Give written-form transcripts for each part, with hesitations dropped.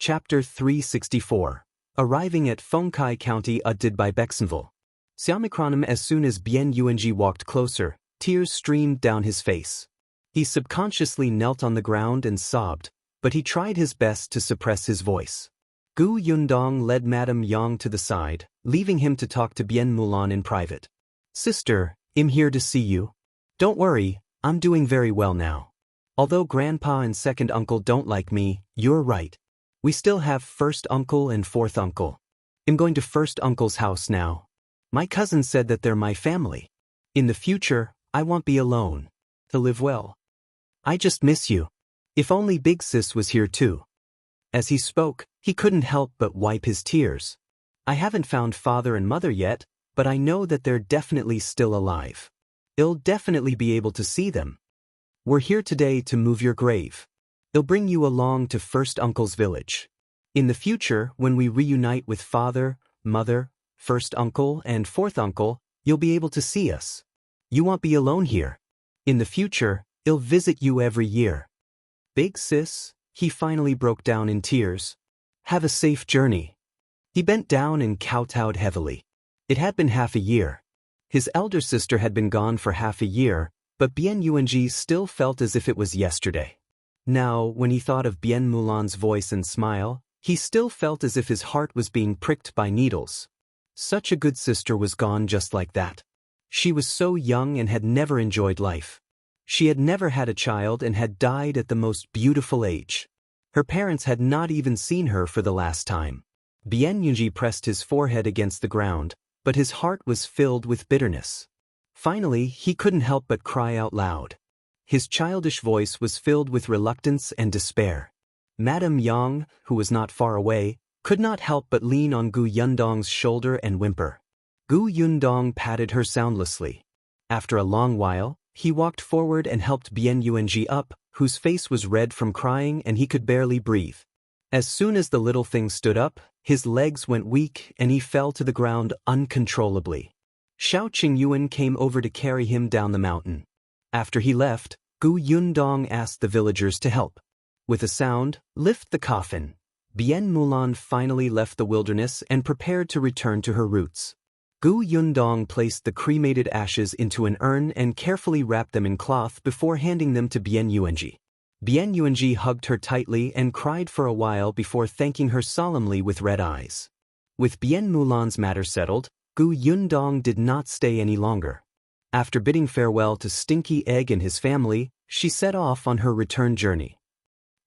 Chapter 364. Arriving at Fengkai County did by Bexenville. Xiaomicronim. As soon as Bian Yuanji walked closer, tears streamed down his face. He subconsciously knelt on the ground and sobbed, but he tried his best to suppress his voice. Gu Yundong led Madame Yang to the side, leaving him to talk to Bian Mulan in private. Sister, I'm here to see you. Don't worry, I'm doing very well now. Although Grandpa and Second Uncle don't like me, you're right. We still have First Uncle and Fourth Uncle. I'm going to First Uncle's house now. My cousin said that they're my family. In the future, I won't be alone. To live well. I just miss you. If only Big Sis was here too. As he spoke, he couldn't help but wipe his tears. I haven't found Father and Mother yet, but I know that they're definitely still alive. I'll definitely be able to see them. We're here today to move your grave. They'll bring you along to First Uncle's village. In the future, when we reunite with Father, Mother, First Uncle, and Fourth Uncle, you'll be able to see us. You won't be alone here. In the future, I'll visit you every year. Big Sis, he finally broke down in tears. Have a safe journey. He bent down and kowtowed heavily. It had been half a year. His elder sister had been gone for half a year, but Bian Yuanji still felt as if it was yesterday. Now, when he thought of Bian Mulan's voice and smile, he still felt as if his heart was being pricked by needles. Such a good sister was gone just like that. She was so young and had never enjoyed life. She had never had a child and had died at the most beautiful age. Her parents had not even seen her for the last time. Bian Yuanji pressed his forehead against the ground, but his heart was filled with bitterness. Finally, he couldn't help but cry out loud. His childish voice was filled with reluctance and despair. Madame Yang, who was not far away, could not help but lean on Gu Yundong's shoulder and whimper. Gu Yundong patted her soundlessly. After a long while, he walked forward and helped Bian Yuanji up, whose face was red from crying and he could barely breathe. As soon as the little thing stood up, his legs went weak and he fell to the ground uncontrollably. Shao Qingyuan came over to carry him down the mountain. After he left, Gu Yundong asked the villagers to help. With a sound, lift the coffin. Bian Mulan finally left the wilderness and prepared to return to her roots. Gu Yundong placed the cremated ashes into an urn and carefully wrapped them in cloth before handing them to Bian Yuanji. Bian Yuanji hugged her tightly and cried for a while before thanking her solemnly with red eyes. With Bian Mulan's matter settled, Gu Yundong did not stay any longer. After bidding farewell to Stinky Egg and his family, she set off on her return journey.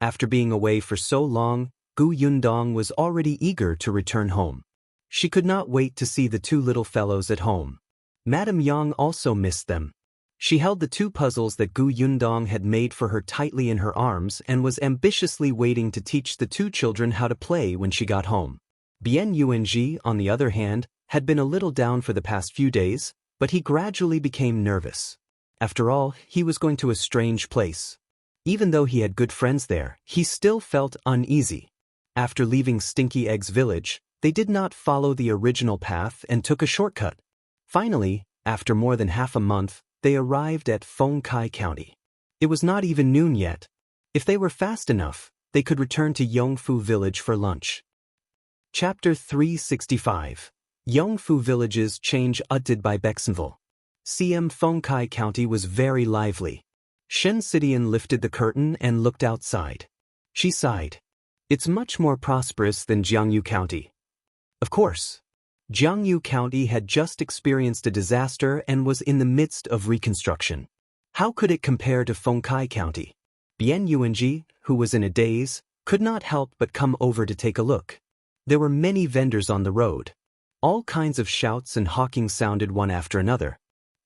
After being away for so long, Gu Yundong was already eager to return home. She could not wait to see the two little fellows at home. Madame Yang also missed them. She held the two puzzles that Gu Yundong had made for her tightly in her arms and was ambitiously waiting to teach the two children how to play when she got home. Bian Yuanji, on the other hand, had been a little down for the past few days, but he gradually became nervous. After all, he was going to a strange place. Even though he had good friends there, he still felt uneasy. After leaving Stinky Egg's village, they did not follow the original path and took a shortcut. Finally, after more than half a month, they arrived at Fengkai County. It was not even noon yet. If they were fast enough, they could return to Yongfu village for lunch. Chapter 365. Yongfu village's change did by Bexenville. CM Fengkai County was very lively. Shen Sidian lifted the curtain and looked outside. She sighed. It's much more prosperous than Jiangyu County. Of course. Jiangyu County had just experienced a disaster and was in the midst of reconstruction. How could it compare to Fengkai County? Bian Yuanji, who was in a daze, could not help but come over to take a look. There were many vendors on the road. All kinds of shouts and hawking sounded one after another.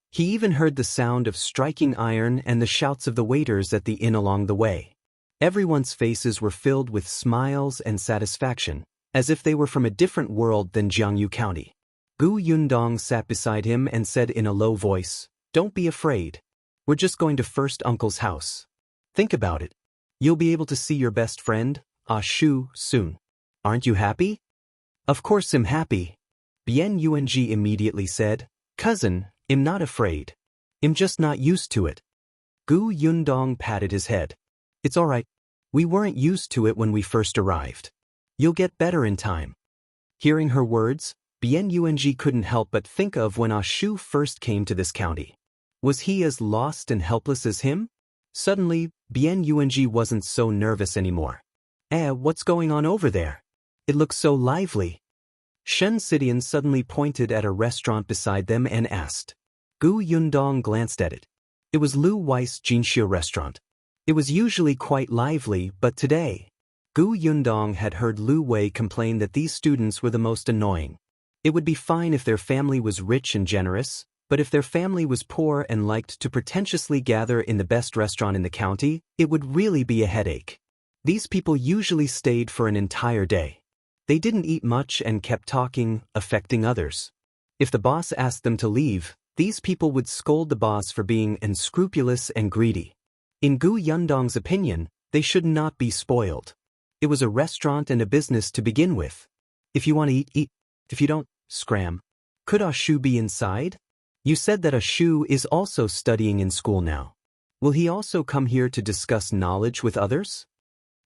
He even heard the sound of striking iron and the shouts of the waiters at the inn along the way. Everyone's faces were filled with smiles and satisfaction, as if they were from a different world than Jiangyu County. Gu Yundong sat beside him and said in a low voice, "Don't be afraid. We're just going to First Uncle's house. Think about it. You'll be able to see your best friend, Shu, soon. Aren't you happy?" "Of course I'm happy." Bian Yuanji immediately said, "Cousin, I'm not afraid. I'm just not used to it." Gu Yundong patted his head. "It's all right. We weren't used to it when we first arrived. You'll get better in time. Hearing her words, Bian Yuanji couldn't help but think of when Ah Shu first came to this county. Was he as lost and helpless as him? Suddenly, Bian Yuanji wasn't so nervous anymore. What's going on over there? It looks so lively. Shen Sidian suddenly pointed at a restaurant beside them and asked. Gu Yundong glanced at it. It was Lu Wei's Jinxia restaurant. It was usually quite lively, but today, Gu Yundong had heard Lu Wei complain that these students were the most annoying. It would be fine if their family was rich and generous, but if their family was poor and liked to pretentiously gather in the best restaurant in the county, it would really be a headache. These people usually stayed for an entire day. They didn't eat much and kept talking, affecting others. If the boss asked them to leave, these people would scold the boss for being unscrupulous and greedy. In Gu Yundong's opinion, they should not be spoiled. It was a restaurant and a business to begin with. If you want to eat, eat. If you don't, scram. Could Ah Shu be inside? You said that Ah Shu is also studying in school now. Will he also come here to discuss knowledge with others?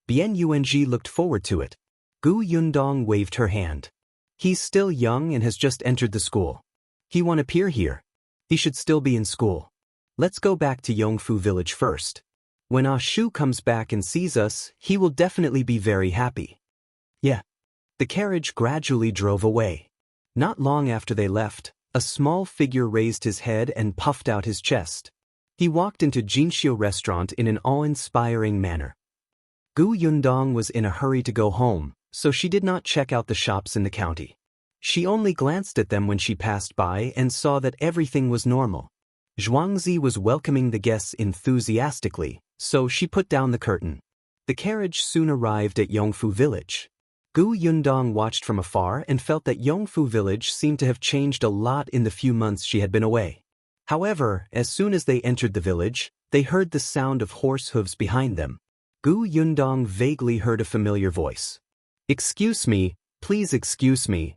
Bian Yuanji looked forward to it. Gu Yundong waved her hand. He's still young and has just entered the school. He won't appear here. He should still be in school. Let's go back to Yongfu village first. When Ah Shu comes back and sees us, he will definitely be very happy. Yeah. The carriage gradually drove away. Not long after they left, a small figure raised his head and puffed out his chest. He walked into Jinxia restaurant in an awe-inspiring manner. Gu Yundong was in a hurry to go home, so she did not check out the shops in the county. She only glanced at them when she passed by and saw that everything was normal. Zhuangzi was welcoming the guests enthusiastically, so she put down the curtain. The carriage soon arrived at Yongfu village. Gu Yundong watched from afar and felt that Yongfu village seemed to have changed a lot in the few months she had been away. However, as soon as they entered the village, they heard the sound of horse hooves behind them. Gu Yundong vaguely heard a familiar voice. Excuse me, please excuse me.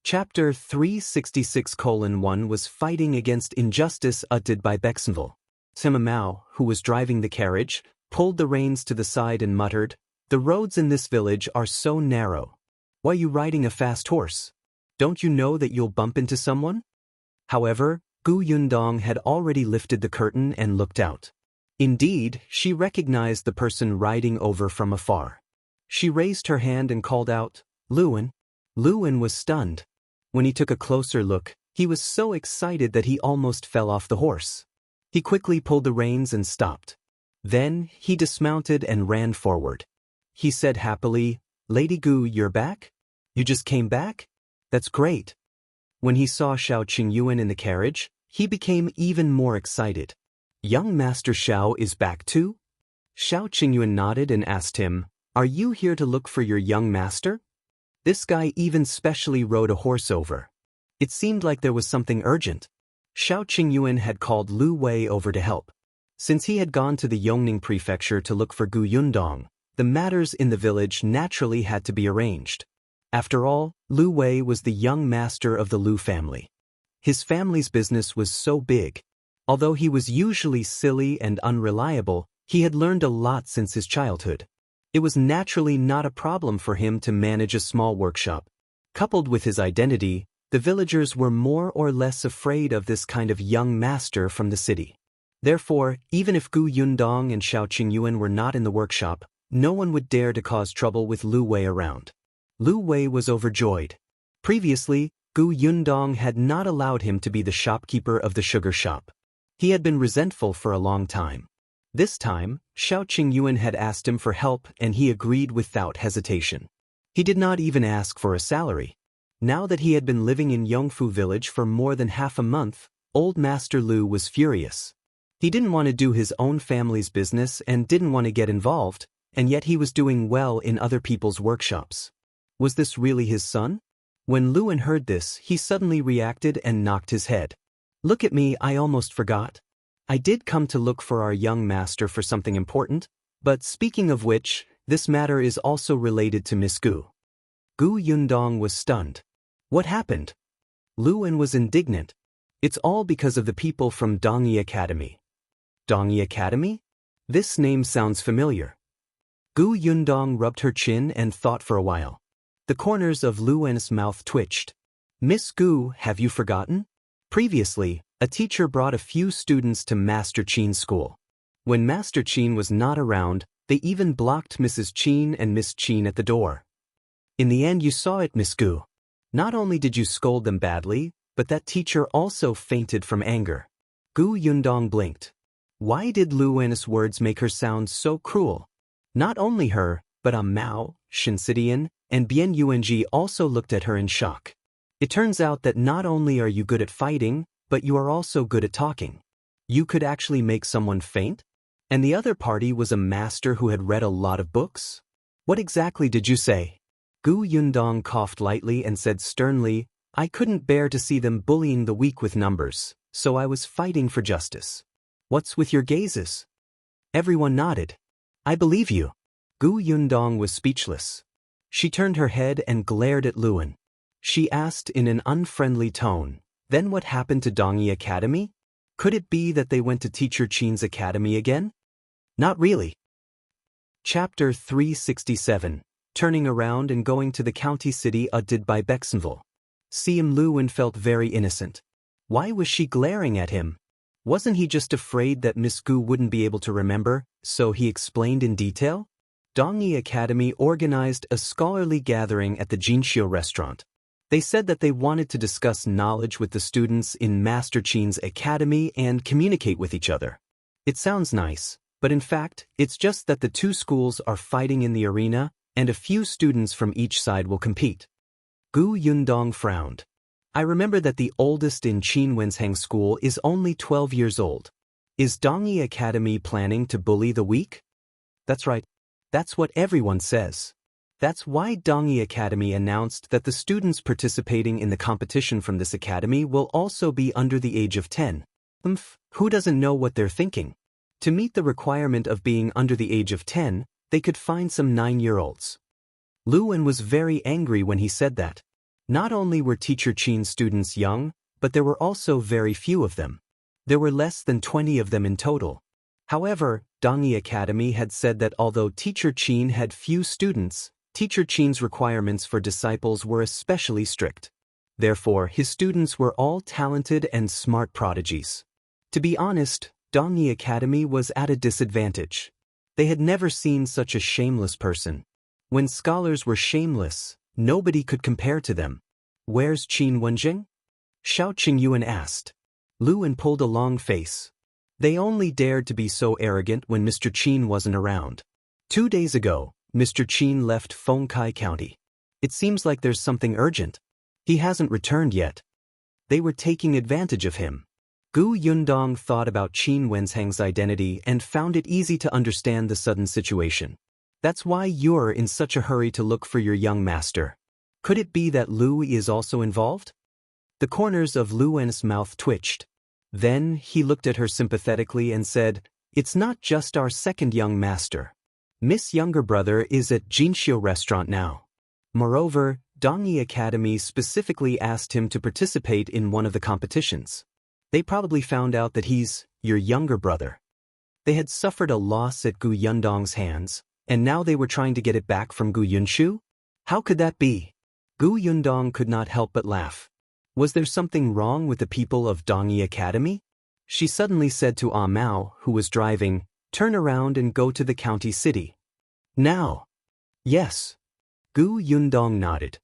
Chapter 366:1 was fighting against injustice uttered by Bexenville. Sima Mao, who was driving the carriage, pulled the reins to the side and muttered, "The roads in this village are so narrow. Why are you riding a fast horse? Don't you know that you'll bump into someone?" However, Gu Yundong had already lifted the curtain and looked out. Indeed, she recognized the person riding over from afar. She raised her hand and called out, "Luan." Luan was stunned. When he took a closer look, he was so excited that he almost fell off the horse. He quickly pulled the reins and stopped. Then, he dismounted and ran forward. He said happily, "Lady Gu, you're back? You just came back? That's great." When he saw Shao Qingyuan in the carriage, he became even more excited. "Young Master Shao is back too?" Shao Qingyuan nodded and asked him, "Are you here to look for your young master?" This guy even specially rode a horse over. It seemed like there was something urgent. Shao Qingyuan had called Lu Wei over to help. Since he had gone to the Yongning prefecture to look for Gu Yundong, the matters in the village naturally had to be arranged. After all, Lu Wei was the young master of the Lu family. His family's business was so big. Although he was usually silly and unreliable, he had learned a lot since his childhood. It was naturally not a problem for him to manage a small workshop. Coupled with his identity, the villagers were more or less afraid of this kind of young master from the city. Therefore, even if Gu Yundong and Shao Qingyuan were not in the workshop, no one would dare to cause trouble with Lu Wei around. Lu Wei was overjoyed. Previously, Gu Yundong had not allowed him to be the shopkeeper of the sugar shop. He had been resentful for a long time. This time, Shao Qingyuan had asked him for help and he agreed without hesitation. He did not even ask for a salary. Now that he had been living in Yongfu village for more than half a month, old Master Lu was furious. He didn't want to do his own family's business and didn't want to get involved, and yet he was doing well in other people's workshops. Was this really his son? When Luan heard this, he suddenly reacted and knocked his head. "Look at me, I almost forgot. I did come to look for our young master for something important, but speaking of which, this matter is also related to Miss Gu." Gu Yundong was stunned. What happened? Luan was indignant. It's all because of the people from Dongyi Academy. Dongyi Academy? This name sounds familiar. Gu Yundong rubbed her chin and thought for a while. The corners of Lu Wen's mouth twitched. Miss Gu, have you forgotten? Previously, a teacher brought a few students to Master Qin's school. When Master Qin was not around, they even blocked Mrs. Qin and Miss Qin at the door. In the end, you saw it, Miss Gu. Not only did you scold them badly, but that teacher also fainted from anger. Gu Yundong blinked. Why did Lu Wen's words make her sound so cruel? Not only her, but Mao, Shinsidian, and Bian Yuanji also looked at her in shock. It turns out that not only are you good at fighting, but you are also good at talking. You could actually make someone faint? And the other party was a master who had read a lot of books? What exactly did you say? Gu Yundong coughed lightly and said sternly, I couldn't bear to see them bullying the weak with numbers, so I was fighting for justice. What's with your gazes? Everyone nodded. I believe you. Gu Yundong was speechless. She turned her head and glared at Luan. She asked in an unfriendly tone, then what happened to Dongyi Academy? Could it be that they went to Teacher Qin's academy again? Not really. Chapter 367, Turning Around and Going to the County City did by Bexenville. Siem Luan felt very innocent. Why was she glaring at him? Wasn't he just afraid that Miss Gu wouldn't be able to remember, so he explained in detail? Dongyi Academy organized a scholarly gathering at the Jinxiu restaurant. They said that they wanted to discuss knowledge with the students in Master Qin's academy and communicate with each other. It sounds nice, but in fact, it's just that the two schools are fighting in the arena, and a few students from each side will compete. Gu Yundong frowned. I remember that the oldest in Qin Wenzheng school is only 12 years old. Is Dongyi Academy planning to bully the weak? That's right. That's what everyone says. That's why Dongyi Academy announced that the students participating in the competition from this academy will also be under the age of 10. Who doesn't know what they're thinking? To meet the requirement of being under the age of 10, they could find some 9-year-olds. Luan was very angry when he said that. Not only were Teacher Qin's students young, but there were also very few of them. There were less than 20 of them in total. However, Dongyi Academy had said that although Teacher Qin had few students, Teacher Qin's requirements for disciples were especially strict. Therefore, his students were all talented and smart prodigies. To be honest, Dongyi Academy was at a disadvantage. They had never seen such a shameless person. When scholars were shameless, nobody could compare to them. Where's Qin Wenjing? Shao Qingyuan asked. Luan pulled a long face. They only dared to be so arrogant when Mr. Qin wasn't around. 2 days ago, Mr. Qin left Fengkai County. It seems like there's something urgent. He hasn't returned yet. They were taking advantage of him. Gu Yundong thought about Qin Wenzheng's identity and found it easy to understand the sudden situation. That's why you're in such a hurry to look for your young master. Could it be that Lu is also involved? The corners of Lu Wen's mouth twitched. Then he looked at her sympathetically and said, It's not just our second young master. Miss Younger Brother is at Jinxiu restaurant now. Moreover, Dongyi Academy specifically asked him to participate in one of the competitions. They probably found out that he's your younger brother. They had suffered a loss at Gu Yundong's hands, and now they were trying to get it back from Gu Yunshu? How could that be? Gu Yundong could not help but laugh. Was there something wrong with the people of Dongyi Academy? She suddenly said to Mao, who was driving, Turn around and go to the county city. Now. Yes. Gu Yundong nodded.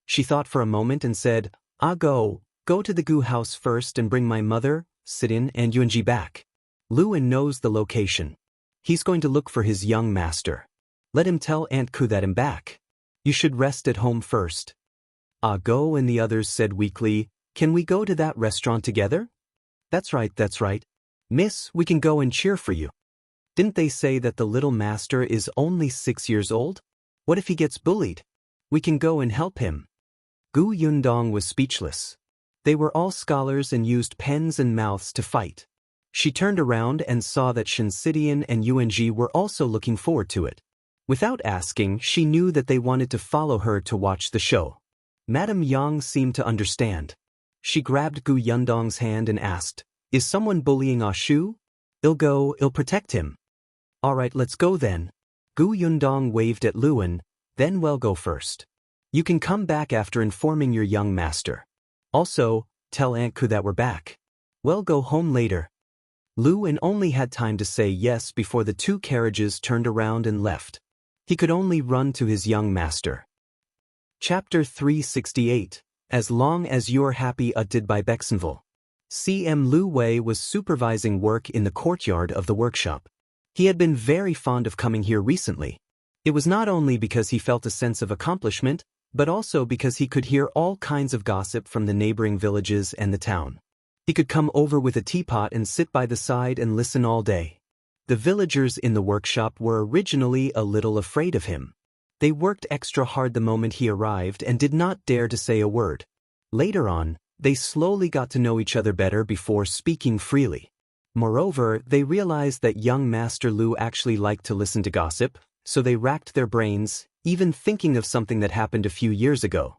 She thought for a moment and said, Go to the Gu house first and bring my mother, Sidin, and Yunji back. Luan knows the location. He's going to look for his young master. Let him tell Aunt Ku that I'm back. You should rest at home first. Go and the others said weakly, Can we go to that restaurant together? That's right. Miss, we can go and cheer for you. Didn't they say that the little master is only 6 years old? What if he gets bullied? We can go and help him. Gu Yundong was speechless. They were all scholars and used pens and mouths to fight. She turned around and saw that Shinsidian and Yuanji were also looking forward to it. Without asking, she knew that they wanted to follow her to watch the show. Madame Yang seemed to understand. She grabbed Gu Yundong's hand and asked, Is someone bullying Shu? I'll protect him. All right, let's go then. Gu Yundong waved at Luan, then we'll go first. You can come back after informing your young master. Also, tell Aunt Ku that we're back. We'll go home later. Luan only had time to say yes before the two carriages turned around and left. He could only run to his young master. Chapter 368, As Long as You're Happy did by Bexenville. CM Lu Wei was supervising work in the courtyard of the workshop. He had been very fond of coming here recently. It was not only because he felt a sense of accomplishment, but also because he could hear all kinds of gossip from the neighboring villages and the town. He could come over with a teapot and sit by the side and listen all day. The villagers in the workshop were originally a little afraid of him. They worked extra hard the moment he arrived and did not dare to say a word. Later on, they slowly got to know each other better before speaking freely. Moreover, they realized that young Master Lu actually liked to listen to gossip, so they racked their brains, even thinking of something that happened a few years ago.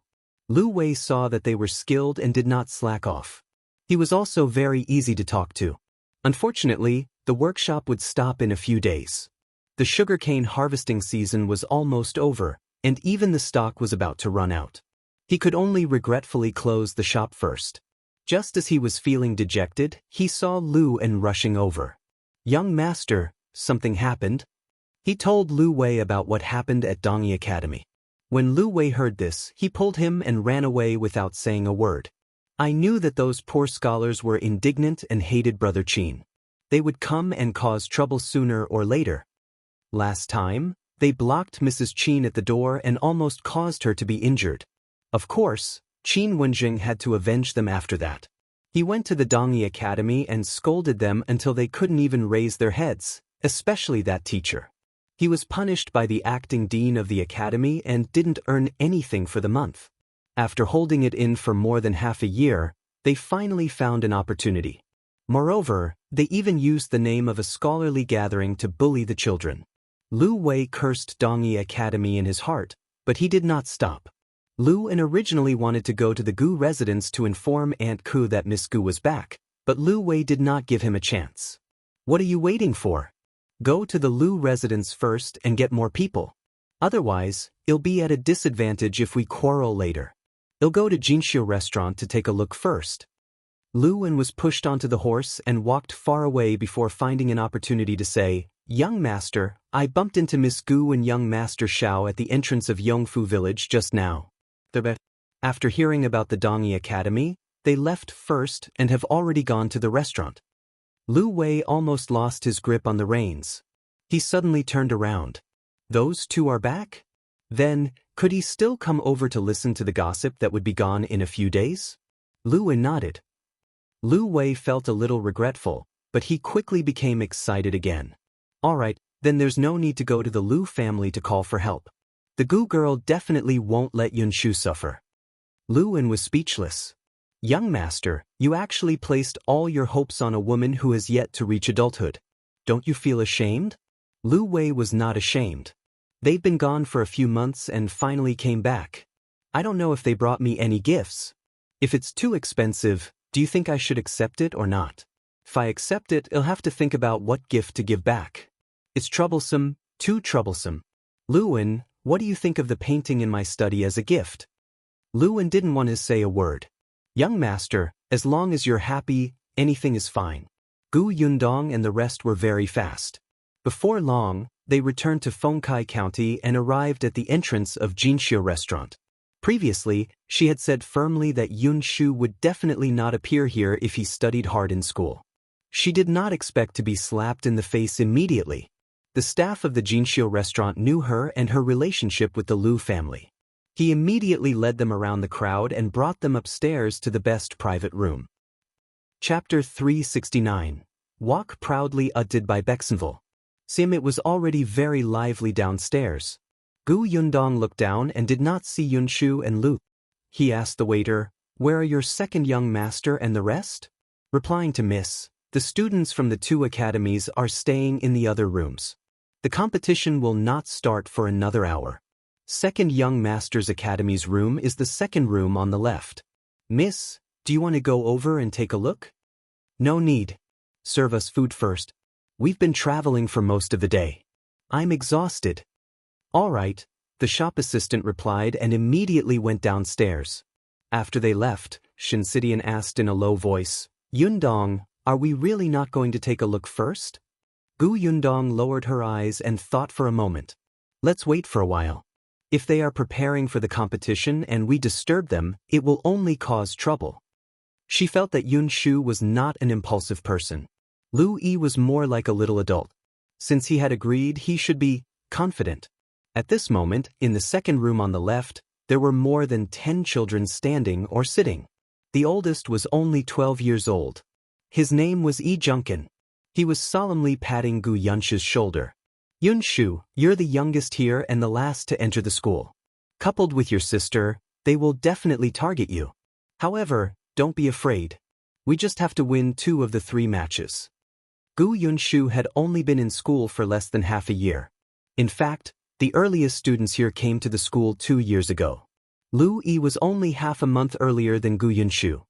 Lu Wei saw that they were skilled and did not slack off. He was also very easy to talk to. Unfortunately, the workshop would stop in a few days. The sugarcane harvesting season was almost over, and even the stock was about to run out. He could only regretfully close the shop first. Just as he was feeling dejected, he saw Lu En rushing over. "Young master, something happened?" He told Lu Wei about what happened at Dongyi Academy. When Lu Wei heard this, he pulled him and ran away without saying a word. "I knew that those poor scholars were indignant and hated Brother Qin. They would come and cause trouble sooner or later. Last time, they blocked Mrs. Qin at the door and almost caused her to be injured. Of course, Qin Wenzheng had to avenge them after that. He went to the Dongyi Academy and scolded them until they couldn't even raise their heads, especially that teacher. He was punished by the acting dean of the academy and didn't earn anything for the month. After holding it in for more than half a year, they finally found an opportunity. Moreover, they even used the name of a scholarly gathering to bully the children. Lu Wei cursed Dongyi Academy in his heart, but he did not stop. Lu En originally wanted to go to the Gu residence to inform Aunt Ku that Miss Gu was back, but Lu Wei did not give him a chance. "What are you waiting for? Go to the Lu residence first and get more people. Otherwise, it'll be at a disadvantage if we quarrel later. I'll go to Jinshu restaurant to take a look first." Lu En was pushed onto the horse and walked far away before finding an opportunity to say, "Young master, I bumped into Miss Gu and young master Shao at the entrance of Yongfu village just now." After hearing about the Dongyi Academy, they left first and have already gone to the restaurant. Lu Wei almost lost his grip on the reins. He suddenly turned around. Those two are back? Then, could he still come over to listen to the gossip that would be gone in a few days? Lu En nodded. Lu Wei felt a little regretful, but he quickly became excited again. "All right, then there's no need to go to the Lu family to call for help. The Gu girl definitely won't let Yunshu suffer." Lu En was speechless. "Young master, you actually placed all your hopes on a woman who has yet to reach adulthood. Don't you feel ashamed?" Lu Wei was not ashamed. "They'd been gone for a few months and finally came back. I don't know if they brought me any gifts. If it's too expensive, do you think I should accept it or not? If I accept it, I'll have to think about what gift to give back. It's troublesome, too troublesome. Lu En, what do you think of the painting in my study as a gift?" Lu En didn't want to say a word. "Young master, as long as you're happy, anything is fine." Gu Yundong and the rest were very fast. Before long, they returned to Fengkai County and arrived at the entrance of Jinshu restaurant. Previously, she had said firmly that Yunshu would definitely not appear here if he studied hard in school. She did not expect to be slapped in the face immediately. The staff of the Jinshu restaurant knew her and her relationship with the Lu family. He immediately led them around the crowd and brought them upstairs to the best private room. Chapter 369. Walk Proudly did by Bexenville. It was already very lively downstairs. Gu Yundong looked down and did not see Yunshu and Lu. He asked the waiter, "Where are your second young master and the rest?" Replying to Miss, "The students from the two academies are staying in the other rooms. The competition will not start for another hour. Second young master's academy's room is the second room on the left. Miss, do you want to go over and take a look?" "No need. Serve us food first. We've been traveling for most of the day." I'm exhausted. All right, the shop assistant replied and immediately went downstairs. After they left, Shinsidian asked in a low voice, Yundong, are we really not going to take a look first? Gu Yundong lowered her eyes and thought for a moment. Let's wait for a while. If they are preparing for the competition and we disturb them, it will only cause trouble. She felt that Yunshu was not an impulsive person. Lu Yi was more like a little adult. Since he had agreed, he should be confident. At this moment, in the second room on the left, there were more than 10 children standing or sitting. The oldest was only 12 years old. His name was Yi Junkin. He was solemnly patting Gu Yunshu's shoulder. Yunshu, you're the youngest here and the last to enter the school. Coupled with your sister, they will definitely target you. However, don't be afraid. We just have to win 2 of the 3 matches. Gu Yunshu had only been in school for less than half a year. In fact, the earliest students here came to the school 2 years ago. Lu Yi was only half a month earlier than Gu Yunshu.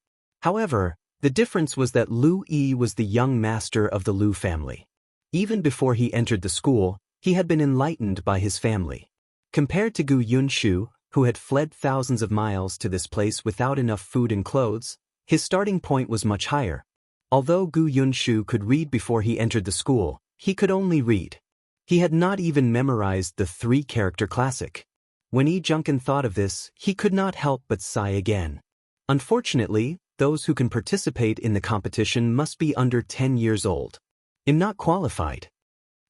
However, the difference was that Lu Yi was the young master of the Lu family. Even before he entered the school, he had been enlightened by his family. Compared to Gu Yunshu, who had fled thousands of miles to this place without enough food and clothes, his starting point was much higher. Although Gu Yunshu could read before he entered the school, he could only read. He had not even memorized the 3-character classic. When Yi Junkin thought of this, he could not help but sigh again. Unfortunately, those who can participate in the competition must be under 10 years old. I'm not qualified.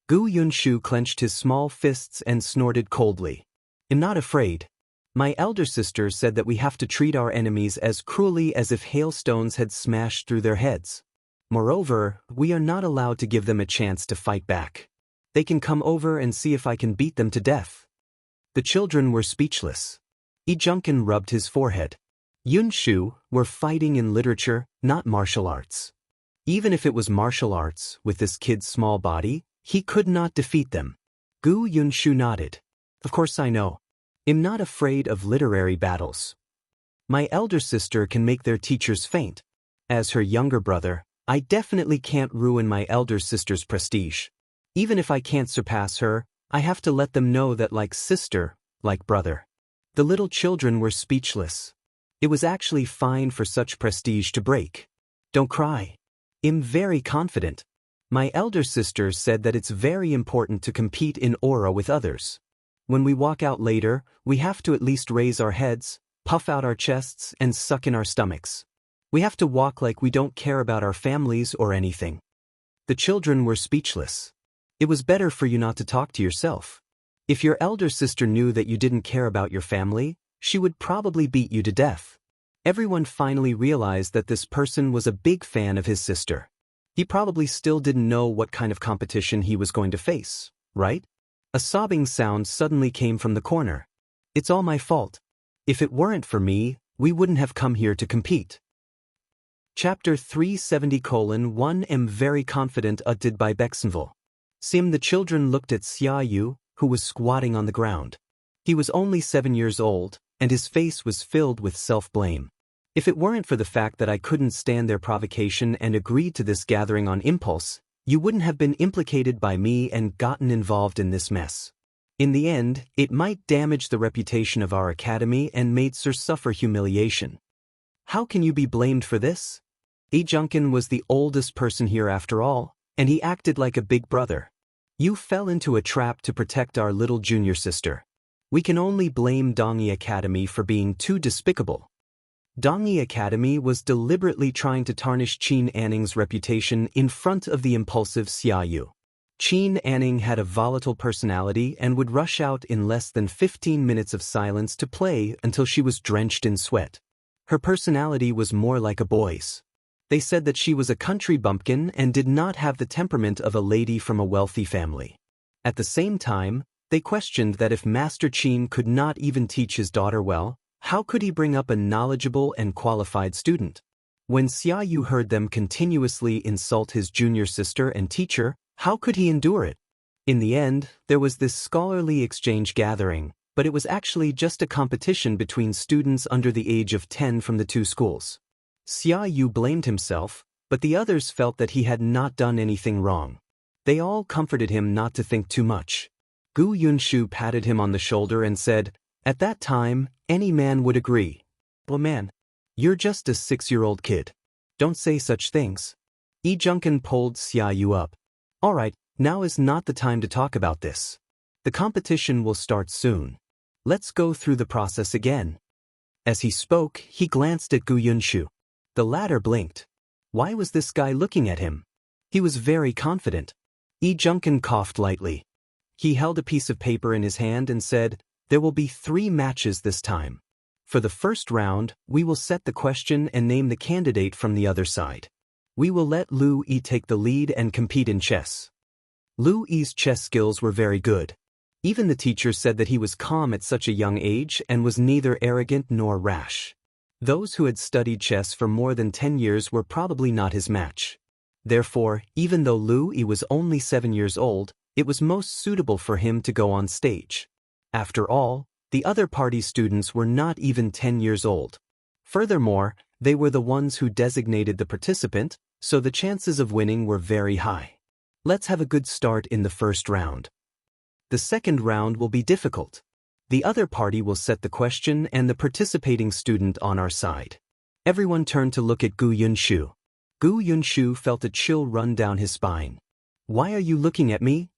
Gu Yunshu clenched his small fists and snorted coldly. I'm not afraid. My elder sister said that we have to treat our enemies as cruelly as if hailstones had smashed through their heads. Moreover, we are not allowed to give them a chance to fight back. They can come over and see if I can beat them to death. The children were speechless. Yi Junkin rubbed his forehead. Yunshu, we're fighting in literature, not martial arts. Even if it was martial arts, with this kid's small body, he could not defeat them. Gu Yunshu nodded. Of course I know. I'm not afraid of literary battles. My elder sister can make their teachers faint. As her younger brother, I definitely can't ruin my elder sister's prestige. Even if I can't surpass her, I have to let them know that like sister, like brother. The little children were speechless. It was actually fine for such prestige to break. Don't cry. I'm very confident. My elder sister said that it's very important to compete in aura with others. When we walk out later, we have to at least raise our heads, puff out our chests, and suck in our stomachs. We have to walk like we don't care about our families or anything. The children were speechless. It was better for you not to talk to yourself. If your elder sister knew that you didn't care about your family, she would probably beat you to death. Everyone finally realized that this person was a big fan of his sister. He probably still didn't know what kind of competition he was going to face, right? A sobbing sound suddenly came from the corner. It's all my fault. If it weren't for me, we wouldn't have come here to compete. Chapter 370:1 Am very confident did by Bexenville. The children looked at Xiaoyu, who was squatting on the ground. He was only 7 years old, and his face was filled with self-blame. If it weren't for the fact that I couldn't stand their provocation and agreed to this gathering on impulse, you wouldn't have been implicated by me and gotten involved in this mess. In the end, it might damage the reputation of our academy and made Sir suffer humiliation. How can you be blamed for this? Yi Junkin was the oldest person here after all, and he acted like a big brother. You fell into a trap to protect our little junior sister. We can only blame Dongyi Academy for being too despicable. Dongyi Academy was deliberately trying to tarnish Qin Anning's reputation in front of the impulsive Xiaoyu. Qin Anning had a volatile personality and would rush out in less than 15 minutes of silence to play until she was drenched in sweat. Her personality was more like a boy's. They said that she was a country bumpkin and did not have the temperament of a lady from a wealthy family. At the same time, they questioned that if Master Qin could not even teach his daughter well, how could he bring up a knowledgeable and qualified student? When Xiaoyu heard them continuously insult his junior sister and teacher, how could he endure it? In the end, there was this scholarly exchange gathering, but it was actually just a competition between students under the age of 10 from the 2 schools. Xiaoyu blamed himself, but the others felt that he had not done anything wrong. They all comforted him not to think too much. Gu Yunshu patted him on the shoulder and said, "At that time, any man would agree." "Oh man, you're just a 6-year-old kid. Don't say such things." Yi Junkin pulled Xiaoyu up. "Alright, now is not the time to talk about this. The competition will start soon. Let's go through the process again." As he spoke, he glanced at Gu Yunshu. The latter blinked. Why was this guy looking at him? He was very confident. Yi Junkin coughed lightly. He held a piece of paper in his hand and said, "There will be 3 matches this time. For the first round, we will set the question and name the candidate from the other side. We will let Lu Yi take the lead and compete in chess." Lu Yi's chess skills were very good. Even the teacher said that he was calm at such a young age and was neither arrogant nor rash. Those who had studied chess for more than 10 years were probably not his match. Therefore, even though Lu Yi was only 7 years old, it was most suitable for him to go on stage. After all, the other party students were not even 10 years old. Furthermore, they were the ones who designated the participant, so the chances of winning were very high. Let's have a good start in the first round. The second round will be difficult. The other party will set the question and the participating student on our side. Everyone turned to look at Gu Yunshu. Gu Yunshu felt a chill run down his spine. "Why are you looking at me?"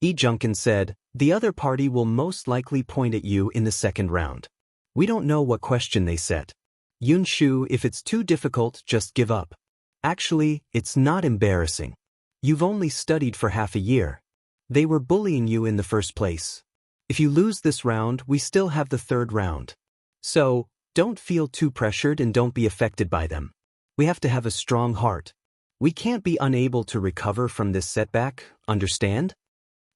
Yi Junkin said, "The other party will most likely point at you in the second round. We don't know what question they set. Yunshu, if it's too difficult, just give up. Actually, it's not embarrassing. You've only studied for half a year. They were bullying you in the first place. If you lose this round, we still have the third round. So, don't feel too pressured and don't be affected by them. We have to have a strong heart. We can't be unable to recover from this setback, understand?"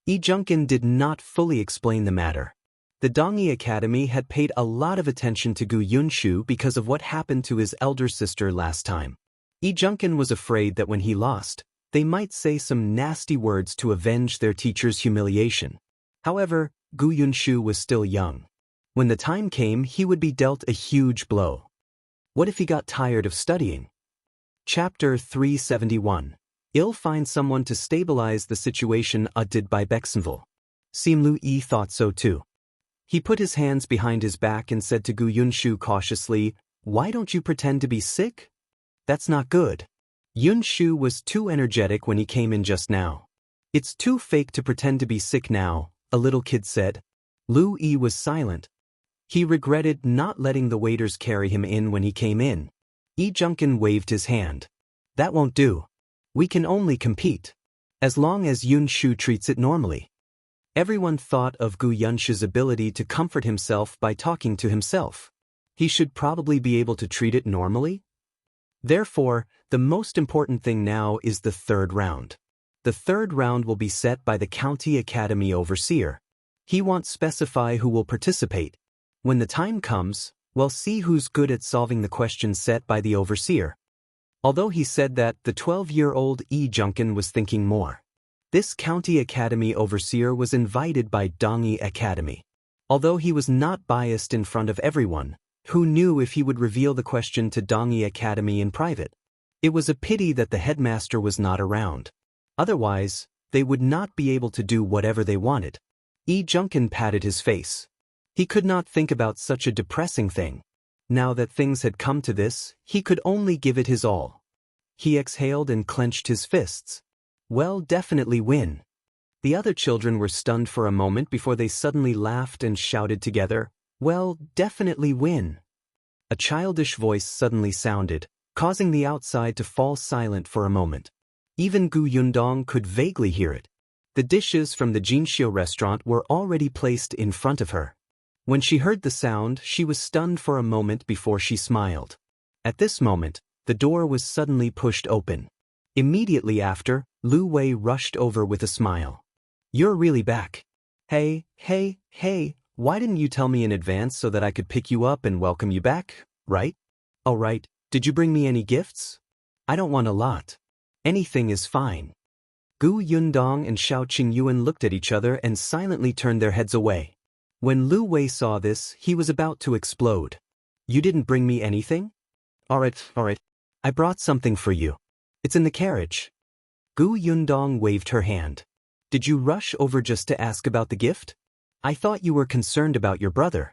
Yi Junkin did not fully explain the matter. The Dongyi Academy had paid a lot of attention to Gu Yunshu because of what happened to his elder sister last time. Yi Junkin was afraid that when he lost, they might say some nasty words to avenge their teacher's humiliation. However, Gu Yunshu was still young. When the time came, he would be dealt a huge blow. What if he got tired of studying? Chapter 371. I'll find someone to stabilize the situation did by Bexenville. Lu Yi thought so too. He put his hands behind his back and said to Gu Yunshu cautiously, "Why don't you pretend to be sick? That's not good." Yunshu was too energetic when he came in just now. "It's too fake to pretend to be sick now," a little kid said. Lu Yi was silent. He regretted not letting the waiters carry him in when he came in. Yi Junkin waved his hand. "That won't do. We can only compete. As long as Yunshu treats it normally." Everyone thought of Gu Yunshu's ability to comfort himself by talking to himself. He should probably be able to treat it normally. Therefore, the most important thing now is the third round. The third round will be set by the County Academy Overseer. He won't specify who will participate. When the time comes, we'll see who's good at solving the questions set by the Overseer. Although he said that, the 12-year-old Yi Junkin was thinking more. This County Academy Overseer was invited by Dongyi Academy. Although he was not biased in front of everyone, who knew if he would reveal the question to Dongyi Academy in private? It was a pity that the headmaster was not around. Otherwise, they would not be able to do whatever they wanted. Yi Junkin patted his face. He could not think about such a depressing thing. Now that things had come to this, he could only give it his all. He exhaled and clenched his fists. "Well, definitely win." The other children were stunned for a moment before they suddenly laughed and shouted together, "Well, definitely win." A childish voice suddenly sounded, causing the outside to fall silent for a moment. Even Gu Yundong could vaguely hear it. The dishes from the Jinxiu restaurant were already placed in front of her. When she heard the sound, she was stunned for a moment before she smiled. At this moment, the door was suddenly pushed open. Immediately after, Lu Wei rushed over with a smile. "You're really back. Hey, why didn't you tell me in advance so that I could pick you up and welcome you back, right? Oh right, did you bring me any gifts? I don't want a lot. Anything is fine." Gu Yundong and Shao Qingyuan looked at each other and silently turned their heads away. When Lu Wei saw this, he was about to explode. "You didn't bring me anything? Alright. I brought something for you. It's in the carriage." Gu Yundong waved her hand. Did you rush over just to ask about the gift? I thought you were concerned about your brother.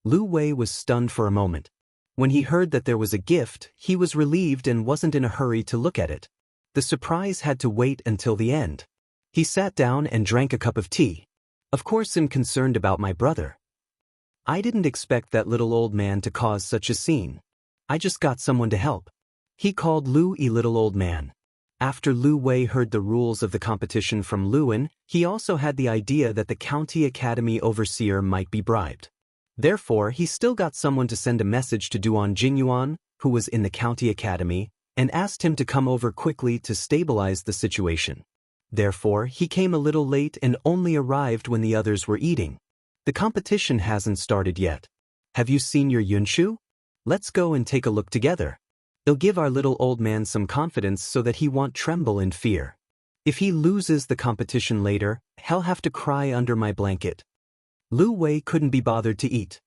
Lu Wei was stunned for a moment. When he heard that there was a gift, he was relieved and wasn't in a hurry to look at it. The surprise had to wait until the end. He sat down and drank a cup of tea. Of course I'm concerned about my brother. I didn't expect that little old man to cause such a scene. I just got someone to help. He called Lu a little old man. After Lu Wei heard the rules of the competition from Luan, he also had the idea that the county academy overseer might be bribed. Therefore, he still got someone to send a message to Duan Jingyuan, who was in the county academy, and asked him to come over quickly to stabilize the situation. Therefore, he came a little late and only arrived when the others were eating. The competition hasn't started yet. Have you seen your Yunshu? Let's go and take a look together. It'll give our little old man some confidence so that he won't tremble in fear. If he loses the competition later, he'll have to cry under my blanket. Lu Wei couldn't be bothered to eat.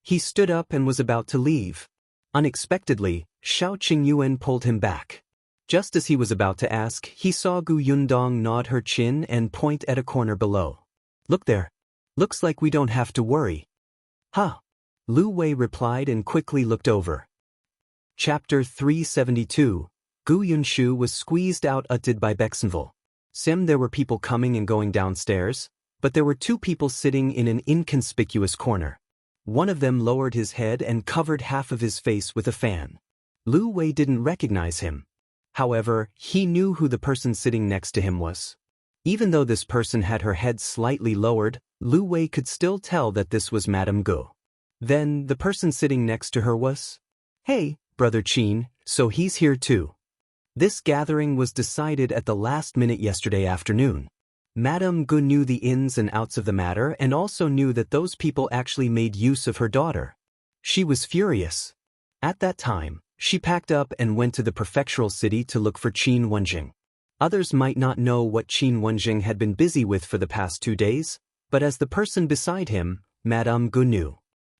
He stood up and was about to leave. Unexpectedly, Shao Qingyuan pulled him back. Just as he was about to ask, he saw Yundong nod her chin and point at a corner below. Look there. Looks like we don't have to worry. Huh. Lu Wei replied and quickly looked over. Chapter 372. Yunshu was squeezed out by Bexenville. There were people coming and going downstairs, but there were two people sitting in an inconspicuous corner. One of them lowered his head and covered half of his face with a fan. Lu Wei didn't recognize him. However, he knew who the person sitting next to him was. Even though this person had her head slightly lowered, Lu Wei could still tell that this was Madame Gu. Then, the person sitting next to her was, "Hey, Brother Chen, so he's here too." This gathering was decided at the last minute yesterday afternoon. Madame Gu knew the ins and outs of the matter and also knew that those people actually made use of her daughter. She was furious. At that time, she packed up and went to the prefectural city to look for Qin Wenzheng. Others might not know what Qin Wenzheng had been busy with for the past 2 days, but as the person beside him, Madame Gu knew.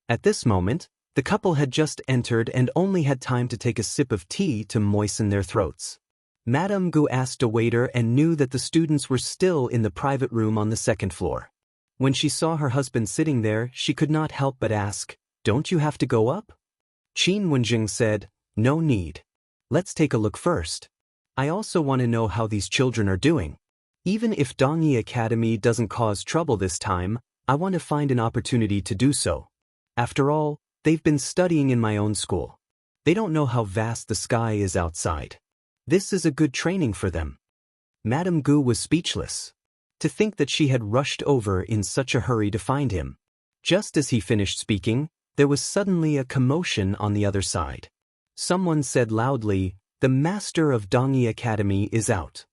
At this moment, the couple had just entered and only had time to take a sip of tea to moisten their throats. Madame Gu asked a waiter and knew that the students were still in the private room on the 2nd floor. When she saw her husband sitting there, she could not help but ask, "Don't you have to go up?" Qin Wenzheng said, "No need. Let's take a look first. I also want to know how these children are doing. Even if Dongyi Academy doesn't cause trouble this time, I want to find an opportunity to do so. After all, they've been studying in my own school. They don't know how vast the sky is outside. This is a good training for them." Madame Gu was speechless. To think that she had rushed over in such a hurry to find him. Just as he finished speaking, there was suddenly a commotion on the other side. Someone said loudly, "The master of Dongyi Academy is out."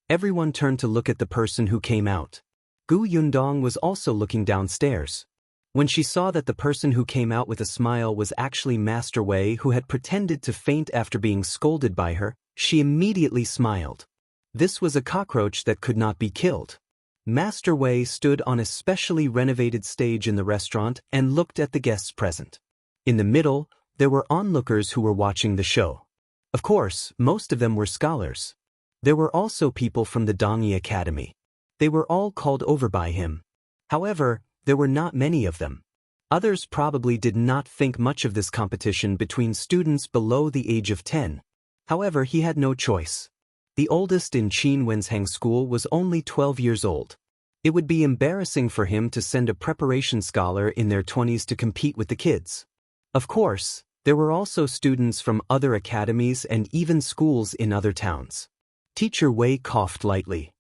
Everyone turned to look at the person who came out. Gu Yundong was also looking downstairs. When she saw that the person who came out with a smile was actually Master Wei, who had pretended to faint after being scolded by her, she immediately smiled. This was a cockroach that could not be killed. Master Wei stood on a specially renovated stage in the restaurant and looked at the guests present. In the middle, there were onlookers who were watching the show. Of course, most of them were scholars. There were also people from the Dongyi Academy. They were all called over by him. However, there were not many of them. Others probably did not think much of this competition between students below the age of 10. However, he had no choice. The oldest in Qin Wenzheng school was only 12 years old. It would be embarrassing for him to send a preparation scholar in their 20s to compete with the kids. Of course, there were also students from other academies and even schools in other towns. Teacher Wei coughed lightly.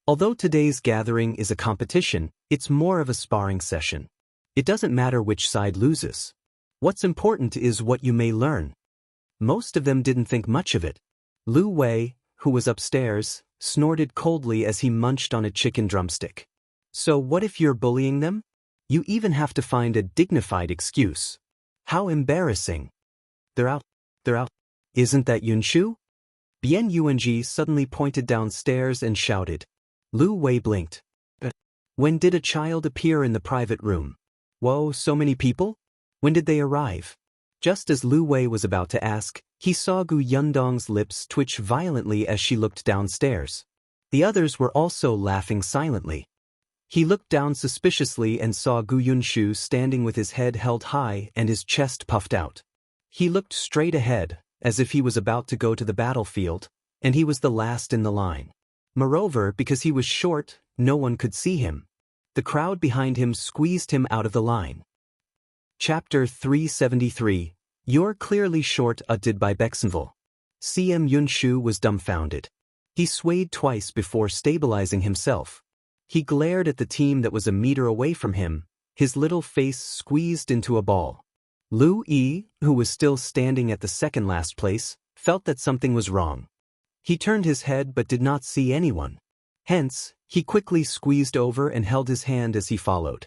Although today's gathering is a competition, it's more of a sparring session. It doesn't matter which side loses. What's important is what you may learn. Most of them didn't think much of it. Lu Wei, who was upstairs, snorted coldly as he munched on a chicken drumstick. So what if you're bullying them? You even have to find a dignified excuse. How embarrassing. They're out. They're out. Isn't that Yunshu? Bian Yuanji suddenly pointed downstairs and shouted. Lu Wei blinked. When did a child appear in the private room? Whoa, so many people? When did they arrive? Just as Lu Wei was about to ask, he saw Gu Yundong's lips twitch violently as she looked downstairs. The others were also laughing silently. He looked down suspiciously and saw Yunshu standing with his head held high and his chest puffed out. He looked straight ahead, as if he was about to go to the battlefield, and he was the last in the line. Moreover, because he was short, no one could see him. The crowd behind him squeezed him out of the line. Chapter 373. You're clearly short, uttered by Bexenville. CM Yunshu was dumbfounded. He swayed twice before stabilizing himself. He glared at the team that was a meter away from him, his little face squeezed into a ball. Lu Yi, who was still standing at the second last place, felt that something was wrong. He turned his head but did not see anyone. Hence, he quickly squeezed over and held his hand as he followed.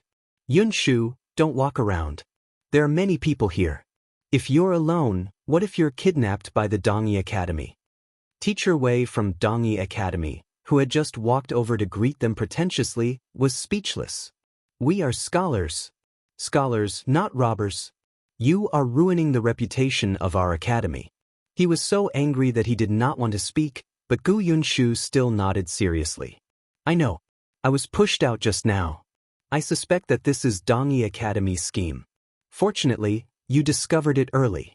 Yunshu, don't walk around. There are many people here. If you're alone, what if you're kidnapped by the Dongyi Academy? Teacher Wei from Dongyi Academy, who had just walked over to greet them pretentiously, was speechless. We are scholars. Scholars, not robbers. You are ruining the reputation of our academy. He was so angry that he did not want to speak, but Yunshu still nodded seriously. I know. I was pushed out just now. I suspect that this is Dongyi Academy's scheme. Fortunately, you discovered it early.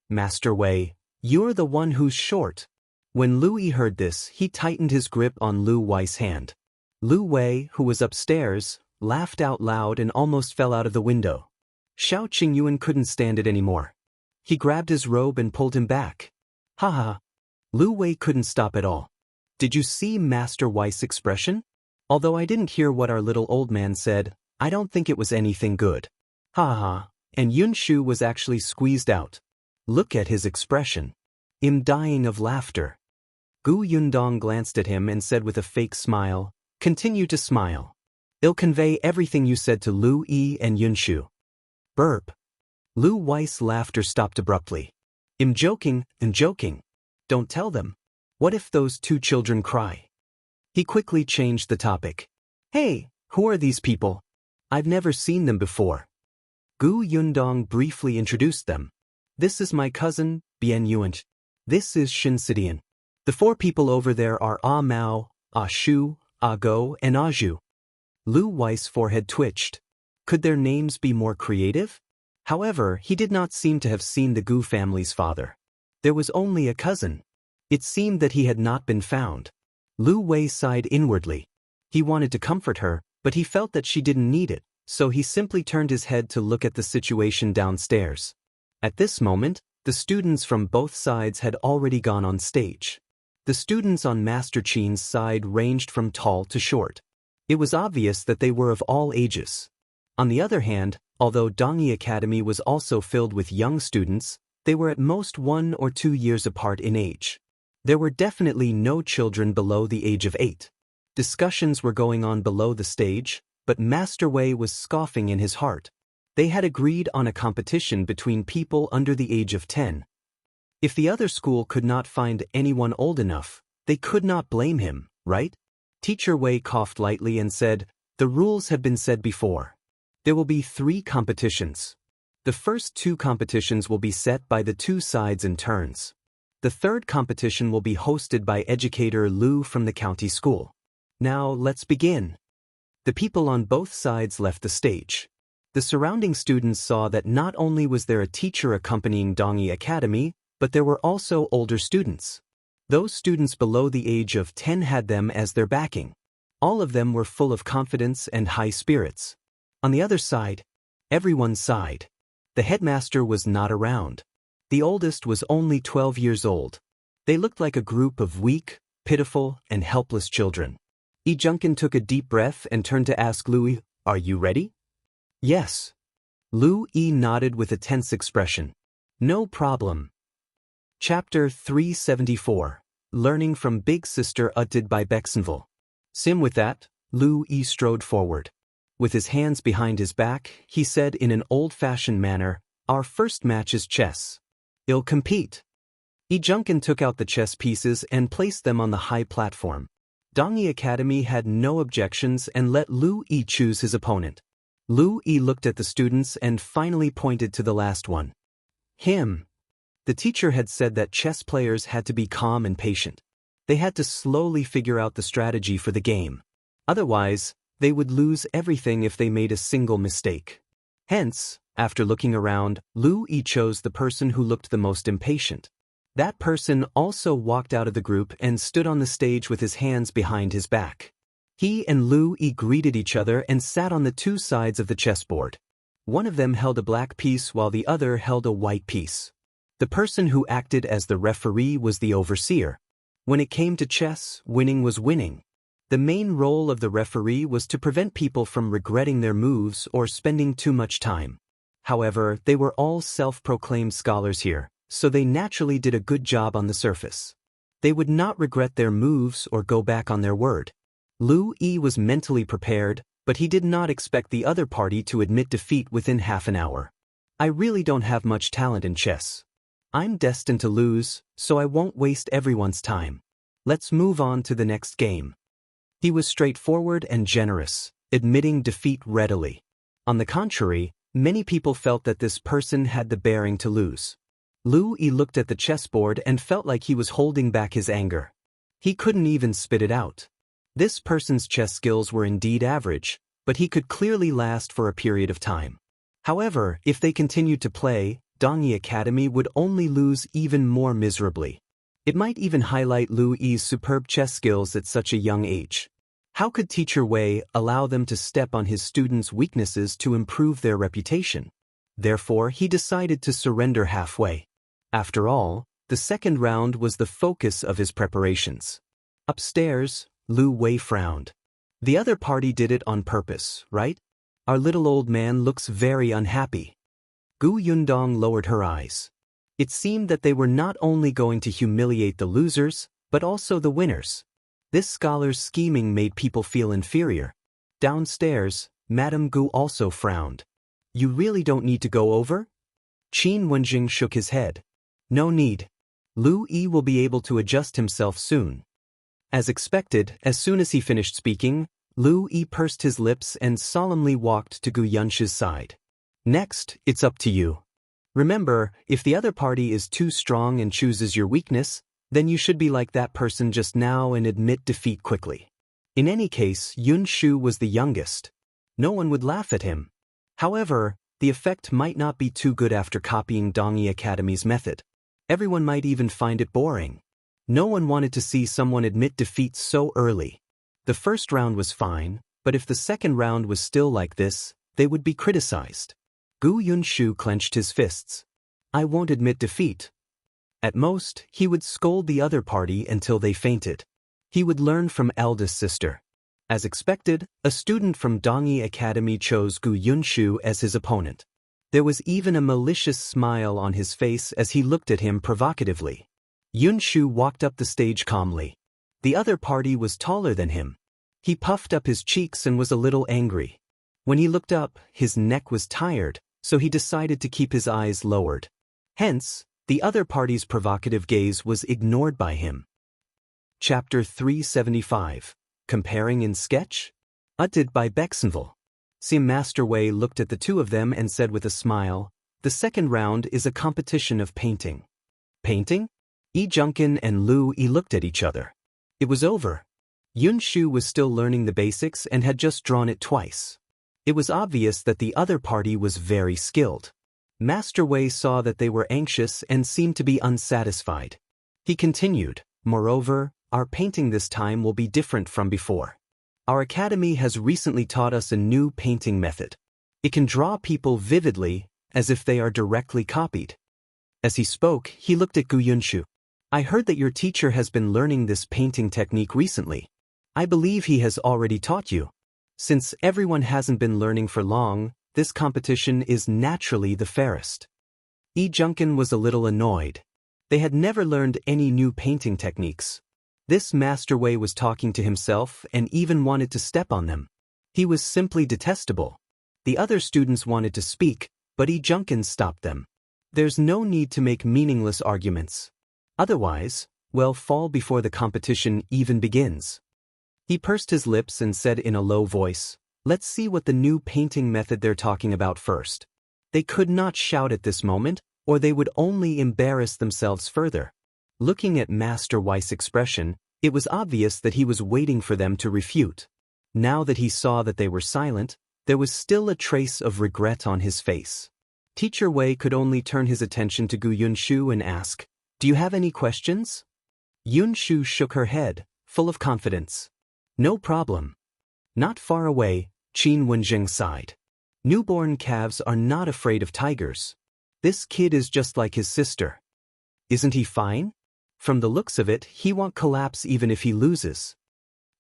Master Wei, you're the one who's short. When Lu Yi heard this, he tightened his grip on Lu Wei's hand. Lu Wei, who was upstairs, laughed out loud and almost fell out of the window. Shao Qingyuan couldn't stand it anymore. He grabbed his robe and pulled him back. Ha ha. Lu Wei couldn't stop at all. Did you see Master Wei's expression? Although I didn't hear what our little old man said, I don't think it was anything good. Ha ha. And Yunshu was actually squeezed out. Look at his expression. I'm dying of laughter. Yundong glanced at him and said with a fake smile, continue to smile. I'll convey everything you said to Lu Yi and Yunshu. Burp. Lu Wei's laughter stopped abruptly. I'm joking. Don't tell them. What if those two children cry? He quickly changed the topic. Hey, who are these people? I've never seen them before. Yundong briefly introduced them. This is my cousin, Bian Yuan. This is Shinsidian. The four people over there are Ah Mao, Ah Shu, Ah Go, and Ah Zhu. Lu Wei's forehead twitched. Could their names be more creative? However, he did not seem to have seen the Gu family's father. There was only a cousin. It seemed that he had not been found. Lu Wei sighed inwardly. He wanted to comfort her, but he felt that she didn't need it, so he simply turned his head to look at the situation downstairs. At this moment, the students from both sides had already gone on stage. The students on Master Qin's side ranged from tall to short. It was obvious that they were of all ages. On the other hand, although Dongyi Academy was also filled with young students, they were at most 1 or 2 years apart in age. There were definitely no children below the age of 8. Discussions were going on below the stage, but Master Wei was scoffing in his heart. They had agreed on a competition between people under the age of 10. If the other school could not find anyone old enough, they could not blame him, right? Teacher Wei coughed lightly and said, the rules have been said before. There will be 3 competitions. The first 2 competitions will be set by the 2 sides in turns. The third competition will be hosted by educator Lu from the county school. Now let's begin. The people on both sides left the stage. The surrounding students saw that not only was there a teacher accompanying Dongyi Academy, but there were also older students. Those students below the age of 10 had them as their backing. All of them were full of confidence and high spirits. On the other side, everyone sighed. The headmaster was not around. The oldest was only 12 years old. They looked like a group of weak, pitiful, and helpless children. Junkin took a deep breath and turned to ask Lu Yi, are you ready? Yes. Lu Yi nodded with a tense expression. No problem. Chapter 374. Learning from Big Sister Utted by Bexenville. With that, Lu Yi strode forward. With his hands behind his back, he said in an old-fashioned manner, our first match is chess. I'll compete. Junkin took out the chess pieces and placed them on the high platform. Dongyi Academy had no objections and let Lu Yi choose his opponent. Lu Yi looked at the students and finally pointed to the last one. Him. The teacher had said that chess players had to be calm and patient. They had to slowly figure out the strategy for the game. Otherwise, they would lose everything if they made a single mistake. Hence, after looking around, Lu Yi chose the person who looked the most impatient. That person also walked out of the group and stood on the stage with his hands behind his back. He and Lu Yi greeted each other and sat on the two sides of the chessboard. One of them held a black piece while the other held a white piece. The person who acted as the referee was the overseer. When it came to chess, winning was winning. The main role of the referee was to prevent people from regretting their moves or spending too much time. However, they were all self-proclaimed scholars here, so they naturally did a good job on the surface. They would not regret their moves or go back on their word. Lu Yi was mentally prepared, but he did not expect the other party to admit defeat within half an hour. I really don't have much talent in chess. I'm destined to lose, so I won't waste everyone's time. Let's move on to the next game. He was straightforward and generous, admitting defeat readily. On the contrary, many people felt that this person had the bearing to lose. Lu Yi looked at the chessboard and felt like he was holding back his anger. He couldn't even spit it out. This person's chess skills were indeed average, but he could clearly last for a period of time. However, if they continued to play, Dongyi Academy would only lose even more miserably. It might even highlight Lu Yi's superb chess skills at such a young age. How could Teacher Wei allow them to step on his students' weaknesses to improve their reputation? Therefore, he decided to surrender halfway. After all, the second round was the focus of his preparations. Upstairs, Lu Wei frowned. The other party did it on purpose, right? Our little old man looks very unhappy. Gu Yundong lowered her eyes. It seemed that they were not only going to humiliate the losers, but also the winners. This scholar's scheming made people feel inferior. Downstairs, Madame Gu also frowned. You really don't need to go over? Qin Wenzheng shook his head. No need. Lu Yi will be able to adjust himself soon. As expected, as soon as he finished speaking, Lu Yi pursed his lips and solemnly walked to Gu Yunshu's side. Next, it's up to you. Remember, if the other party is too strong and chooses your weakness, then you should be like that person just now and admit defeat quickly. In any case, Yunshu was the youngest. No one would laugh at him. However, the effect might not be too good after copying Dongyi Academy's method. Everyone might even find it boring. No one wanted to see someone admit defeat so early. The first round was fine, but if the second round was still like this, they would be criticized. Gu Yunshu clenched his fists. I won't admit defeat. At most, he would scold the other party until they fainted. He would learn from eldest sister. As expected, a student from Dongyi Academy chose Gu Yunshu as his opponent. There was even a malicious smile on his face as he looked at him provocatively. Yunshu walked up the stage calmly. The other party was taller than him. He puffed up his cheeks and was a little angry. When he looked up, his neck was tired, so he decided to keep his eyes lowered. Hence, the other party's provocative gaze was ignored by him. Chapter 375. Comparing in Sketch? Uttered by Bexenville. Master Wei looked at the two of them and said with a smile, the second round is a competition of painting. Painting? Yi Junkin and Lu Yi looked at each other. It was over. Yunshu was still learning the basics and had just drawn it twice. It was obvious that the other party was very skilled. Master Wei saw that they were anxious and seemed to be unsatisfied. He continued, moreover, our painting this time will be different from before. Our academy has recently taught us a new painting method. It can draw people vividly, as if they are directly copied. As he spoke, he looked at Gu Yunshu. I heard that your teacher has been learning this painting technique recently. I believe he has already taught you. Since everyone hasn't been learning for long, this competition is naturally the fairest. Yi Junkin was a little annoyed. They had never learned any new painting techniques. This Master Wei was talking to himself and even wanted to step on them. He was simply detestable. The other students wanted to speak, but Yi Junkin stopped them. There's no need to make meaningless arguments. Otherwise, well, fall before the competition even begins. He pursed his lips and said in a low voice, let's see what the new painting method they're talking about first. They could not shout at this moment, or they would only embarrass themselves further. Looking at Master Wei's expression, It was obvious that he was waiting for them to refute. Now that he saw that they were silent, there was still a trace of regret on his face. Teacher Wei could only turn his attention to Yunshu and ask, "Do you have any questions?" Yunshu shook her head, full of confidence. "No problem." Not far away, Wenzheng sighed. "Newborn calves are not afraid of tigers. This kid is just like his sister. Isn't he fine? From the looks of it, he won't collapse even if he loses."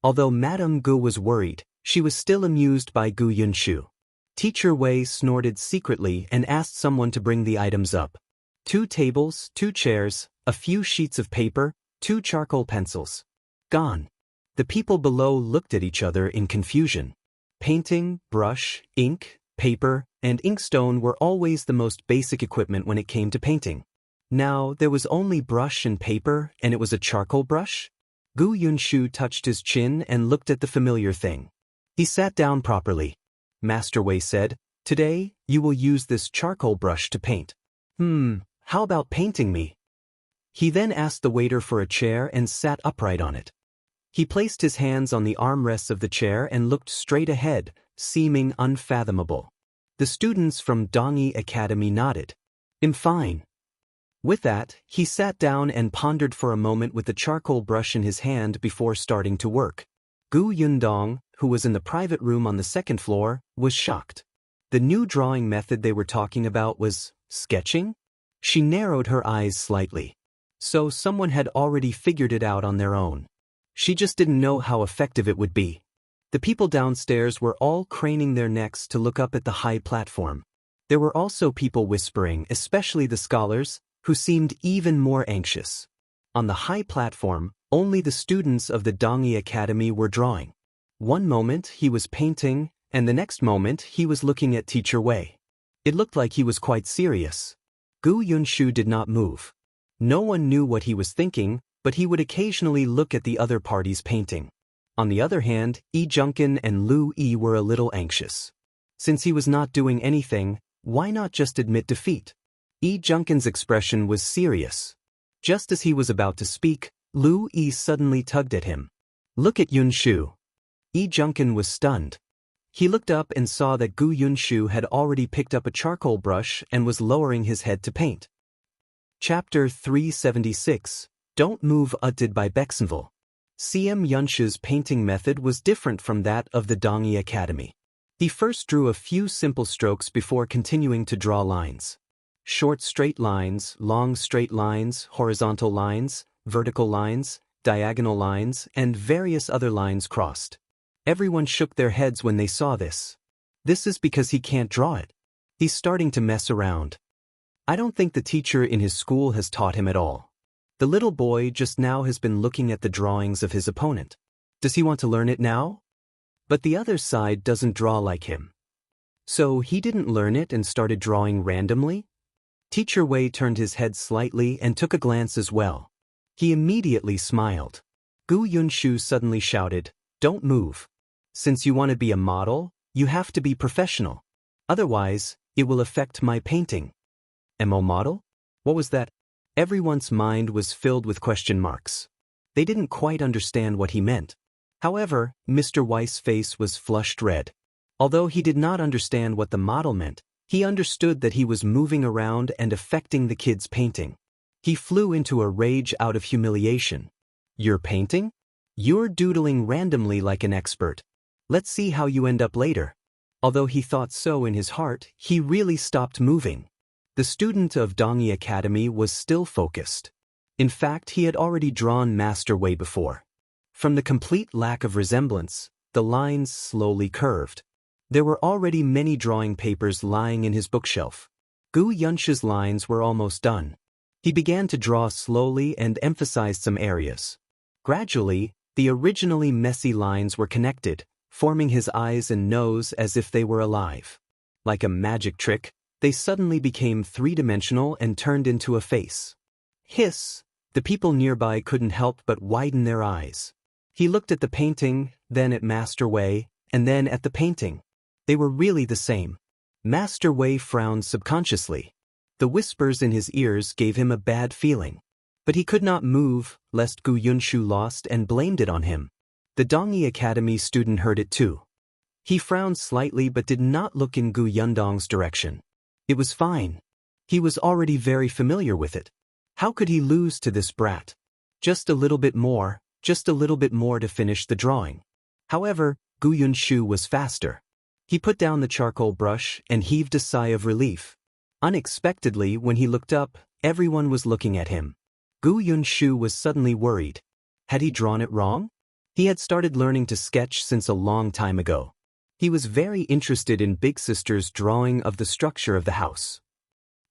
Although Madame Gu was worried, she was still amused by Yunshu. Teacher Wei snorted secretly and asked someone to bring the items up. 2 tables, 2 chairs, a few sheets of paper, 2 charcoal pencils. Gone. The people below looked at each other in confusion. Painting, brush, ink, paper, and inkstone were always the most basic equipment when it came to painting. Now there was only brush and paper, and it was a charcoal brush? Yunshu touched his chin and looked at the familiar thing. He sat down properly. Master Wei said, "Today, you will use this charcoal brush to paint." How about painting me?" He then asked the waiter for a chair and sat upright on it. He placed his hands on the armrests of the chair and looked straight ahead, seeming unfathomable. The students from Dongyi Academy nodded. "I'm fine." With that, he sat down and pondered for a moment with the charcoal brush in his hand before starting to work. Yundong, who was in the private room on the 2nd floor, was shocked. The new drawing method they were talking about was sketching? She narrowed her eyes slightly. So someone had already figured it out on their own. She just didn't know how effective it would be. The people downstairs were all craning their necks to look up at the high platform. There were also people whispering, especially the scholars, who seemed even more anxious. On the high platform, only the students of the Dongyi Academy were drawing. One moment he was painting, and the next moment he was looking at Teacher Wei. It looked like he was quite serious. Yunshu did not move. No one knew what he was thinking, but he would occasionally look at the other party's painting. On the other hand, Junkin and Lu Yi were a little anxious. Since he was not doing anything, why not just admit defeat? Junkin's expression was serious. Just as he was about to speak, Lu Yi suddenly tugged at him. "Look at Yunshu." Junkin was stunned. He looked up and saw that Yunshu had already picked up a charcoal brush and was lowering his head to paint. Chapter 376, Don't Move Utted by Bexenville. CM Yunshu's painting method was different from that of the Dongyi Academy. He first drew a few simple strokes before continuing to draw lines. Short straight lines, long straight lines, horizontal lines, vertical lines, diagonal lines, and various other lines crossed. Everyone shook their heads when they saw this. This is because he can't draw it. He's starting to mess around. I don't think the teacher in his school has taught him at all. The little boy just now has been looking at the drawings of his opponent. Does he want to learn it now? But the other side doesn't draw like him. So he didn't learn it and started drawing randomly? Teacher Wei turned his head slightly and took a glance as well. He immediately smiled. Yunshu suddenly shouted, "Don't move. Since you want to be a model, you have to be professional. Otherwise, it will affect my painting." "Mo model? What was that?" Everyone's mind was filled with question marks. They didn't quite understand what he meant. However, Mr. Weiss's face was flushed red. Although he did not understand what the model meant, he understood that he was moving around and affecting the kid's painting. He flew into a rage out of humiliation. "You're painting? You're doodling randomly like an expert. Let's see how you end up later." Although he thought so in his heart, he really stopped moving. The student of Dongyi Academy was still focused. In fact, he had already drawn Master Wei before. From the complete lack of resemblance, the lines slowly curved. There were already many drawing papers lying in his bookshelf. Yunshu's lines were almost done. He began to draw slowly and emphasized some areas. Gradually, the originally messy lines were connected, forming his eyes and nose as if they were alive. Like a magic trick, they suddenly became three-dimensional and turned into a face. Hiss! The people nearby couldn't help but widen their eyes. He looked at the painting, then at Master Wei, and then at the painting. They were really the same. Master Wei frowned subconsciously. The whispers in his ears gave him a bad feeling. But he could not move, lest Yunshu lost and blamed it on him. The Dongyi Academy student heard it too. He frowned slightly but did not look in Yundong's direction. It was fine. He was already very familiar with it. How could he lose to this brat? Just a little bit more to finish the drawing. However, Yunshu was faster. He put down the charcoal brush and heaved a sigh of relief. Unexpectedly, when he looked up, everyone was looking at him. Yunshu was suddenly worried. Had he drawn it wrong? He had started learning to sketch since a long time ago. He was very interested in Big Sister's drawing of the structure of the house.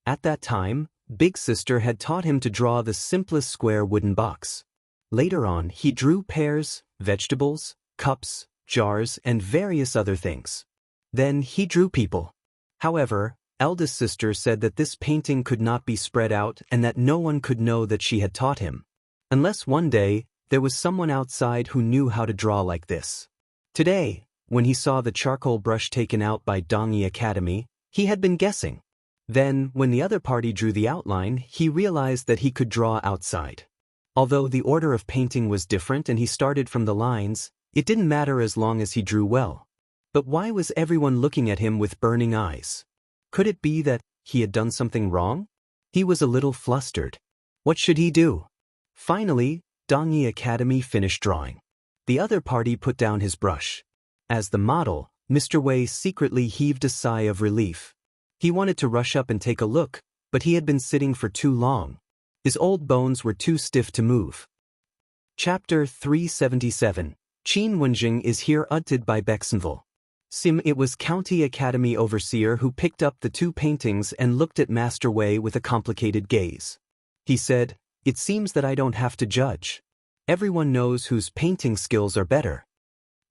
At that time, Big Sister had taught him to draw the simplest square wooden box. Later on, he drew pears, vegetables, cups, jars, and various other things. Then he drew people. However, eldest sister said that this painting could not be spread out and that no one could know that she had taught him. Unless one day, there was someone outside who knew how to draw like this. Today, when he saw the charcoal brush taken out by Dongyi Academy, he had been guessing. Then, when the other party drew the outline, he realized that he could draw outside. Although the order of painting was different and he started from the lines, it didn't matter as long as he drew well. But why was everyone looking at him with burning eyes? Could it be that he had done something wrong? He was a little flustered. What should he do? Finally, Dongyi Academy finished drawing. The other party put down his brush. As the model, Mr. Wei secretly heaved a sigh of relief. He wanted to rush up and take a look, but he had been sitting for too long. His old bones were too stiff to move. Chapter 377. Qin Wenzheng is here edited by Bexenville. It was County Academy overseer who picked up the two paintings and looked at Master Wei with a complicated gaze. He said, "It seems that I don't have to judge. Everyone knows whose painting skills are better."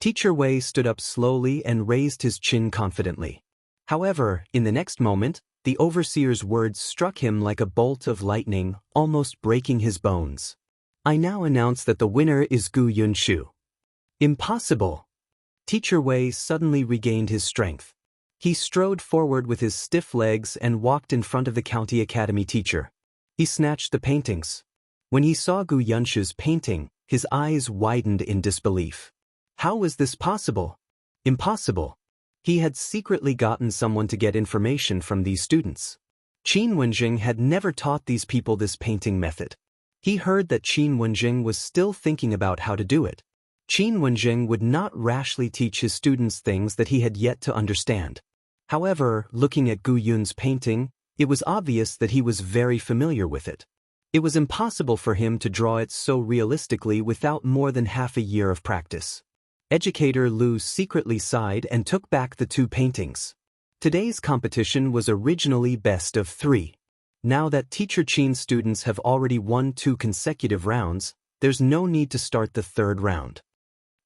Teacher Wei stood up slowly and raised his chin confidently. However, in the next moment, the overseer's words struck him like a bolt of lightning, almost breaking his bones. "I now announce that the winner is Yunshu." Impossible! Teacher Wei suddenly regained his strength. He strode forward with his stiff legs and walked in front of the County Academy teacher. He snatched the paintings. When he saw Yunshu's painting, his eyes widened in disbelief. How was this possible? Impossible. He had secretly gotten someone to get information from these students. Qin Wenzheng had never taught these people this painting method. He heard that Qin Wenzheng was still thinking about how to do it. Qin Wenzheng would not rashly teach his students things that he had yet to understand. However, looking at Yun's painting, it was obvious that he was very familiar with it. It was impossible for him to draw it so realistically without more than half a year of practice. Educator Lu secretly sighed and took back the two paintings. Today's competition was originally best of 3. Now that Teacher Qin's students have already won 2 consecutive rounds, there's no need to start the 3rd round.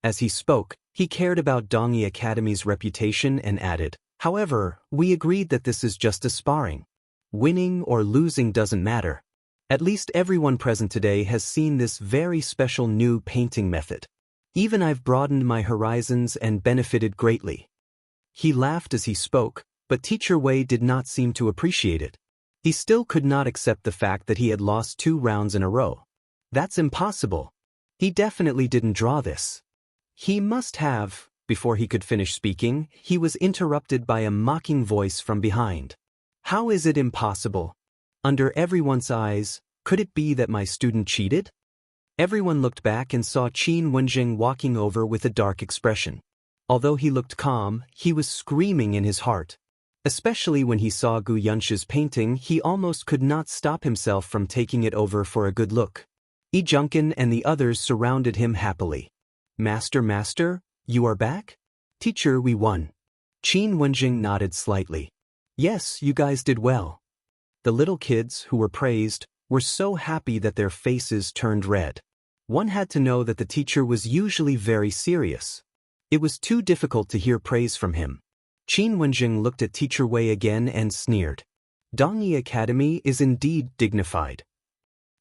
As he spoke, he cared about Dongyi Academy's reputation and added, "However, we agreed that this is just a sparring. Winning or losing doesn't matter. At least everyone present today has seen this very special new painting method. Even I've broadened my horizons and benefited greatly." He laughed as he spoke, but Teacher Wei did not seem to appreciate it. He still could not accept the fact that he had lost 2 rounds in a row. That's impossible. He definitely didn't draw this. He must have. Before he could finish speaking, he was interrupted by a mocking voice from behind. "How is it impossible? Under everyone's eyes, could it be that my student cheated?" Everyone looked back and saw Qin Wenzheng walking over with a dark expression. Although he looked calm, he was screaming in his heart. Especially when he saw Yunshu's painting, he almost could not stop himself from taking it over for a good look. Junkin and the others surrounded him happily. Master, you are back?" "Teacher, we won." Qin Wenzheng nodded slightly. "Yes, you guys did well." The little kids, who were praised, were so happy that their faces turned red. One had to know that the teacher was usually very serious. It was too difficult to hear praise from him. Qin Wenzheng looked at Teacher Wei again and sneered. "Dongyi Academy is indeed dignified.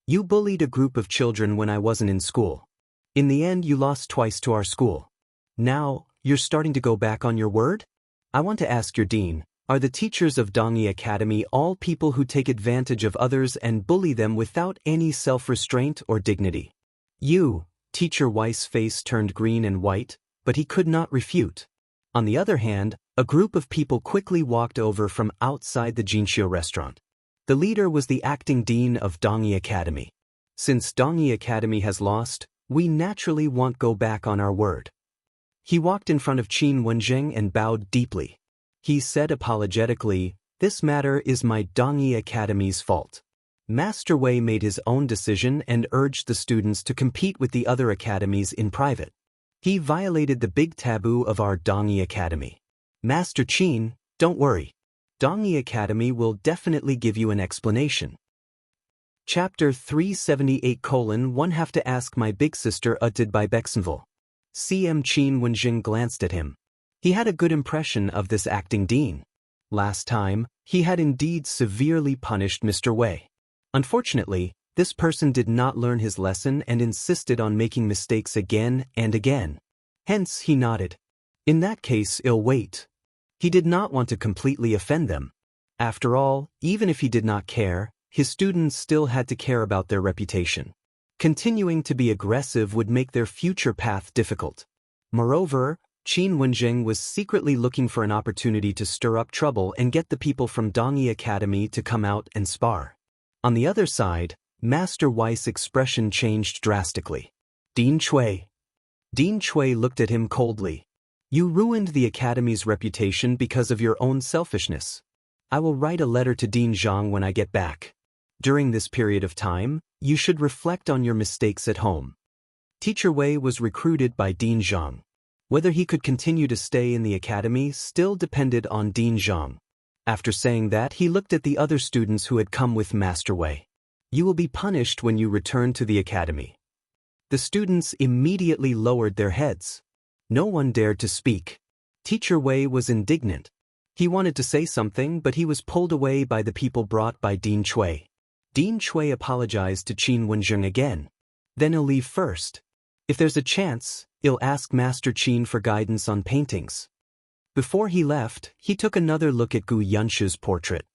You bullied a group of children when I wasn't in school. In the end, you lost twice to our school. Now, you're starting to go back on your word? I want to ask your dean, Are the teachers of Dongyi Academy all people who take advantage of others and bully them without any self-restraint or dignity? You, Teacher Weiss' face turned green and white, but he could not refute. On the other hand, a group of people quickly walked over from outside the Jinxiu restaurant. The leader was the acting dean of Dongyi Academy. Since Dongyi Academy has lost, we naturally won't go back on our word. He walked in front of Qin Wenzheng and bowed deeply. He said apologetically, "This matter is my Dongyi Academy's fault." Master Wei made his own decision and urged the students to compete with the other academies in private. He violated the big taboo of our Dongyi Academy. Master Qin, don't worry. Dongyi Academy will definitely give you an explanation. Chapter 378:1 Have to ask my big sister did by Bexenville. CM Qin Wenjing glanced at him. He had a good impression of this acting dean. Last time, he had indeed severely punished Mr. Wei. Unfortunately, this person did not learn his lesson and insisted on making mistakes again and again. Hence he nodded. In that case, I'll wait. He did not want to completely offend them. After all, even if he did not care, his students still had to care about their reputation. Continuing to be aggressive would make their future path difficult. Moreover, Qin Wenjing was secretly looking for an opportunity to stir up trouble and get the people from Dongyi Academy to come out and spar. On the other side, Master Weiss' expression changed drastically. Dean Cui. Dean Cui looked at him coldly. You ruined the Academy's reputation because of your own selfishness. I will write a letter to Dean Jiang when I get back. During this period of time, you should reflect on your mistakes at home. Teacher Wei was recruited by Dean Jiang. Whether he could continue to stay in the academy still depended on Dean Jiang. After saying that, he looked at the other students who had come with Master Wei. You will be punished when you return to the academy. The students immediately lowered their heads. No one dared to speak. Teacher Wei was indignant. He wanted to say something, but he was pulled away by the people brought by Dean Cui. Dean Cui apologized to Qin Wenjing again. Then he'll leave first. If there's a chance, he'll ask Master Qin for guidance on paintings. Before he left, he took another look at Gu Yunshu's portrait.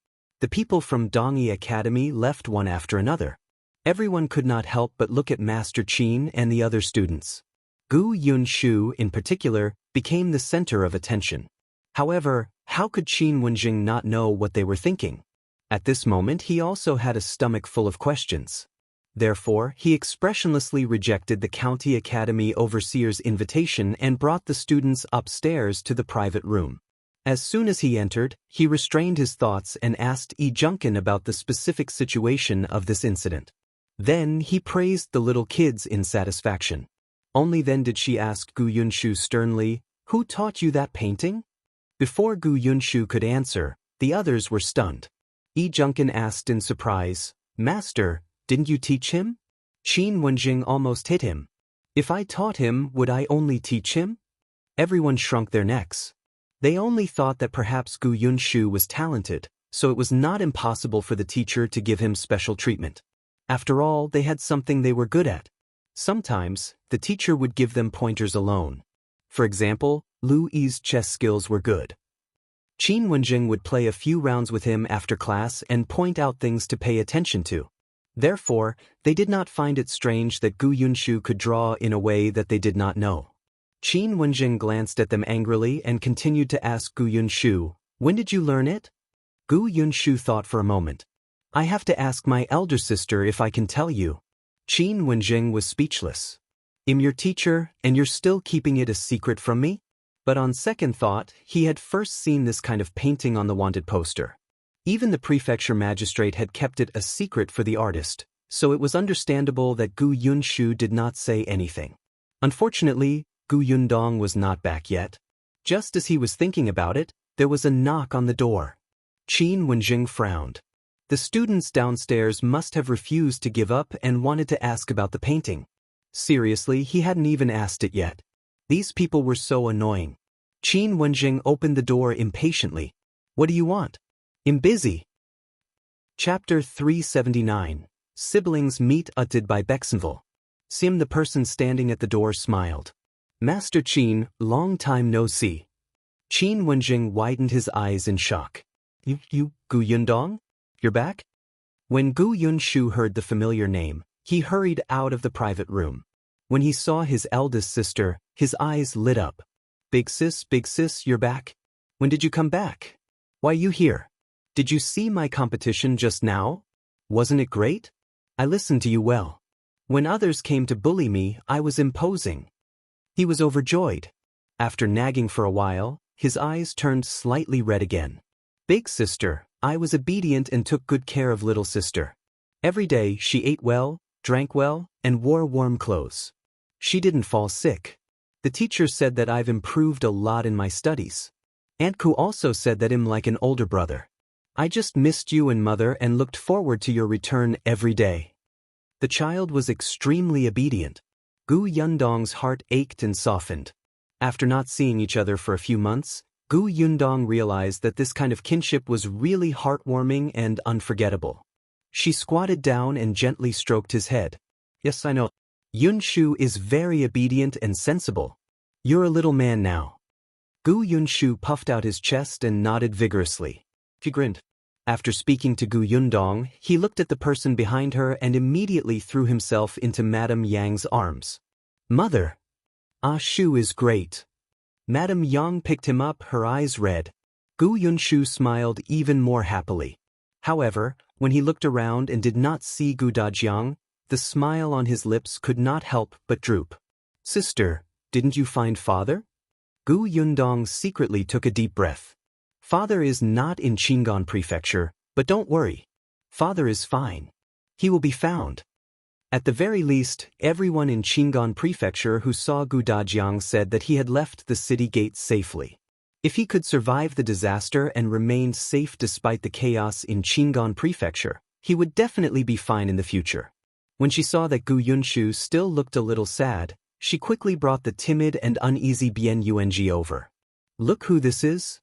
The people from Dongyi Academy left one after another. Everyone could not help but look at Master Qin and the other students. Gu Yunshu, in particular, became the center of attention. However, how could Qin Wenjing not know what they were thinking? At this moment, he also had a stomach full of questions. Therefore, he expressionlessly rejected the County Academy overseer's invitation and brought the students upstairs to the private room. As soon as he entered, he restrained his thoughts and asked Yi Junkin about the specific situation of this incident. Then he praised the little kids in satisfaction. Only then did she ask Gu Yunshu sternly, "Who taught you that painting?" Before Gu Yunshu could answer, the others were stunned. Yi Junkin asked in surprise, "Master, didn't you teach him?" Qin Wenjing almost hit him. "If I taught him, would I only teach him?" Everyone shrunk their necks. They only thought that perhaps Gu Yunshu was talented, so it was not impossible for the teacher to give him special treatment. After all, they had something they were good at. Sometimes, the teacher would give them pointers alone. For example, Lu Yi's chess skills were good. Qin Wenjing would play a few rounds with him after class and point out things to pay attention to. Therefore, they did not find it strange that Gu Yunshu could draw in a way that they did not know. Qin Wenjing glanced at them angrily and continued to ask Gu Yunshu, "When did you learn it?" Gu Yunshu thought for a moment. "I have to ask my elder sister if I can tell you." Qin Wenjing was speechless. "I'm your teacher, and you're still keeping it a secret from me?" But on second thought, he had first seen this kind of painting on the wanted poster. Even the prefecture magistrate had kept it a secret for the artist, so it was understandable that Gu Yunshu did not say anything. Unfortunately, Gu Yundong was not back yet. Just as he was thinking about it, there was a knock on the door. Qin Wenjing frowned. The students downstairs must have refused to give up and wanted to ask about the painting. Seriously, he hadn't even asked it yet. These people were so annoying. Qin Wenjing opened the door impatiently. "What do you want?" "I'm busy." Chapter 379. Siblings Meet Utted by Bexenville. Sim, the person standing at the door, smiled. "Master Qin, long time no see." Qin Wenjing widened his eyes in shock. You, Gu Yundong? You're back? When Gu Yunshu heard the familiar name, he hurried out of the private room. When he saw his eldest sister, his eyes lit up. Big sis, you're back? When did you come back? Why you here? Did you see my competition just now? Wasn't it great? I listened to you well. When others came to bully me, I was imposing. He was overjoyed. After nagging for a while, his eyes turned slightly red again. Big sister, I was obedient and took good care of little sister. Every day she ate well, drank well, and wore warm clothes. She didn't fall sick. The teacher said that I've improved a lot in my studies. Aunt Ku also said that I'm like an older brother. I just missed you and mother and looked forward to your return every day. The child was extremely obedient. Gu Yundong's heart ached and softened. After not seeing each other for a few months, Gu Yundong realized that this kind of kinship was really heartwarming and unforgettable. She squatted down and gently stroked his head. Yes, I know. Yunshu is very obedient and sensible. You're a little man now. Gu Yunshu puffed out his chest and nodded vigorously. She grinned. After speaking to Gu Yundong, he looked at the person behind her and immediately threw himself into Madame Yang's arms. Mother! Ah, Shu is great. Madame Yang picked him up, her eyes red. Gu Yunshu smiled even more happily. However, when he looked around and did not see Gu Dajiang, the smile on his lips could not help but droop. Sister, didn't you find father? Gu Yundong secretly took a deep breath. Father is not in Qingyuan Prefecture, but don't worry. Father is fine. He will be found. At the very least, everyone in Qingyuan Prefecture who saw Gu Dajiang said that he had left the city gates safely. If he could survive the disaster and remained safe despite the chaos in Qingyuan Prefecture, he would definitely be fine in the future. When she saw that Gu Yunshu still looked a little sad, she quickly brought the timid and uneasy Bian Yuanji over. Look who this is.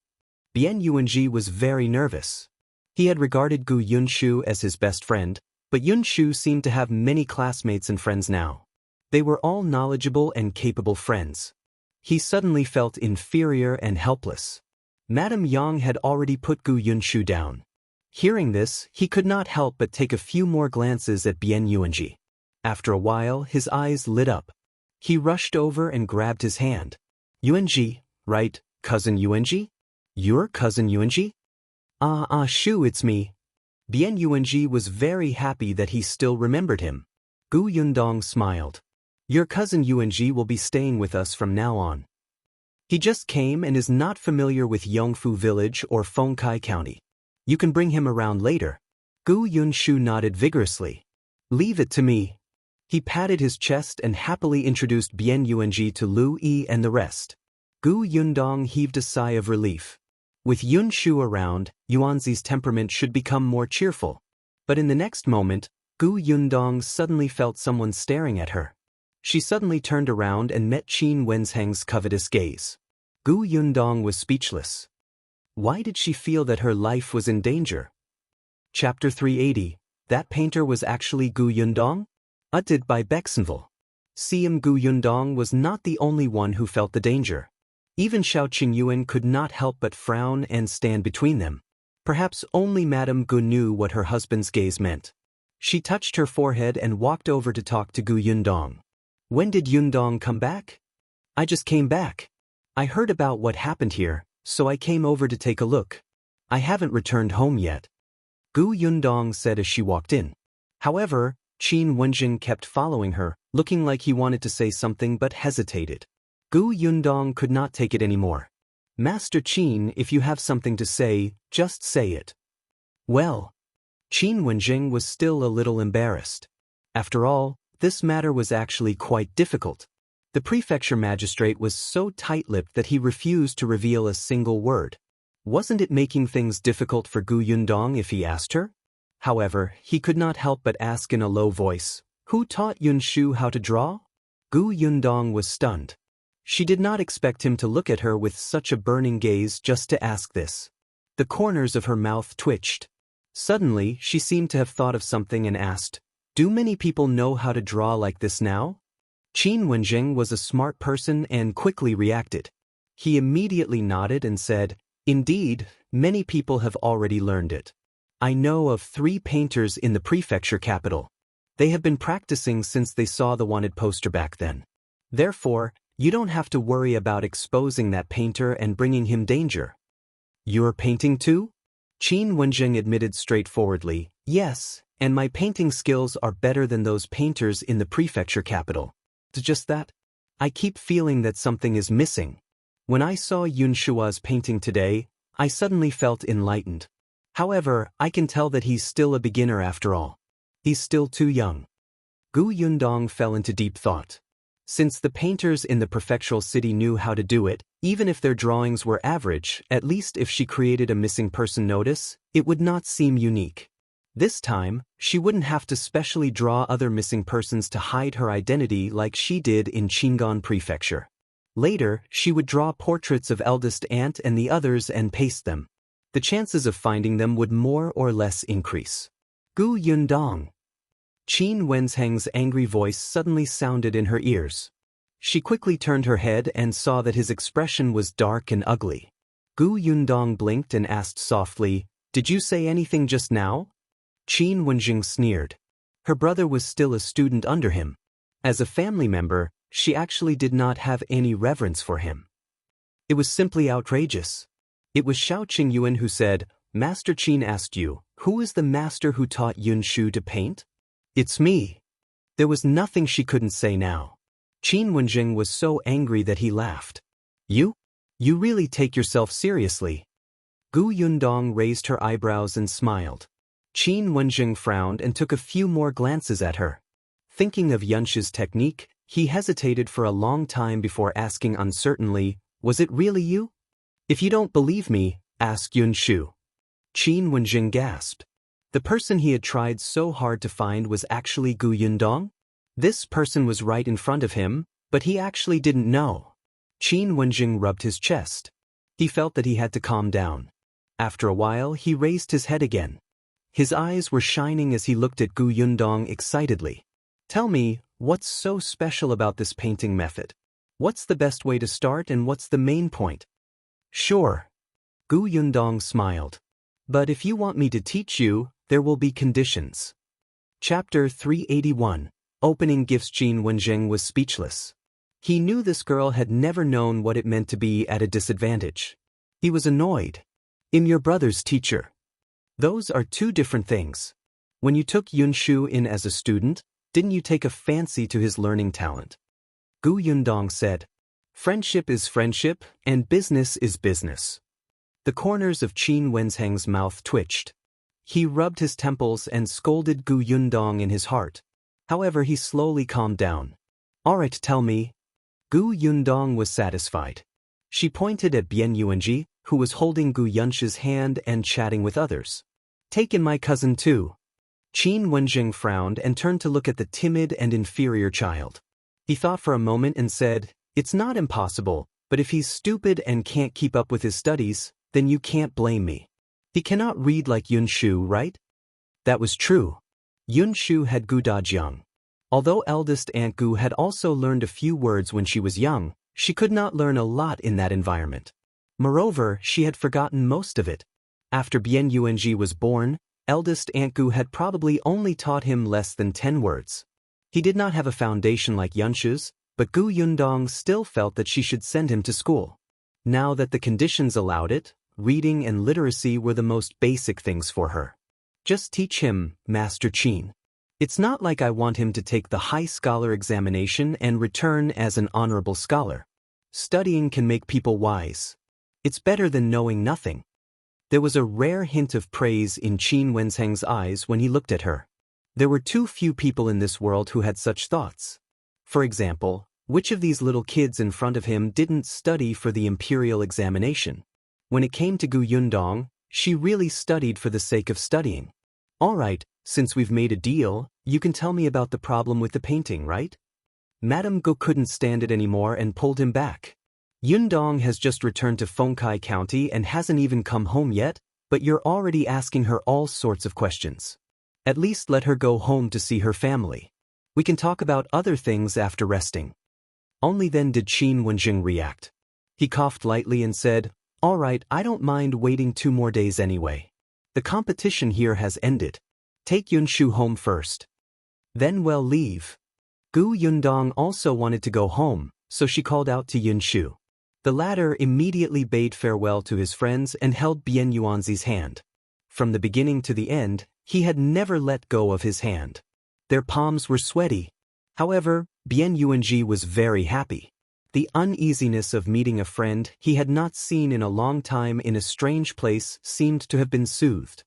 Bian Yuanji was very nervous. He had regarded Gu Yunshu as his best friend, but Yunshu seemed to have many classmates and friends now. They were all knowledgeable and capable friends. He suddenly felt inferior and helpless. Madame Yang had already put Gu Yunshu down. Hearing this, he could not help but take a few more glances at Bian Yuanji. After a while, his eyes lit up. He rushed over and grabbed his hand. Yuanji, right, cousin Yuanji? Your cousin Yuanji? Shu, it's me. Bian Yuanji was very happy that he still remembered him. Gu Yundong smiled. Your cousin Yuanji will be staying with us from now on. He just came and is not familiar with Yongfu village or Fengkai county. You can bring him around later. Gu Yunshu nodded vigorously. Leave it to me. He patted his chest and happily introduced Bian Yuanji to Lu Yi and the rest. Gu Yundong heaved a sigh of relief. With Yunshu around, Yuanzi's temperament should become more cheerful. But in the next moment, Gu Yundong suddenly felt someone staring at her. She suddenly turned around and met Qin Wenzheng's covetous gaze. Gu Yundong was speechless. Why did she feel that her life was in danger? Chapter 380. That painter was actually Gu Yundong? Uttered by Bexenville. CM Gu Yundong was not the only one who felt the danger. Even Shao Qingyuan could not help but frown and stand between them. Perhaps only Madame Gu knew what her husband's gaze meant. She touched her forehead and walked over to talk to Gu Yundong. When did Yundong come back? I just came back. I heard about what happened here, so I came over to take a look. I haven't returned home yet. Gu Yundong said as she walked in. However, Qin Wenjing kept following her, looking like he wanted to say something but hesitated. Gu Yundong could not take it anymore. Master Qin, if you have something to say, just say it. Well, Qin Wenjing was still a little embarrassed. After all, this matter was actually quite difficult. The prefecture magistrate was so tight-lipped that he refused to reveal a single word. Wasn't it making things difficult for Gu Yundong if he asked her? However, he could not help but ask in a low voice, Who taught Yunshu how to draw? Gu Yundong was stunned. She did not expect him to look at her with such a burning gaze just to ask this. The corners of her mouth twitched. Suddenly, she seemed to have thought of something and asked, Do many people know how to draw like this now? Qin Wenjing was a smart person and quickly reacted. He immediately nodded and said, "Indeed, many people have already learned it. I know of 3 painters in the prefecture capital. They have been practicing since they saw the wanted poster back then. Therefore, you don't have to worry about exposing that painter and bringing him danger." "You're painting too?" Qin Wenzheng admitted straightforwardly, "Yes, and my painting skills are better than those painters in the prefecture capital. It's just that I keep feeling that something is missing. When I saw Yunshu's painting today, I suddenly felt enlightened. However, I can tell that he's still a beginner after all. He's still too young." Yundong fell into deep thought. Since the painters in the prefectural city knew how to do it, even if their drawings were average, at least if she created a missing person notice, it would not seem unique. This time, she wouldn't have to specially draw other missing persons to hide her identity like she did in Qingyuan Prefecture. Later, she would draw portraits of eldest aunt and the others and paste them. The chances of finding them would more or less increase. Yundong. Qin Wenzheng's angry voice suddenly sounded in her ears. She quickly turned her head and saw that his expression was dark and ugly. Yundong blinked and asked softly, "Did you say anything just now?" Qin Wenzheng sneered. Her brother was still a student under him. As a family member, she actually did not have any reverence for him. It was simply outrageous. It was Shao Qingyuan who said, "Master Qin asked you, who is the master who taught Yunshu to paint?" "It's me." There was nothing she couldn't say now. Qin Wenzheng was so angry that he laughed. You? You really take yourself seriously?" Yundong raised her eyebrows and smiled. Qin Wenzheng frowned and took a few more glances at her. Thinking of Yunshu's technique, he hesitated for a long time before asking uncertainly, "Was it really you?" "If you don't believe me, ask Yunshu." Qin Wenzheng gasped. The person he had tried so hard to find was actually Yundong? This person was right in front of him, but he actually didn't know. Qin Wenzheng rubbed his chest. He felt that he had to calm down. After a while, he raised his head again. His eyes were shining as he looked at Yundong excitedly. "Tell me, what's so special about this painting method? What's the best way to start and what's the main point?" "Sure." Yundong smiled. "But if you want me to teach you, there will be conditions." Chapter 381. Opening Gifts. Qin Wenzheng was speechless. He knew this girl had never known what it meant to be at a disadvantage. He was annoyed. "I'm your brother's teacher." Those are 2 different things. When you took Yunshu in as a student, didn't you take a fancy to his learning talent? Yundong said. "Friendship is friendship, and business is business." The corners of Qin Wenzheng's mouth twitched. He rubbed his temples and scolded Yundong in his heart. However, he slowly calmed down. "All right, tell me." Yundong was satisfied. She pointed at Yunshu, who was holding Yunshu's hand and chatting with others. "Take in my cousin too." Qin Wenzheng frowned and turned to look at the timid and inferior child. He thought for a moment and said, "It's not impossible, but if he's stupid and can't keep up with his studies, then you can't blame me. He cannot read like Yunshu, right?" That was true. Yunshu had Jiang. Although eldest Aunt Gu had also learned a few words when she was young, she could not learn a lot in that environment. Moreover, she had forgotten most of it. After Yunshu was born, eldest Aunt Gu had probably only taught him less than 10 words. He did not have a foundation like Yunshu's, but Yundong still felt that she should send him to school. Now that the conditions allowed it, reading and literacy were the most basic things for her. "Just teach him, Master Qin. It's not like I want him to take the high scholar examination and return as an honorable scholar. Studying can make people wise. It's better than knowing nothing." There was a rare hint of praise in Qin Wenzheng's eyes when he looked at her. There were too few people in this world who had such thoughts. For example, which of these little kids in front of him didn't study for the imperial examination? When it came to Yundong, she really studied for the sake of studying. "All right, since we've made a deal, you can tell me about the problem with the painting, right?" Madame Gu couldn't stand it anymore and pulled him back. "Yundong has just returned to Fengkai County and hasn't even come home yet, but you're already asking her all sorts of questions. At least let her go home to see her family. We can talk about other things after resting." Only then did Qin Wenzheng react. He coughed lightly and said, "All right, I don't mind waiting 2 more days anyway. The competition here has ended. Take Yunshu home first. Then we'll leave." Gu Yundong also wanted to go home, so she called out to Yunshu. The latter immediately bade farewell to his friends and held Bian Yuanzi's hand. From the beginning to the end, he had never let go of his hand. Their palms were sweaty. However, Bian Yuanji was very happy. The uneasiness of meeting a friend he had not seen in a long time in a strange place seemed to have been soothed.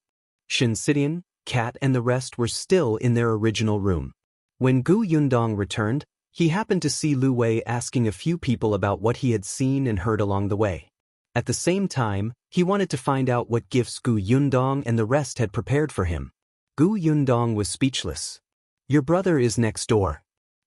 Shinsidian, Cat and the rest were still in their original room. When Gu Yundong returned, he happened to see Lu Wei asking a few people about what he had seen and heard along the way. At the same time, he wanted to find out what gifts Gu Yundong and the rest had prepared for him. Gu Yundong was speechless. "Your brother is next door.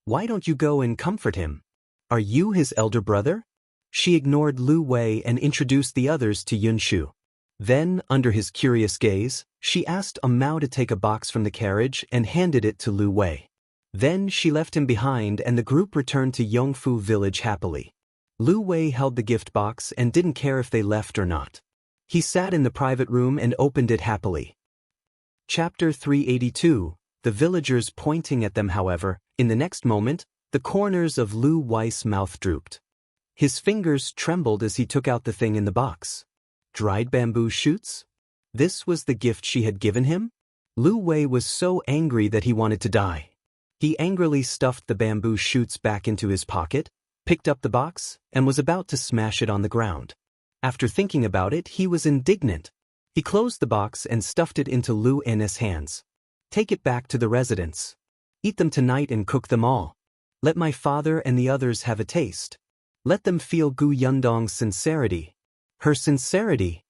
Why don't you go and comfort him? Are you his elder brother?" She ignored Lu Wei and introduced the others to Yunshu. Then, under his curious gaze, she asked Mao to take a box from the carriage and handed it to Lu Wei. Then she left him behind and the group returned to Yongfu village happily. Lu Wei held the gift box and didn't care if they left or not. He sat in the private room and opened it happily. Chapter 382, the villagers pointing at them. However, in the next moment, the corners of Lu Wei's mouth drooped. His fingers trembled as he took out the thing in the box. Dried bamboo shoots? This was the gift she had given him? Lu Wei was so angry that he wanted to die. He angrily stuffed the bamboo shoots back into his pocket, picked up the box, and was about to smash it on the ground. After thinking about it, he was indignant. He closed the box and stuffed it into Lu N's hands. "Take it back to the residence. Eat them tonight and cook them all. Let my father and the others have a taste. Let them feel Gu Yundong's sincerity." Her sincerity?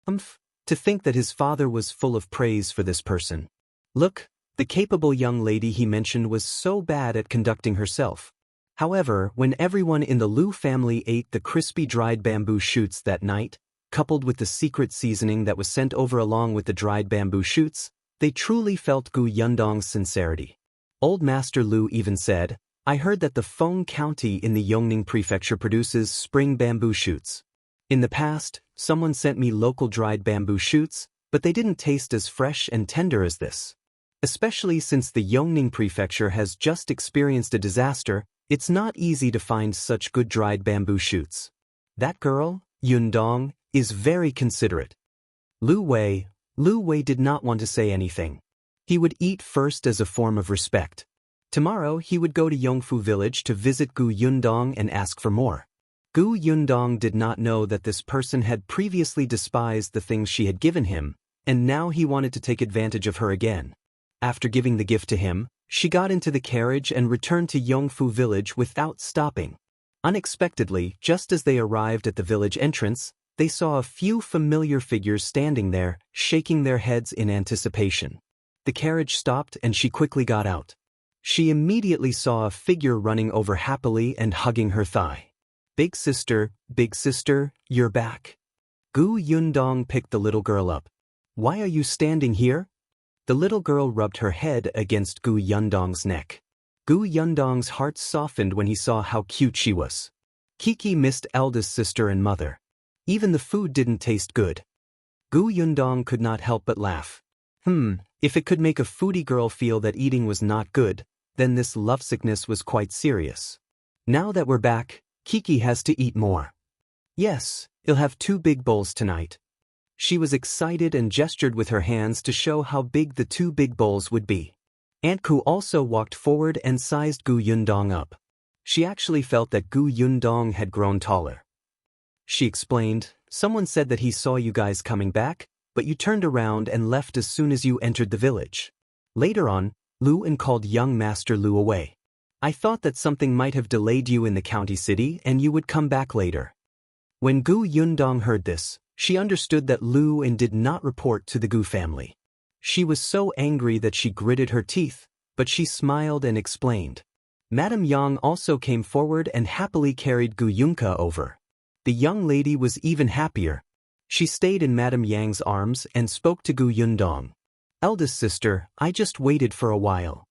To think that his father was full of praise for this person. Look, the capable young lady he mentioned was so bad at conducting herself. However, when everyone in the Lu family ate the crispy dried bamboo shoots that night, coupled with the secret seasoning that was sent over along with the dried bamboo shoots, they truly felt Gu Yundong's sincerity. Old Master Lu even said, "I heard that the Feng County in the Yongning Prefecture produces spring bamboo shoots. In the past, someone sent me local dried bamboo shoots, but they didn't taste as fresh and tender as this. Especially since the Yongning Prefecture has just experienced a disaster, it's not easy to find such good dried bamboo shoots. That girl, Yundong, is very considerate." Lu Wei did not want to say anything. He would eat first as a form of respect. Tomorrow he would go to Yongfu village to visit Gu Yundong and ask for more. Gu Yundong did not know that this person had previously despised the things she had given him, and now he wanted to take advantage of her again. After giving the gift to him, she got into the carriage and returned to Yongfu village without stopping. Unexpectedly, just as they arrived at the village entrance, they saw a few familiar figures standing there, shaking their heads in anticipation. The carriage stopped and she quickly got out. She immediately saw a figure running over happily and hugging her thigh. Big sister, you're back." Gu Yundong picked the little girl up. "Why are you standing here?" The little girl rubbed her head against Gu Yundong's neck. Gu Yundong's heart softened when he saw how cute she was. Kiki missed eldest sister and mother. Even the food didn't taste good. Gu Yundong could not help but laugh. If it could make a foodie girl feel that eating was not good, then this lovesickness was quite serious. Now that we're back, Kiki has to eat more. Yes, he'll have 2 big bowls tonight. She was excited and gestured with her hands to show how big the 2 big bowls would be. Aunt Ku also walked forward and sized Gu Yundong up. She actually felt that Gu Yundong had grown taller. She explained, "Someone said that he saw you guys coming back, but you turned around and left as soon as you entered the village. Later on, Lu En called young Master Lu away. I thought that something might have delayed you in the county city and you would come back later." When Gu Yundong heard this, she understood that Lu En did not report to the Gu family. She was so angry that she gritted her teeth, but she smiled and explained. Madame Yang also came forward and happily carried Gu Yunka over. The young lady was even happier. She stayed in Madame Yang's arms and spoke to Gu Yundong. "Eldest sister, I just waited for a while."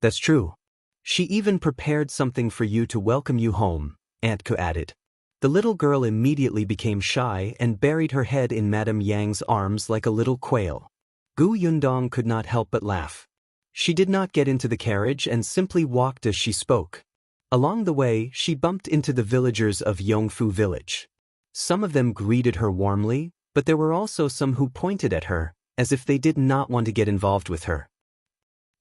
"That's true. She even prepared something for you to welcome you home," Aunt Ku added. The little girl immediately became shy and buried her head in Madame Yang's arms like a little quail. Gu Yundong could not help but laugh. She did not get into the carriage and simply walked as she spoke. Along the way, she bumped into the villagers of Yongfu village. Some of them greeted her warmly, but there were also some who pointed at her, as if they did not want to get involved with her.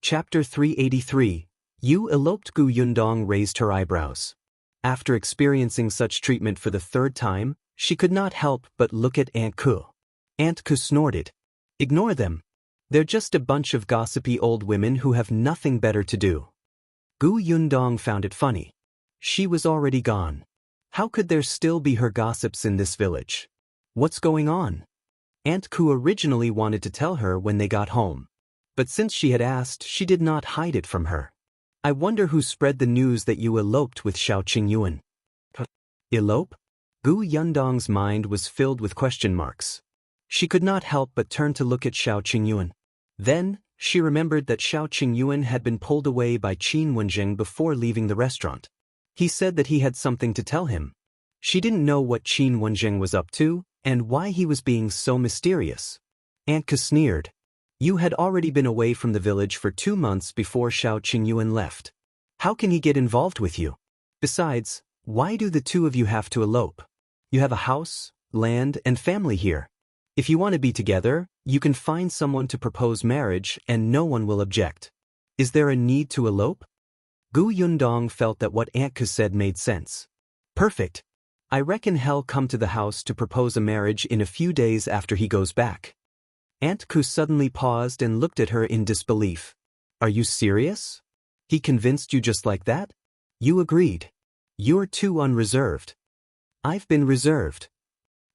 Chapter 383. You eloped. Gu Yundong raised her eyebrows. After experiencing such treatment for the third time, she could not help but look at Aunt Ku. Aunt Ku snorted. Ignore them. They're just a bunch of gossipy old women who have nothing better to do. Gu Yundong found it funny. She was already gone. How could there still be her gossips in this village? What's going on? Aunt Ku originally wanted to tell her when they got home. But since she had asked, she did not hide it from her. I wonder who spread the news that you eloped with Shao Qingyuan. Elope? Gu Yundong's mind was filled with question marks. She could not help but turn to look at Shao Qingyuan. Then, she remembered that Shao Qingyuan had been pulled away by Qin Wenzheng before leaving the restaurant. He said that he had something to tell him. She didn't know what Qin Wenzheng was up to, and why he was being so mysterious. Aunt Ku sneered. You had already been away from the village for 2 months before Shao Qingyuan left. How can he get involved with you? Besides, why do the two of you have to elope? You have a house, land, and family here. If you want to be together, you can find someone to propose marriage and no one will object. Is there a need to elope? Gu Yundong felt that what Aunt Ku said made sense. Perfect. I reckon he'll come to the house to propose a marriage in a few days after he goes back. Aunt Ku suddenly paused and looked at her in disbelief. Are you serious? He convinced you just like that? You agreed. You're too unreserved. I've been reserved.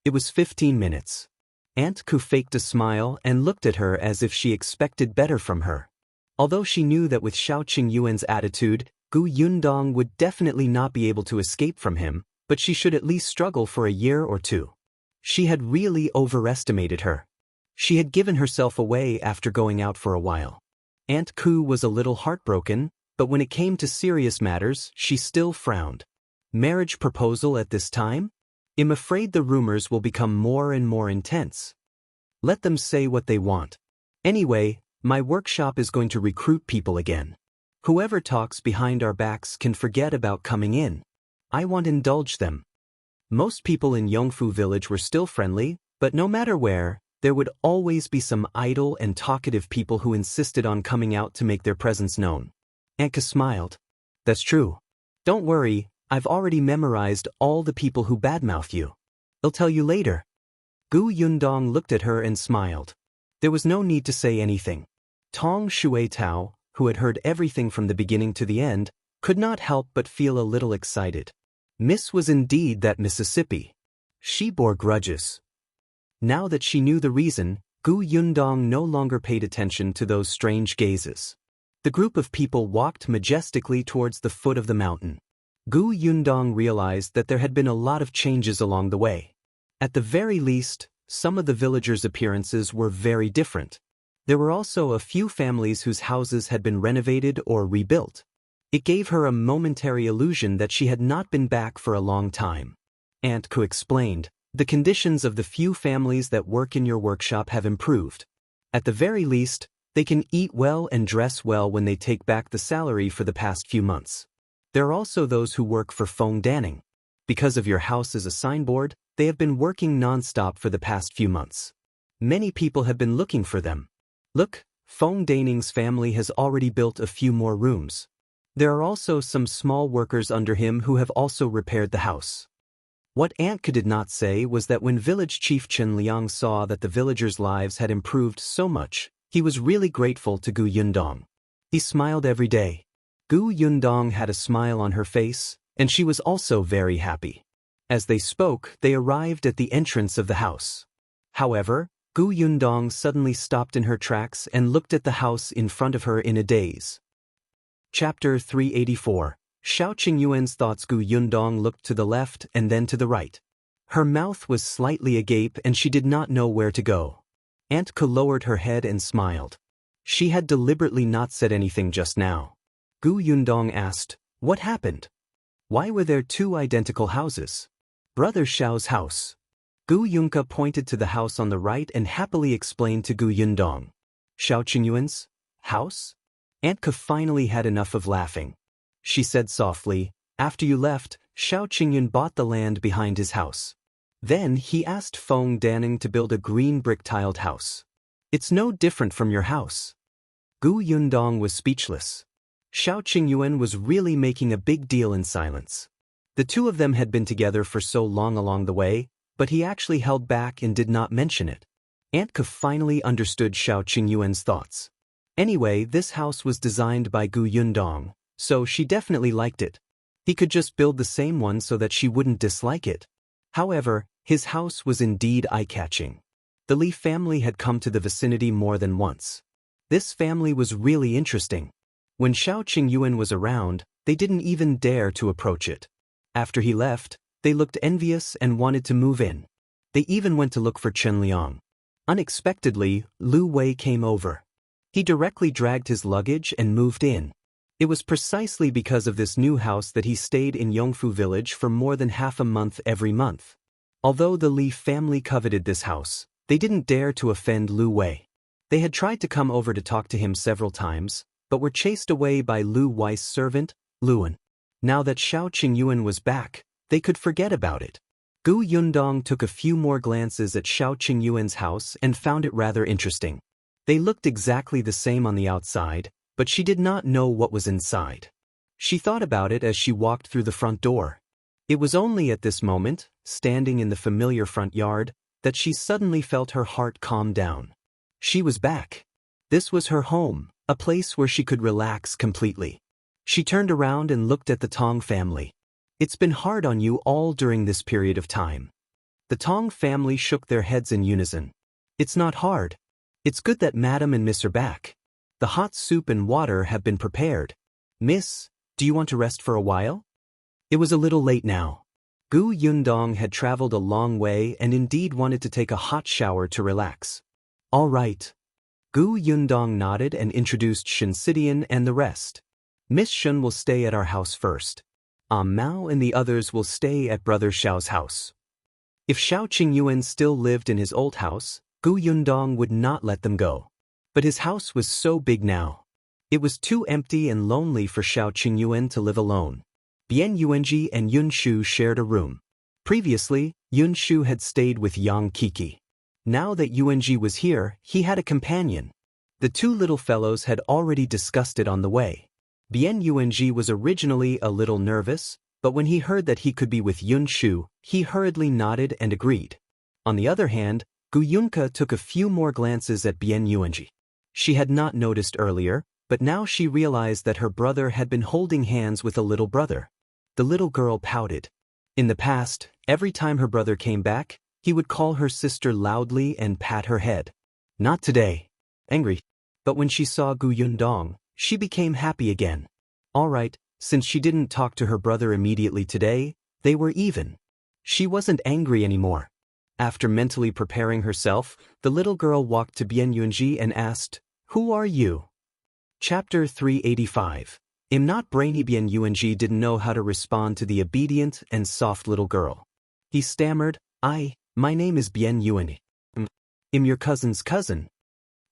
It was 15 minutes. Aunt Ku faked a smile and looked at her as if she expected better from her. Although she knew that with Shao Qingyuan's attitude, Gu Yundong would definitely not be able to escape from him, but she should at least struggle for a year or two. She had really overestimated her. She had given herself away after going out for a while. Aunt Ku was a little heartbroken, but when it came to serious matters, she still frowned. Marriage proposal at this time? I'm afraid the rumors will become more and more intense. Let them say what they want. Anyway, my workshop is going to recruit people again. Whoever talks behind our backs can forget about coming in. I want to indulge them. Most people in Yongfu village were still friendly, but no matter where, there would always be some idle and talkative people who insisted on coming out to make their presence known. Anka smiled. That's true. Don't worry, I've already memorized all the people who badmouth you. I'll tell you later. Gu Yundong looked at her and smiled. There was no need to say anything. Tong Shui Tao, who had heard everything from the beginning to the end, could not help but feel a little excited. Miss was indeed that Mississippi. She bore grudges. Now that she knew the reason, Gu Yundong no longer paid attention to those strange gazes. The group of people walked majestically towards the foot of the mountain. Gu Yundong realized that there had been a lot of changes along the way. At the very least, some of the villagers' appearances were very different. There were also a few families whose houses had been renovated or rebuilt. It gave her a momentary illusion that she had not been back for a long time. Aunt Ku explained, the conditions of the few families that work in your workshop have improved. At the very least, they can eat well and dress well when they take back the salary for the past few months. There are also those who work for Feng Danning. Because of your house as a signboard, they have been working non-stop for the past few months. Many people have been looking for them. Look, Feng Danning's family has already built a few more rooms. There are also some small workers under him who have also repaired the house. What Aunt Ku did not say was that when village chief Chen Liang saw that the villagers' lives had improved so much, he was really grateful to Gu Yundong. He smiled every day. Gu Yundong had a smile on her face, and she was also very happy. As they spoke, they arrived at the entrance of the house. However, Gu Yundong suddenly stopped in her tracks and looked at the house in front of her in a daze. Chapter 384. Shao Qingyuan's thoughts. Gu Yundong looked to the left and then to the right. Her mouth was slightly agape and she did not know where to go. Aunt Ku lowered her head and smiled. She had deliberately not said anything just now. Gu Yundong asked, what happened? Why were there two identical houses? Brother Xiao's house. Gu Yunke pointed to the house on the right and happily explained to Gu Yundong. Shao Qingyuan's house? Aunt Ke finally had enough of laughing. She said softly, after you left, Shao Qingyuan bought the land behind his house. Then he asked Feng Danning to build a green brick-tiled house. It's no different from your house. Gu Yundong was speechless. Shao Qingyuan was really making a big deal in silence. The two of them had been together for so long along the way, but he actually held back and did not mention it. Aunt Ke finally understood Shao Qingyuan's thoughts. Anyway, this house was designed by Gu Yundong, so she definitely liked it. He could just build the same one so that she wouldn't dislike it. However, his house was indeed eye-catching. The Li family had come to the vicinity more than once. This family was really interesting. When Shao Qingyuan was around, they didn't even dare to approach it. After he left, they looked envious and wanted to move in. They even went to look for Chen Liang. Unexpectedly, Lu Wei came over. He directly dragged his luggage and moved in. It was precisely because of this new house that he stayed in Yongfu village for more than half a month every month. Although the Li family coveted this house, they didn't dare to offend Lu Wei. They had tried to come over to talk to him several times, but were chased away by Lu Wei's servant, Luan. Now that Shao Qingyuan was back, they could forget about it. Gu Yundong took a few more glances at Shao Qingyuan's house and found it rather interesting. They looked exactly the same on the outside, but she did not know what was inside. She thought about it as she walked through the front door. It was only at this moment, standing in the familiar front yard, that she suddenly felt her heart calm down. She was back. This was her home, a place where she could relax completely. She turned around and looked at the Tong family. It's been hard on you all during this period of time. The Tong family shook their heads in unison. It's not hard. It's good that Madam and Miss are back. The hot soup and water have been prepared. Miss, do you want to rest for a while? It was a little late now. Gu Yundong had traveled a long way and indeed wanted to take a hot shower to relax. All right. Gu Yundong nodded and introduced Shinsidian and the rest. Miss Shun will stay at our house first. Mao and the others will stay at Brother Xiao's house. If Shao Qingyuan still lived in his old house, Gu Yundong would not let them go. But his house was so big now. It was too empty and lonely for Shao Qingyuan to live alone. Bian Yuanji and Yunshu shared a room. Previously, Yunshu had stayed with Yang Kiki. Now that Yuanji was here, he had a companion. The two little fellows had already discussed it on the way. Bian Yuanji was originally a little nervous, but when he heard that he could be with Yunshu, he hurriedly nodded and agreed. On the other hand, Gu Yunke took a few more glances at Bian Yuanji. She had not noticed earlier, but now she realized that her brother had been holding hands with a little brother. The little girl pouted. In the past, every time her brother came back, he would call her sister loudly and pat her head. Not today. Angry. But when she saw Gu Yundong, she became happy again. All right, since she didn't talk to her brother immediately today, they were even. She wasn't angry anymore. After mentally preparing herself, the little girl walked to Bian Yuanji and asked, "Who are you?" Chapter 385. Not Brainy. Bian Yuanji didn't know how to respond to the obedient and soft little girl. He stammered, My name is Bian Yuanji. I'm your cousin's cousin."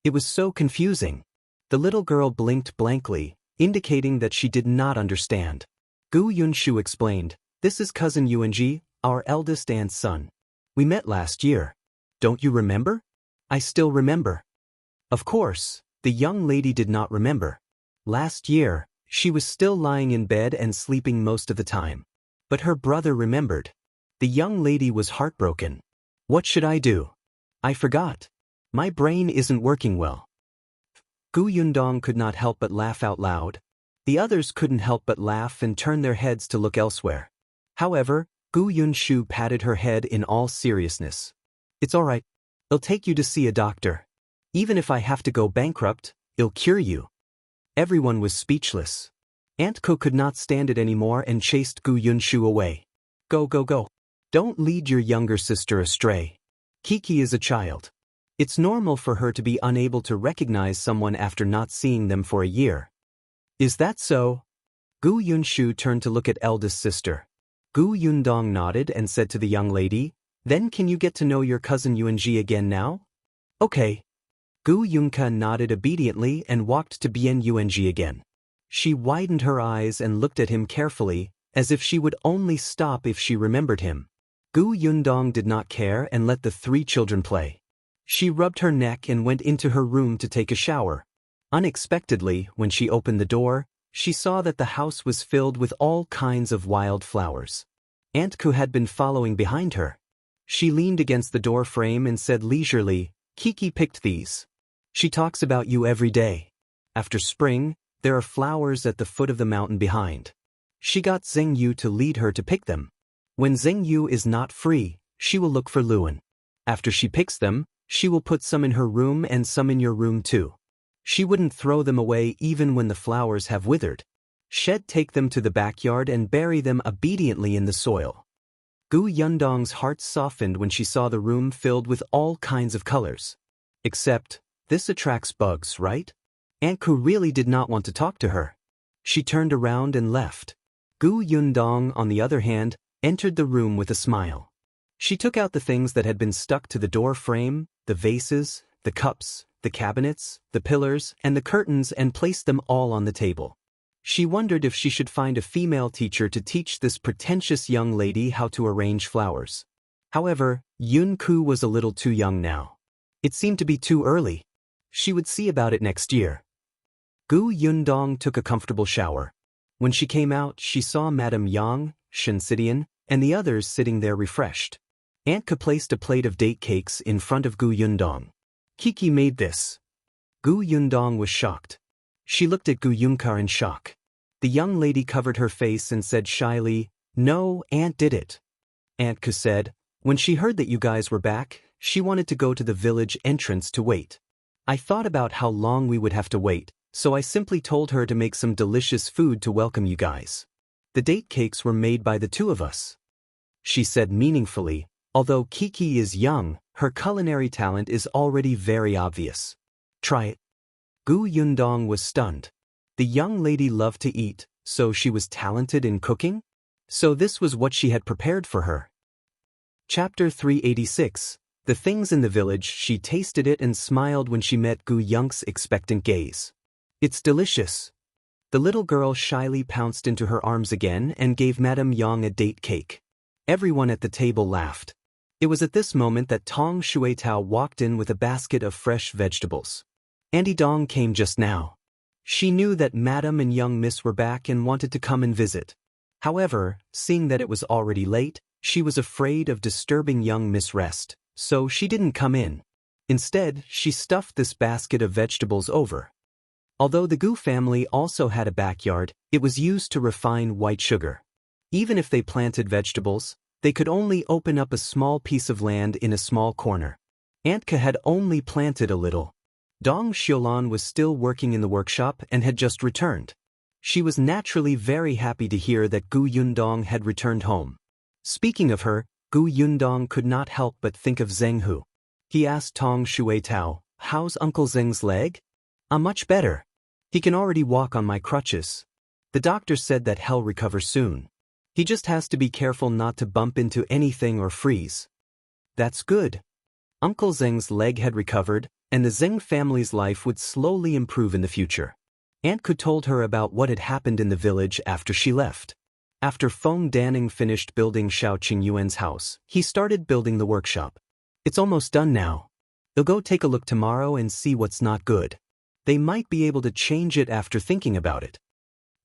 It was so confusing. The little girl blinked blankly, indicating that she did not understand. Gu Yunshu explained, "This is cousin Yuanji, our eldest aunt's son. We met last year. Don't you remember?" "I still remember." Of course, the young lady did not remember. Last year, she was still lying in bed and sleeping most of the time. But her brother remembered. The young lady was heartbroken. "What should I do? I forgot. My brain isn't working well." Gu Yundong could not help but laugh out loud. The others couldn't help but laugh and turn their heads to look elsewhere. However, Gu Yunshu patted her head in all seriousness. "It's all right. I'll take you to see a doctor. Even if I have to go bankrupt, it'll cure you." Everyone was speechless. Aunt Ko could not stand it anymore and chased Gu Yunshu away. "Go, go, go. Don't lead your younger sister astray. Kiki is a child. It's normal for her to be unable to recognize someone after not seeing them for a year." "Is that so?" Gu Yunshu turned to look at eldest sister. Gu Yundong nodded and said to the young lady, "Then can you get to know your cousin Yuanji again now?" "Okay." Gu Yunka nodded obediently and walked to Bian Yuanji again. She widened her eyes and looked at him carefully, as if she would only stop if she remembered him. Gu Yundong did not care and let the three children play. She rubbed her neck and went into her room to take a shower. Unexpectedly, when she opened the door, she saw that the house was filled with all kinds of wild flowers. Aunt Ku had been following behind her. She leaned against the door frame and said leisurely, "Kiki picked these. She talks about you every day. After spring, there are flowers at the foot of the mountain behind. She got Zheng Yu to lead her to pick them. When Zheng Yu is not free, she will look for Luan. After she picks them, she will put some in her room and some in your room too. She wouldn't throw them away even when the flowers have withered. She'd take them to the backyard and bury them obediently in the soil." Gu Yundong's heart softened when she saw the room filled with all kinds of colors. Except, this attracts bugs, right? Aunt Ku really did not want to talk to her. She turned around and left. Gu Yundong, on the other hand, entered the room with a smile. She took out the things that had been stuck to the door frame, the vases, the cups, the cabinets, the pillars, and the curtains and placed them all on the table. She wondered if she should find a female teacher to teach this pretentious young lady how to arrange flowers. However, Yunku was a little too young now. It seemed to be too early. She would see about it next year. Gu Yundong took a comfortable shower. When she came out, she saw Madame Yang, Shensidian, and the others sitting there refreshed. Aunt Ka placed a plate of date cakes in front of Gu Yundong. "Kiki made this." Gu Yundong was shocked. She looked at Gu Yunka in shock. The young lady covered her face and said shyly, "No, Aunt did it." Aunt Ka said, "When she heard that you guys were back, she wanted to go to the village entrance to wait. I thought about how long we would have to wait, so I simply told her to make some delicious food to welcome you guys. The date cakes were made by the two of us." She said meaningfully, "Although Kiki is young, her culinary talent is already very obvious. Try it." Gu Yundong was stunned. The young lady loved to eat, so she was talented in cooking? So this was what she had prepared for her. Chapter 386. The things in the village. She tasted it and smiled when she met Gu Yunk's expectant gaze. "It's delicious." The little girl shyly pounced into her arms again and gave Madame Yang a date cake. Everyone at the table laughed. It was at this moment that Tong Shuetao walked in with a basket of fresh vegetables. Auntie Dong came just now. She knew that Madame and young Miss were back and wanted to come and visit. However, seeing that it was already late, she was afraid of disturbing young Miss' rest, so she didn't come in. Instead, she stuffed this basket of vegetables over. Although the Gu family also had a backyard, it was used to refine white sugar. Even if they planted vegetables, they could only open up a small piece of land in a small corner. Aunt Ka had only planted a little. Dong Xiulan was still working in the workshop and had just returned. She was naturally very happy to hear that Gu Yundong had returned home. Speaking of her, Gu Yundong could not help but think of Zheng Hu. He asked Tong Shuetao, "How's Uncle Zheng's leg?" Much better. He can already walk on my crutches. The doctor said that he'll recover soon. He just has to be careful not to bump into anything or freeze." "That's good." Uncle Zheng's leg had recovered, and the Zheng family's life would slowly improve in the future. Aunt Ku told her about what had happened in the village after she left. After Feng Danning finished building Shao Qingyuan's house, he started building the workshop. "It's almost done now. They'll go take a look tomorrow and see what's not good. They might be able to change it after thinking about it."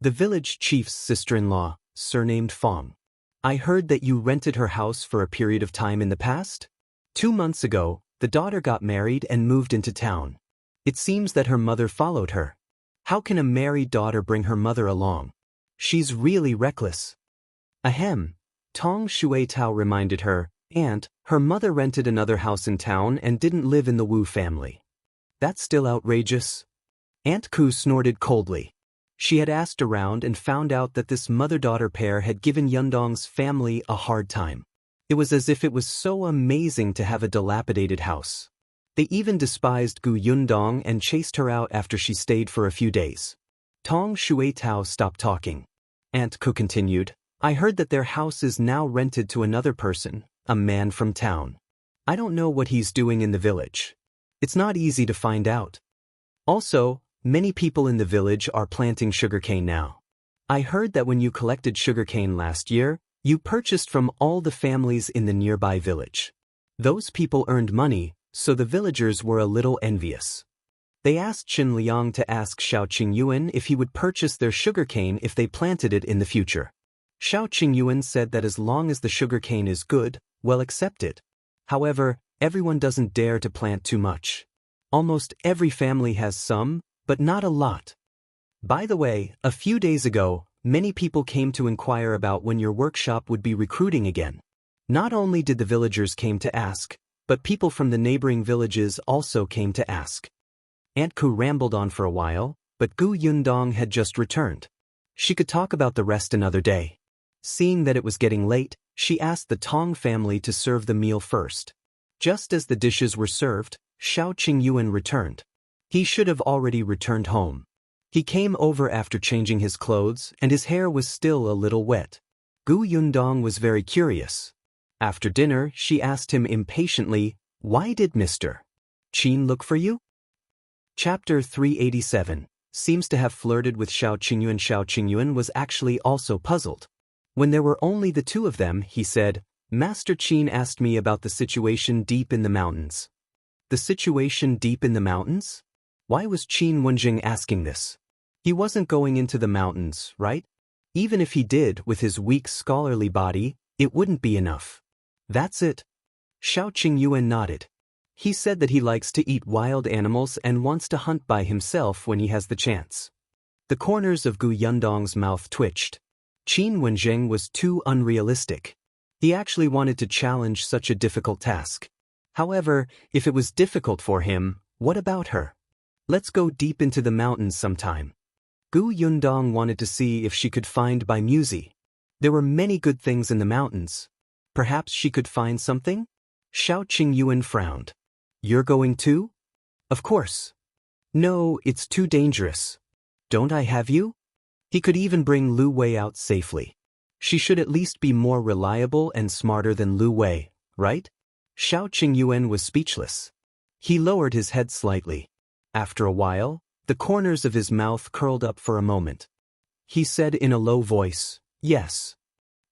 The village chief's sister-in-law, surnamed Feng. "I heard that you rented her house for a period of time in the past? 2 months ago, the daughter got married and moved into town. It seems that her mother followed her. How can a married daughter bring her mother along? She's really reckless." "Ahem," Tong Shuetao reminded her, "Aunt, her mother rented another house in town and didn't live in the Wu family." "That's still outrageous." Aunt Ku snorted coldly. She had asked around and found out that this mother-daughter pair had given Yundong's family a hard time. It was as if it was so amazing to have a dilapidated house. They even despised Gu Yundong and chased her out after she stayed for a few days. Tong Shuetao stopped talking. Aunt Ku continued, I heard that their house is now rented to another person, a man from town. I don't know what he's doing in the village. It's not easy to find out. Also, many people in the village are planting sugarcane now. I heard that when you collected sugarcane last year, you purchased from all the families in the nearby village. Those people earned money, so the villagers were a little envious. They asked Qin Liang to ask Shao Qingyuan if he would purchase their sugarcane if they planted it in the future. Shao Qingyuan said that as long as the sugarcane is good, well accepted. However, everyone doesn't dare to plant too much. Almost every family has some, but not a lot. By the way, a few days ago, many people came to inquire about when your workshop would be recruiting again. Not only did the villagers came to ask, but people from the neighboring villages also came to ask. Aunt Ku rambled on for a while, but Gu Yundong had just returned. She could talk about the rest another day. Seeing that it was getting late, she asked the Tong family to serve the meal first. Just as the dishes were served, Shao Qingyuan returned. He should have already returned home. He came over after changing his clothes and his hair was still a little wet. Gu Yundong was very curious. After dinner, she asked him impatiently, "Why did Mr. Qin look for you?" Chapter 387 seems to have flirted with Shao Qingyuan. Shao Qingyuan was actually also puzzled. When there were only the two of them, he said, "Master Qin asked me about the situation deep in the mountains." The situation deep in the mountains? Why was Qin Wenzheng asking this? He wasn't going into the mountains, right? Even if he did, with his weak scholarly body, it wouldn't be enough. That's it. Shao Qingyuan nodded. He said that he likes to eat wild animals and wants to hunt by himself when he has the chance. The corners of Gu Yundong's mouth twitched. Qin Wenzheng was too unrealistic. He actually wanted to challenge such a difficult task. However, if it was difficult for him, what about her? Let's go deep into the mountains sometime. Gu Yundong wanted to see if she could find Bai Musi. There were many good things in the mountains. Perhaps she could find something? Shao Qingyuan frowned. You're going too? Of course. No, it's too dangerous. Don't I have you? He could even bring Lu Wei out safely. She should at least be more reliable and smarter than Lu Wei, right? Shao Qingyuan was speechless. He lowered his head slightly. After a while, the corners of his mouth curled up for a moment. He said in a low voice, "Yes."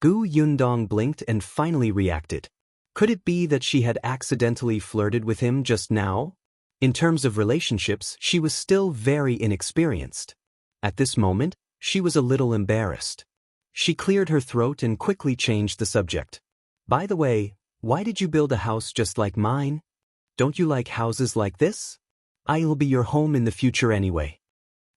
Gu Yundong blinked and finally reacted. Could it be that she had accidentally flirted with him just now? In terms of relationships, she was still very inexperienced. At this moment, she was a little embarrassed. She cleared her throat and quickly changed the subject. By the way, why did you build a house just like mine? Don't you like houses like this? I'll be your home in the future anyway.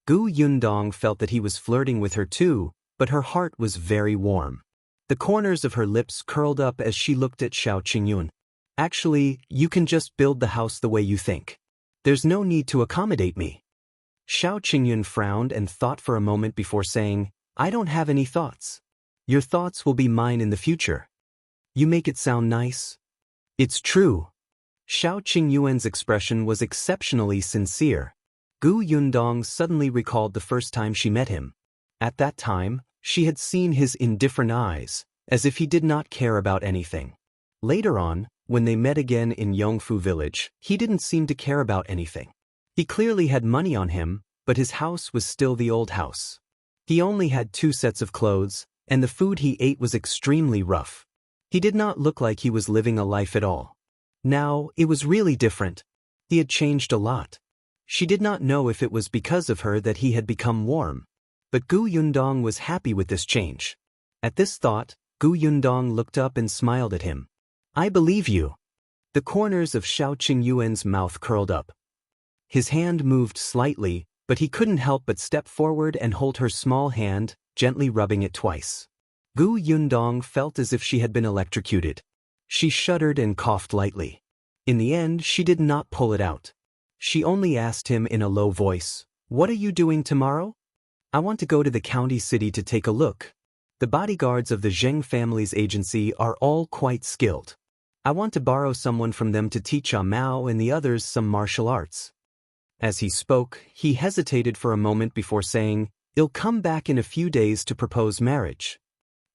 Gu Yundong felt that he was flirting with her too, but her heart was very warm. The corners of her lips curled up as she looked at Shao Qingyuan. Actually, you can just build the house the way you think. There's no need to accommodate me. Shao Qingyuan frowned and thought for a moment before saying, I don't have any thoughts. Your thoughts will be mine in the future. You make it sound nice. It's true. Shao Qingyuan's expression was exceptionally sincere. Gu Yundong suddenly recalled the first time she met him. At that time, she had seen his indifferent eyes, as if he did not care about anything. Later on, when they met again in Yongfu village, he didn't seem to care about anything. He clearly had money on him, but his house was still the old house. He only had 2 sets of clothes, and the food he ate was extremely rough. He did not look like he was living a life at all. Now, it was really different. He had changed a lot. She did not know if it was because of her that he had become warm. But Gu Yundong was happy with this change. At this thought, Gu Yundong looked up and smiled at him. I believe you. The corners of Shao Qingyuan's mouth curled up. His hand moved slightly, but he couldn't help but step forward and hold her small hand, gently rubbing it twice. Gu Yundong felt as if she had been electrocuted. She shuddered and coughed lightly. In the end, she did not pull it out. She only asked him in a low voice, What are you doing tomorrow? I want to go to the county city to take a look. The bodyguards of the Zheng family's agency are all quite skilled. I want to borrow someone from them to teach Mao and the others some martial arts. As he spoke, he hesitated for a moment before saying, I'll come back in a few days to propose marriage.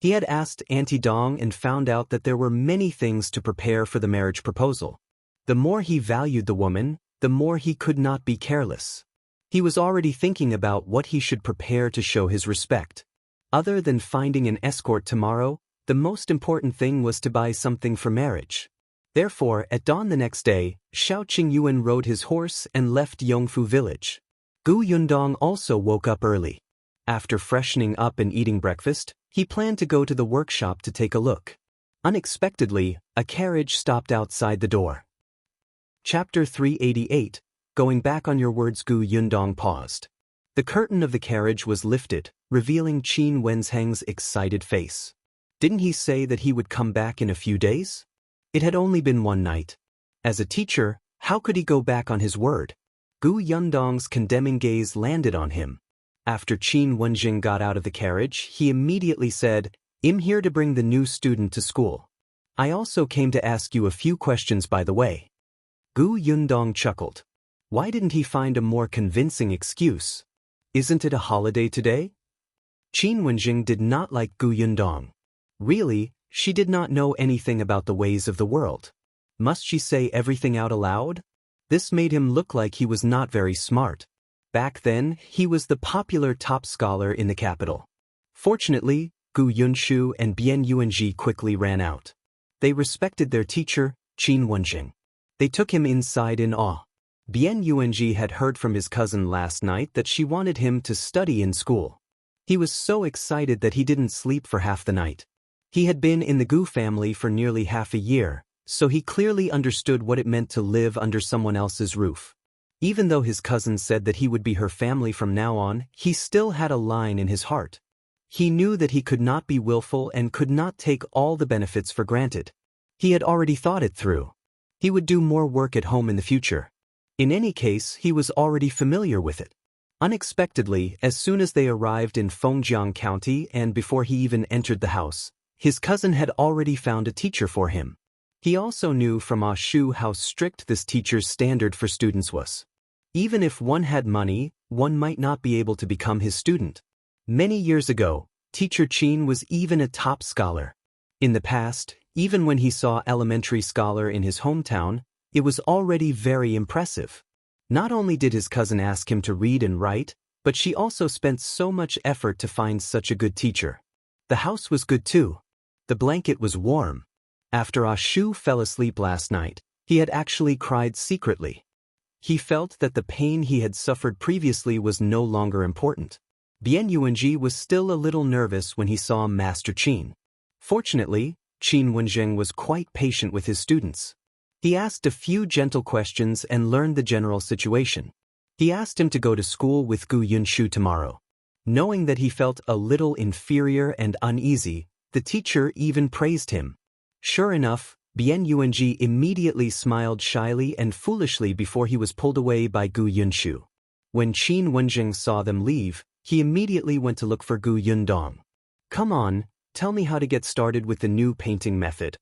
He had asked Auntie Dong and found out that there were many things to prepare for the marriage proposal. The more he valued the woman, the more he could not be careless. He was already thinking about what he should prepare to show his respect. Other than finding an escort tomorrow, the most important thing was to buy something for marriage. Therefore, at dawn the next day, Shao Qingyuan rode his horse and left Yongfu village. Yundong also woke up early. After freshening up and eating breakfast, he planned to go to the workshop to take a look. Unexpectedly, a carriage stopped outside the door. Chapter 388. Going back on your words. Yundong paused. The curtain of the carriage was lifted, revealing Qin Wenzheng's excited face. Didn't he say that he would come back in a few days? It had only been one night. As a teacher, how could he go back on his word? Yundong's condemning gaze landed on him. After Qin Wenzheng got out of the carriage, he immediately said, "I'm here to bring the new student to school. I also came to ask you a few questions by the way." Yundong chuckled. Why didn't he find a more convincing excuse? Isn't it a holiday today? Qin Wenzheng did not like Yundong. Really, she did not know anything about the ways of the world. Must she say everything out aloud? This made him look like he was not very smart. Back then, he was the popular top scholar in the capital. Fortunately, Yunshu and Yuanji quickly ran out. They respected their teacher, Qin Wenzheng. They took him inside in awe. Yuanji had heard from his cousin last night that she wanted him to study in school. He was so excited that he didn't sleep for half the night. He had been in the Gu family for nearly half a year, so he clearly understood what it meant to live under someone else's roof. Even though his cousin said that he would be her family from now on, he still had a line in his heart. He knew that he could not be willful and could not take all the benefits for granted. He had already thought it through. He would do more work at home in the future. In any case, he was already familiar with it. Unexpectedly, as soon as they arrived in Fengkai County and before he even entered the house, his cousin had already found a teacher for him. He also knew from Shu how strict this teacher's standard for students was. Even if one had money, one might not be able to become his student. Many years ago, Teacher Qin was even a top scholar. In the past, even when he saw elementary scholar in his hometown, it was already very impressive. Not only did his cousin ask him to read and write, but she also spent so much effort to find such a good teacher. The house was good too. The blanket was warm. After Shu fell asleep last night, he had actually cried secretly. He felt that the pain he had suffered previously was no longer important. Yuanji was still a little nervous when he saw Master Qin. Fortunately, Qin Wenzheng was quite patient with his students. He asked a few gentle questions and learned the general situation. He asked him to go to school with Yunshu tomorrow. Knowing that he felt a little inferior and uneasy, the teacher even praised him. Sure enough, Yuanji immediately smiled shyly and foolishly before he was pulled away by Yunshu. When Qin Wenzheng saw them leave, he immediately went to look for Yundong. "Come on, tell me how to get started with the new painting method.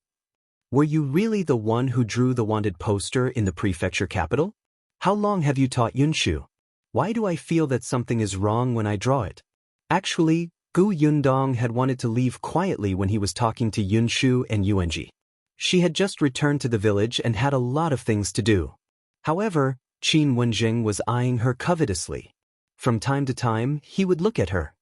Were you really the one who drew the wanted poster in the prefecture capital? How long have you taught Yunshu? Why do I feel that something is wrong when I draw it?" Actually, Yundong had wanted to leave quietly when he was talking to Yunshu and Yuanji. She had just returned to the village and had a lot of things to do. However, Qin Wenzheng was eyeing her covetously. From time to time, he would look at her.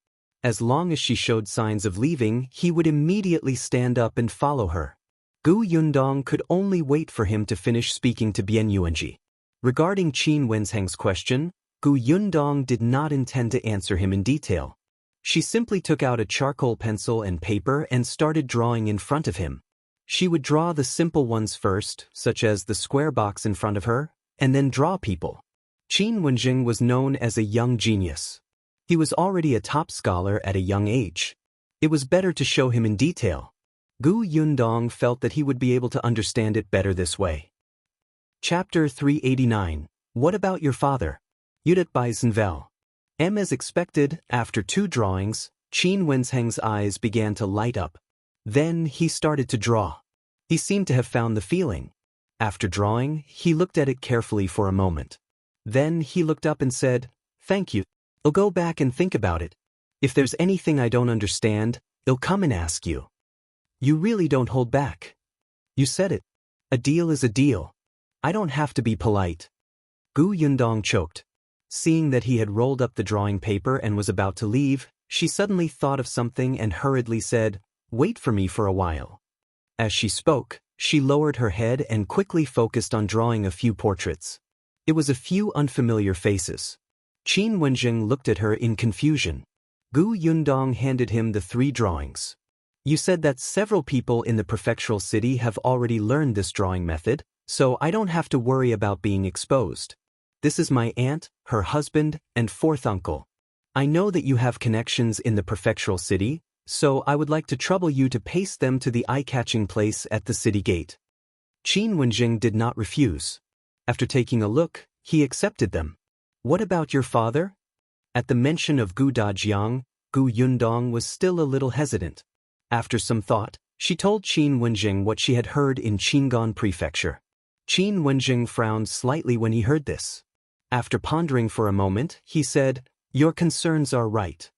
As long as she showed signs of leaving, he would immediately stand up and follow her. Yundong could only wait for him to finish speaking to Yuanji. Regarding Qin Wenzheng's question, Yundong did not intend to answer him in detail. She simply took out a charcoal pencil and paper and started drawing in front of him. She would draw the simple ones first, such as the square box in front of her, and then draw people. Qin Wenzheng was known as a young genius. He was already a top scholar at a young age. It was better to show him in detail. Yundong felt that he would be able to understand it better this way. Chapter 389. What about your father? Yudet by Zenvel. As expected, after 2 drawings, Qin Wenzheng's eyes began to light up. Then he started to draw. He seemed to have found the feeling. After drawing, he looked at it carefully for a moment. Then he looked up and said, "Thank you. I'll go back and think about it. If there's anything I don't understand, I'll come and ask you. You really don't hold back. You said it. A deal is a deal. I don't have to be polite. Yundong choked. Seeing that he had rolled up the drawing paper and was about to leave, she suddenly thought of something and hurriedly said, "Wait for me for a while." As she spoke, she lowered her head and quickly focused on drawing a few portraits. It was a few unfamiliar faces. Wenzheng looked at her in confusion. Yundong handed him the 3 drawings. You said that several people in the prefectural city have already learned this drawing method, so I don't have to worry about being exposed. This is my aunt, her husband, and 4th uncle. I know that you have connections in the prefectural city, so I would like to trouble you to paste them to the eye-catching place at the city gate. Wenzheng did not refuse. After taking a look, he accepted them. What about your father? At the mention of Jiang, Yundong was still a little hesitant. After some thought, she told Wenzheng what she had heard in Qingyuan Prefecture. Wenzheng frowned slightly when he heard this. After pondering for a moment, he said, "Your concerns are right.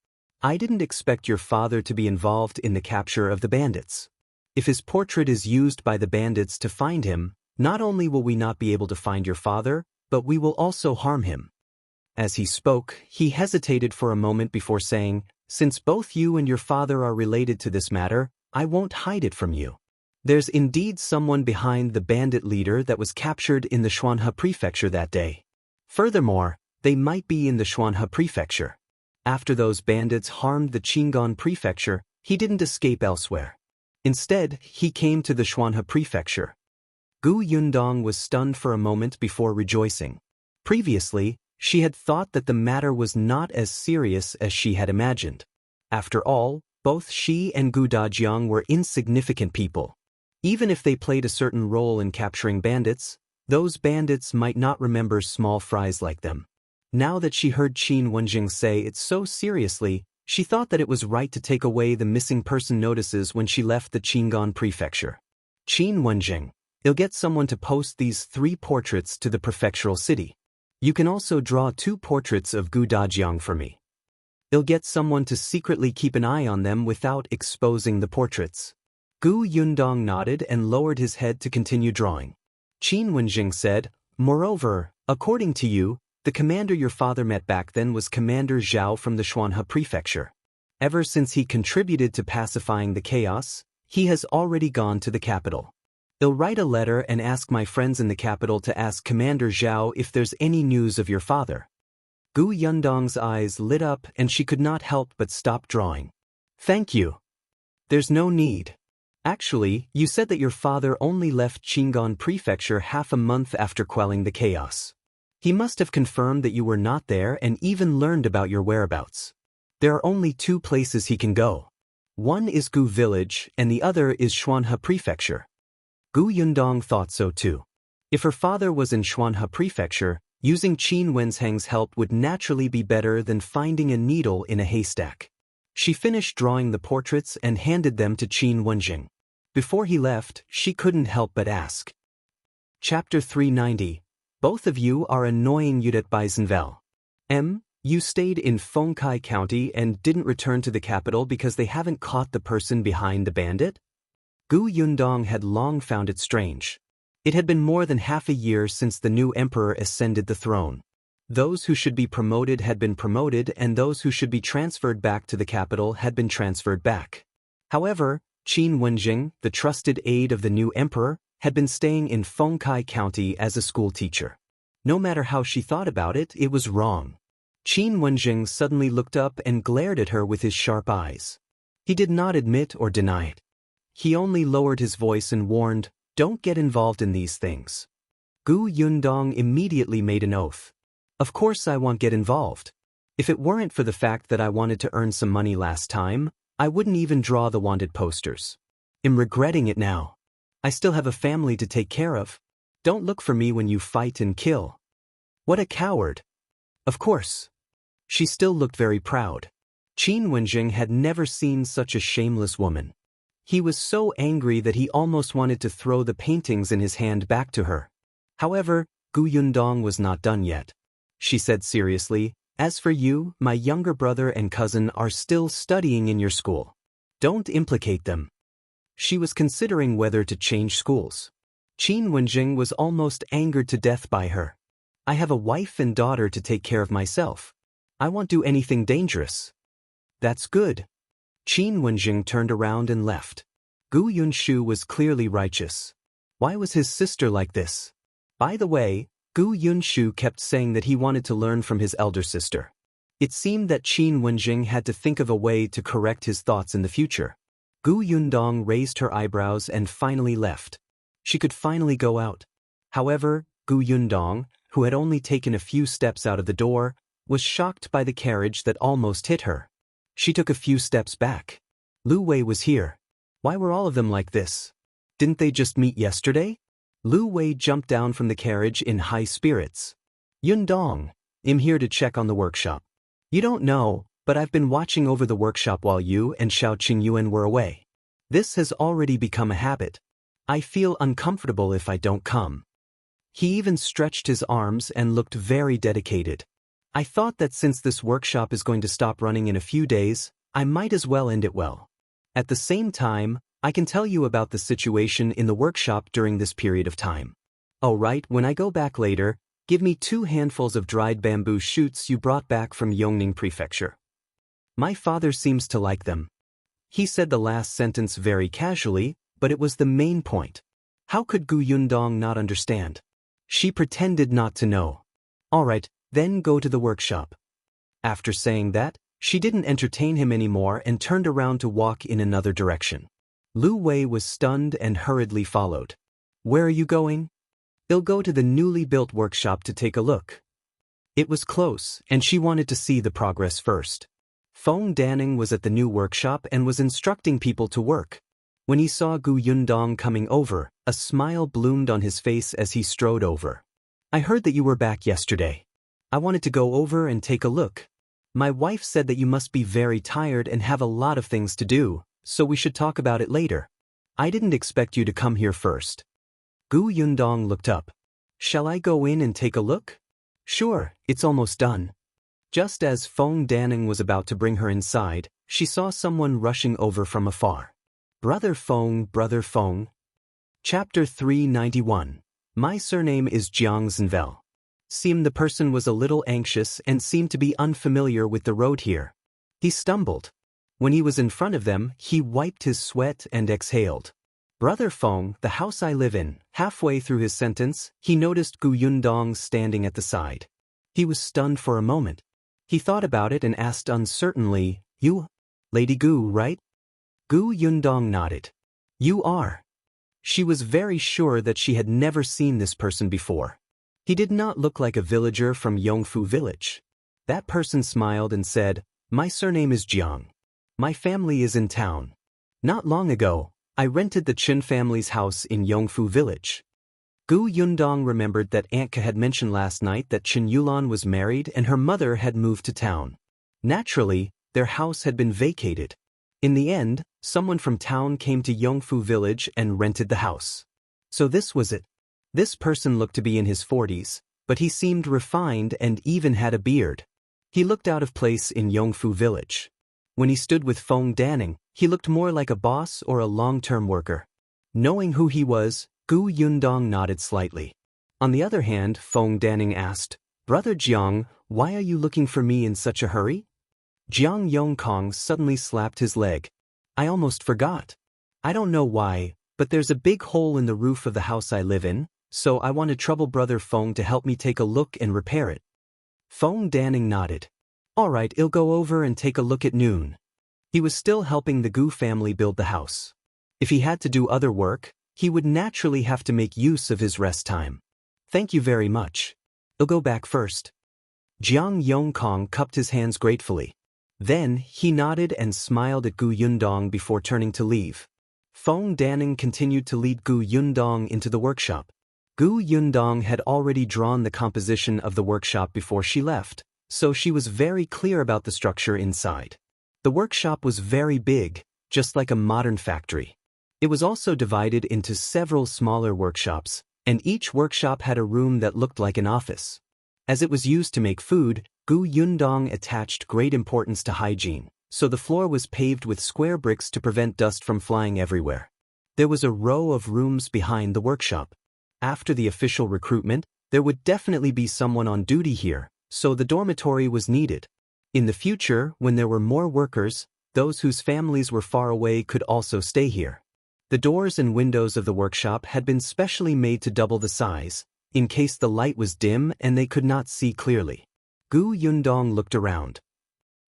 I didn't expect your father to be involved in the capture of the bandits. If his portrait is used by the bandits to find him, not only will we not be able to find your father, but we will also harm him." As he spoke, he hesitated for a moment before saying, "Since both you and your father are related to this matter, I won't hide it from you. There's indeed someone behind the bandit leader that was captured in the Xuanhe Prefecture that day. Furthermore, they might be in the Xuanhe Prefecture. After those bandits harmed the Qingyuan Prefecture, he didn't escape elsewhere. Instead, he came to the Xuanhe Prefecture." Yundong was stunned for a moment before rejoicing. Previously, she had thought that the matter was not as serious as she had imagined. After all, both she and Jiang were insignificant people. Even if they played a certain role in capturing bandits, those bandits might not remember small fries like them. Now that she heard Wenzheng say it so seriously, she thought that it was right to take away the missing person notices when she left the Qingyuan Prefecture. Wenzheng, I'll get someone to post these 3 portraits to the prefectural city. You can also draw 2 portraits of Jiang for me. I'll get someone to secretly keep an eye on them without exposing the portraits." Yundong nodded and lowered his head to continue drawing. Wenzheng said, "Moreover, according to you, the commander your father met back then was Commander Zhao from the Xuanhe Prefecture. Ever since he contributed to pacifying the chaos, he has already gone to the capital. I'll write a letter and ask my friends in the capital to ask Commander Zhao if there's any news of your father." Yundong's eyes lit up and she could not help but stop drawing. "Thank you. There's no need. Actually, you said that your father only left Qingyuan Prefecture half a month after quelling the chaos. He must have confirmed that you were not there and even learned about your whereabouts. There are only 2 places he can go. One is Gu Village and the other is Xuanhe Prefecture." Yundong thought so too. If her father was in Xuanhe Prefecture, using Wenzheng's help would naturally be better than finding a needle in a haystack. She finished drawing the portraits and handed them to Wenzheng. Before he left, she couldn't help but ask. Chapter 390. Both of you are annoying Yudet Beisenvel. You stayed in Fengkai County and didn't return to the capital because they haven't caught the person behind the bandit? Yundong had long found it strange. It had been more than half a year since the new emperor ascended the throne. Those who should be promoted had been promoted and those who should be transferred back to the capital had been transferred back. However, Wenzheng, the trusted aide of the new emperor, had been staying in Fengkai County as a school teacher. No matter how she thought about it, it was wrong. Wenzheng suddenly looked up and glared at her with his sharp eyes. He did not admit or deny it. He only lowered his voice and warned, "Don't get involved in these things." Yundong immediately made an oath. "Of course I won't get involved. If it weren't for the fact that I wanted to earn some money last time, I wouldn't even draw the wanted posters. I'm regretting it now. I still have a family to take care of. Don't look for me when you fight and kill." What a coward. Of course. She still looked very proud. Wenzheng had never seen such a shameless woman. He was so angry that he almost wanted to throw the paintings in his hand back to her. However, Yundong was not done yet. She said seriously, "As for you, my younger brother and cousin are still studying in your school. Don't implicate them. She was considering whether to change schools. Wenzheng was almost angered to death by her. I have a wife and daughter to take care of myself. I won't do anything dangerous. That's good. Wenzheng turned around and left. Yunshu was clearly righteous. Why was his sister like this? By the way, Yunshu kept saying that he wanted to learn from his elder sister. It seemed that Wenzheng had to think of a way to correct his thoughts in the future. Yundong raised her eyebrows and finally left. She could finally go out. However, Yundong, who had only taken a few steps out of the door, was shocked by the carriage that almost hit her. She took a few steps back. Lu Wei was here. Why were all of them like this? Didn't they just meet yesterday? Lu Wei jumped down from the carriage in high spirits. Yundong, I'm here to check on the workshop. You don't know, but I've been watching over the workshop while you and Shao Qingyuan were away. This has already become a habit. I feel uncomfortable if I don't come. He even stretched his arms and looked very dedicated. I thought that since this workshop is going to stop running in a few days, I might as well end it well. At the same time, I can tell you about the situation in the workshop during this period of time. Oh right, when I go back later, give me 2 handfuls of dried bamboo shoots you brought back from Yongning Prefecture. My father seems to like them. He said the last sentence very casually, but it was the main point. How could Yundong not understand? She pretended not to know. All right, then go to the workshop. After saying that, she didn't entertain him anymore and turned around to walk in another direction. Lu Wei was stunned and hurriedly followed. Where are you going? I'll go to the newly built workshop to take a look. It was close, and she wanted to see the progress first. Feng Danning was at the new workshop and was instructing people to work. When he saw Yundong coming over, a smile bloomed on his face as he strode over. I heard that you were back yesterday. I wanted to go over and take a look. My wife said that you must be very tired and have a lot of things to do, so we should talk about it later. I didn't expect you to come here first. Yundong looked up. Shall I go in and take a look? Sure, it's almost done. Just as Feng Danning was about to bring her inside, she saw someone rushing over from afar. Brother Feng, Brother Feng. Chapter 391. My surname is Jiang Zhenvel. Seemed the person was a little anxious and seemed to be unfamiliar with the road here. He stumbled. When he was in front of them, he wiped his sweat and exhaled. Brother Feng, the house I live in. Halfway through his sentence, he noticed Yundong standing at the side. He was stunned for a moment. He thought about it and asked uncertainly, You? Lady Gu, right? Yundong nodded. You are. She was very sure that she had never seen this person before. He did not look like a villager from Yongfu village. That person smiled and said, My surname is Jiang. My family is in town. Not long ago, I rented the Chen family's house in Yongfu village. Yundong remembered that Anka had mentioned last night that Chen Yulan was married and her mother had moved to town. Naturally, their house had been vacated. In the end, someone from town came to Yongfu village and rented the house. So this was it. This person looked to be in his 40s, but he seemed refined and even had a beard. He looked out of place in Yongfu village. When he stood with Feng Danning, he looked more like a boss or a long-term worker. Knowing who he was, Yundong nodded slightly. On the other hand, Feng Danning asked, Brother Jiang, why are you looking for me in such a hurry? Jiang Yongkong suddenly slapped his leg. I almost forgot. I don't know why, but there's a big hole in the roof of the house I live in, so I wanted trouble Brother Feng to help me take a look and repair it. Feng Danning nodded. All right, I'll go over and take a look at noon. He was still helping the Gu family build the house. If he had to do other work, he would naturally have to make use of his rest time. Thank you very much. I'll go back first. Jiang Yongkong cupped his hands gratefully. Then, he nodded and smiled at Yundong before turning to leave. Feng Danning continued to lead Yundong into the workshop. Yundong had already drawn the composition of the workshop before she left, so she was very clear about the structure inside. The workshop was very big, just like a modern factory. It was also divided into several smaller workshops, and each workshop had a room that looked like an office. As it was used to make food, Yundong attached great importance to hygiene, so the floor was paved with square bricks to prevent dust from flying everywhere. There was a row of rooms behind the workshop. After the official recruitment, there would definitely be someone on duty here, so the dormitory was needed. In the future, when there were more workers, those whose families were far away could also stay here. The doors and windows of the workshop had been specially made to double the size, in case the light was dim and they could not see clearly. Yundong looked around.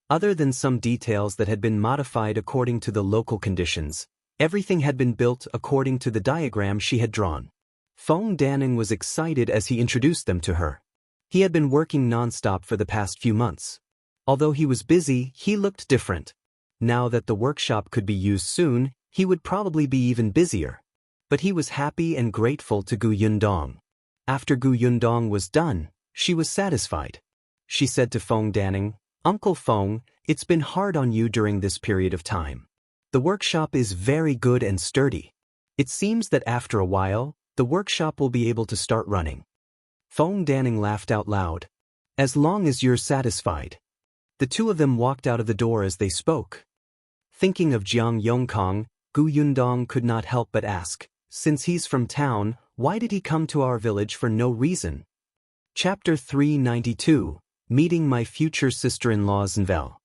Other than some details that had been modified according to the local conditions, everything had been built according to the diagram she had drawn. Feng Danning was excited as he introduced them to her. He had been working non-stop for the past few months. Although he was busy, he looked different. Now that the workshop could be used soon, he would probably be even busier. But he was happy and grateful to Yundong. After Yundong was done, she was satisfied. She said to Feng Danning, "Uncle Feng, it's been hard on you during this period of time. The workshop is very good and sturdy. It seems that after a while, the workshop will be able to start running." Feng Danning laughed out loud. "As long as you're satisfied." The two of them walked out of the door as they spoke. Thinking of Jiang Yongkong, Yundong could not help but ask, "Since he's from town, why did he come to our village for no reason?" Chapter 392, Meeting My Future Sister-in-Law Zenvel.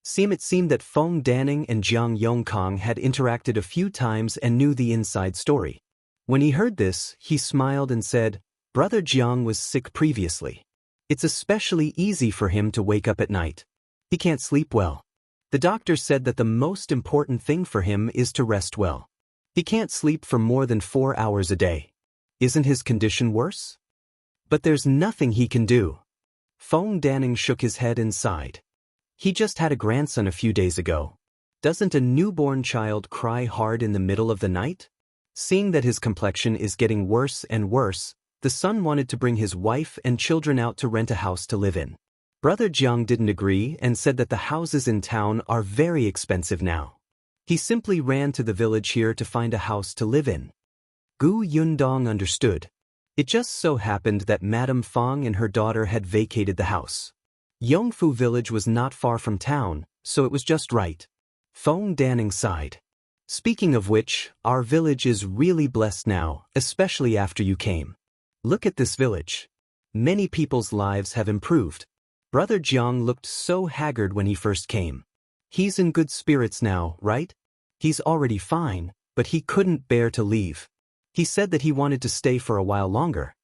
It seemed that Feng Danning and Jiang Yongkong had interacted a few times and knew the inside story. When he heard this, he smiled and said, "Brother Jiang was sick previously. It's especially easy for him to wake up at night. He can't sleep well. The doctor said that the most important thing for him is to rest well. He can't sleep for more than 4 hours a day. Isn't his condition worse? But there's nothing he can do." Feng Danning shook his head and sighed. He just had a grandson a few days ago. Doesn't a newborn child cry hard in the middle of the night? Seeing that his complexion is getting worse and worse, the son wanted to bring his wife and children out to rent a house to live in. Brother Jiang didn't agree and said that the houses in town are very expensive now. He simply ran to the village here to find a house to live in. Yundong understood. It just so happened that Madame Feng and her daughter had vacated the house. Yongfu village was not far from town, so it was just right. Feng Danning sighed. "Speaking of which, our village is really blessed now, especially after you came. Look at this village. Many people's lives have improved." Brother Jiang looked so haggard when he first came. "He's in good spirits now, right? He's already fine, but he couldn't bear to leave. He said that he wanted to stay for a while longer."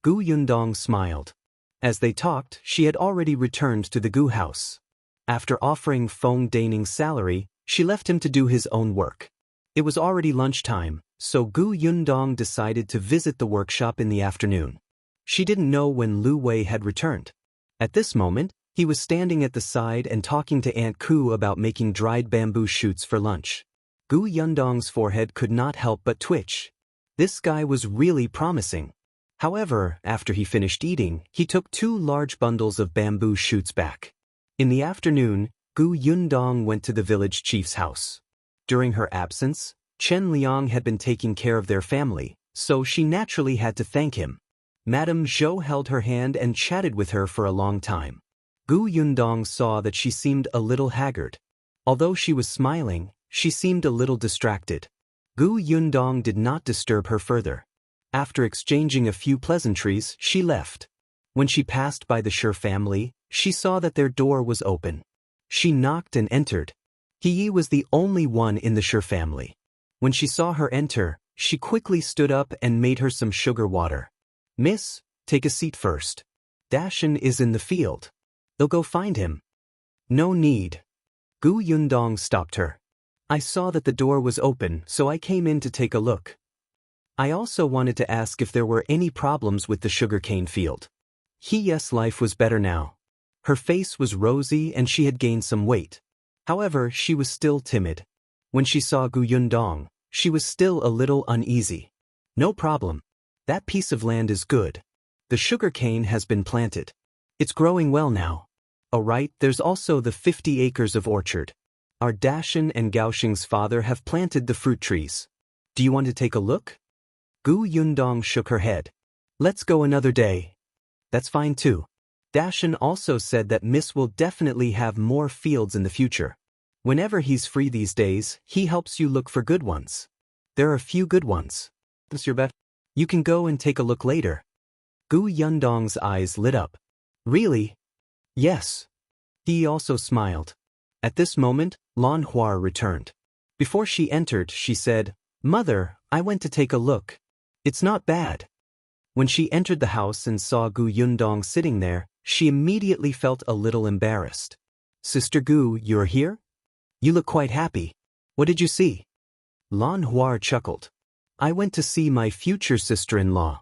Yundong smiled. As they talked, she had already returned to the Gu house. After offering Feng Danning's salary, she left him to do his own work. It was already lunchtime, so Yundong decided to visit the workshop in the afternoon. She didn't know when Lu Wei had returned. At this moment, he was standing at the side and talking to Aunt Ku about making dried bamboo shoots for lunch. Yundong's forehead could not help but twitch. This guy was really promising. However, after he finished eating, he took 2 large bundles of bamboo shoots back. In the afternoon, Yundong went to the village chief's house. During her absence, Chen Liang had been taking care of their family, so she naturally had to thank him. Madame Zhou held her hand and chatted with her for a long time. Yundong saw that she seemed a little haggard. Although she was smiling, she seemed a little distracted. Yundong did not disturb her further. After exchanging a few pleasantries, she left. When she passed by the Shi family, she saw that their door was open. She knocked and entered. He was the only one in the Shi family. When she saw her enter, she quickly stood up and made her some sugar water. "Miss, take a seat first. Dashan is in the field. They'll go find him." "No need." Yundong stopped her. "I saw that the door was open, so I came in to take a look. I also wanted to ask if there were any problems with the sugarcane field." Yes, life was better now. Her face was rosy and she had gained some weight. However, she was still timid. When she saw Yundong, she was still a little uneasy. "No problem. That piece of land is good. The sugarcane has been planted. It's growing well now. Oh right, there's also the 50 acres of orchard. Our Dashan and Gaoxing's father have planted the fruit trees. Do you want to take a look?" Yundong shook her head. "Let's go another day." "That's fine too. Dashan also said that Miss will definitely have more fields in the future. Whenever he's free these days, he helps you look for good ones. There are a few good ones. That's your bet? You can go and take a look later. Gu Yundong's eyes lit up. Really? Yes. He also smiled. At this moment, Lan Hua returned. Before she entered, she said, "Mother, I went to take a look. It's not bad." When she entered the house and saw Gu Yundong sitting there, she immediately felt a little embarrassed. "Sister Gu, you're here? You look quite happy. What did you see?" Lan Hua chuckled. "I went to see my future sister-in-law."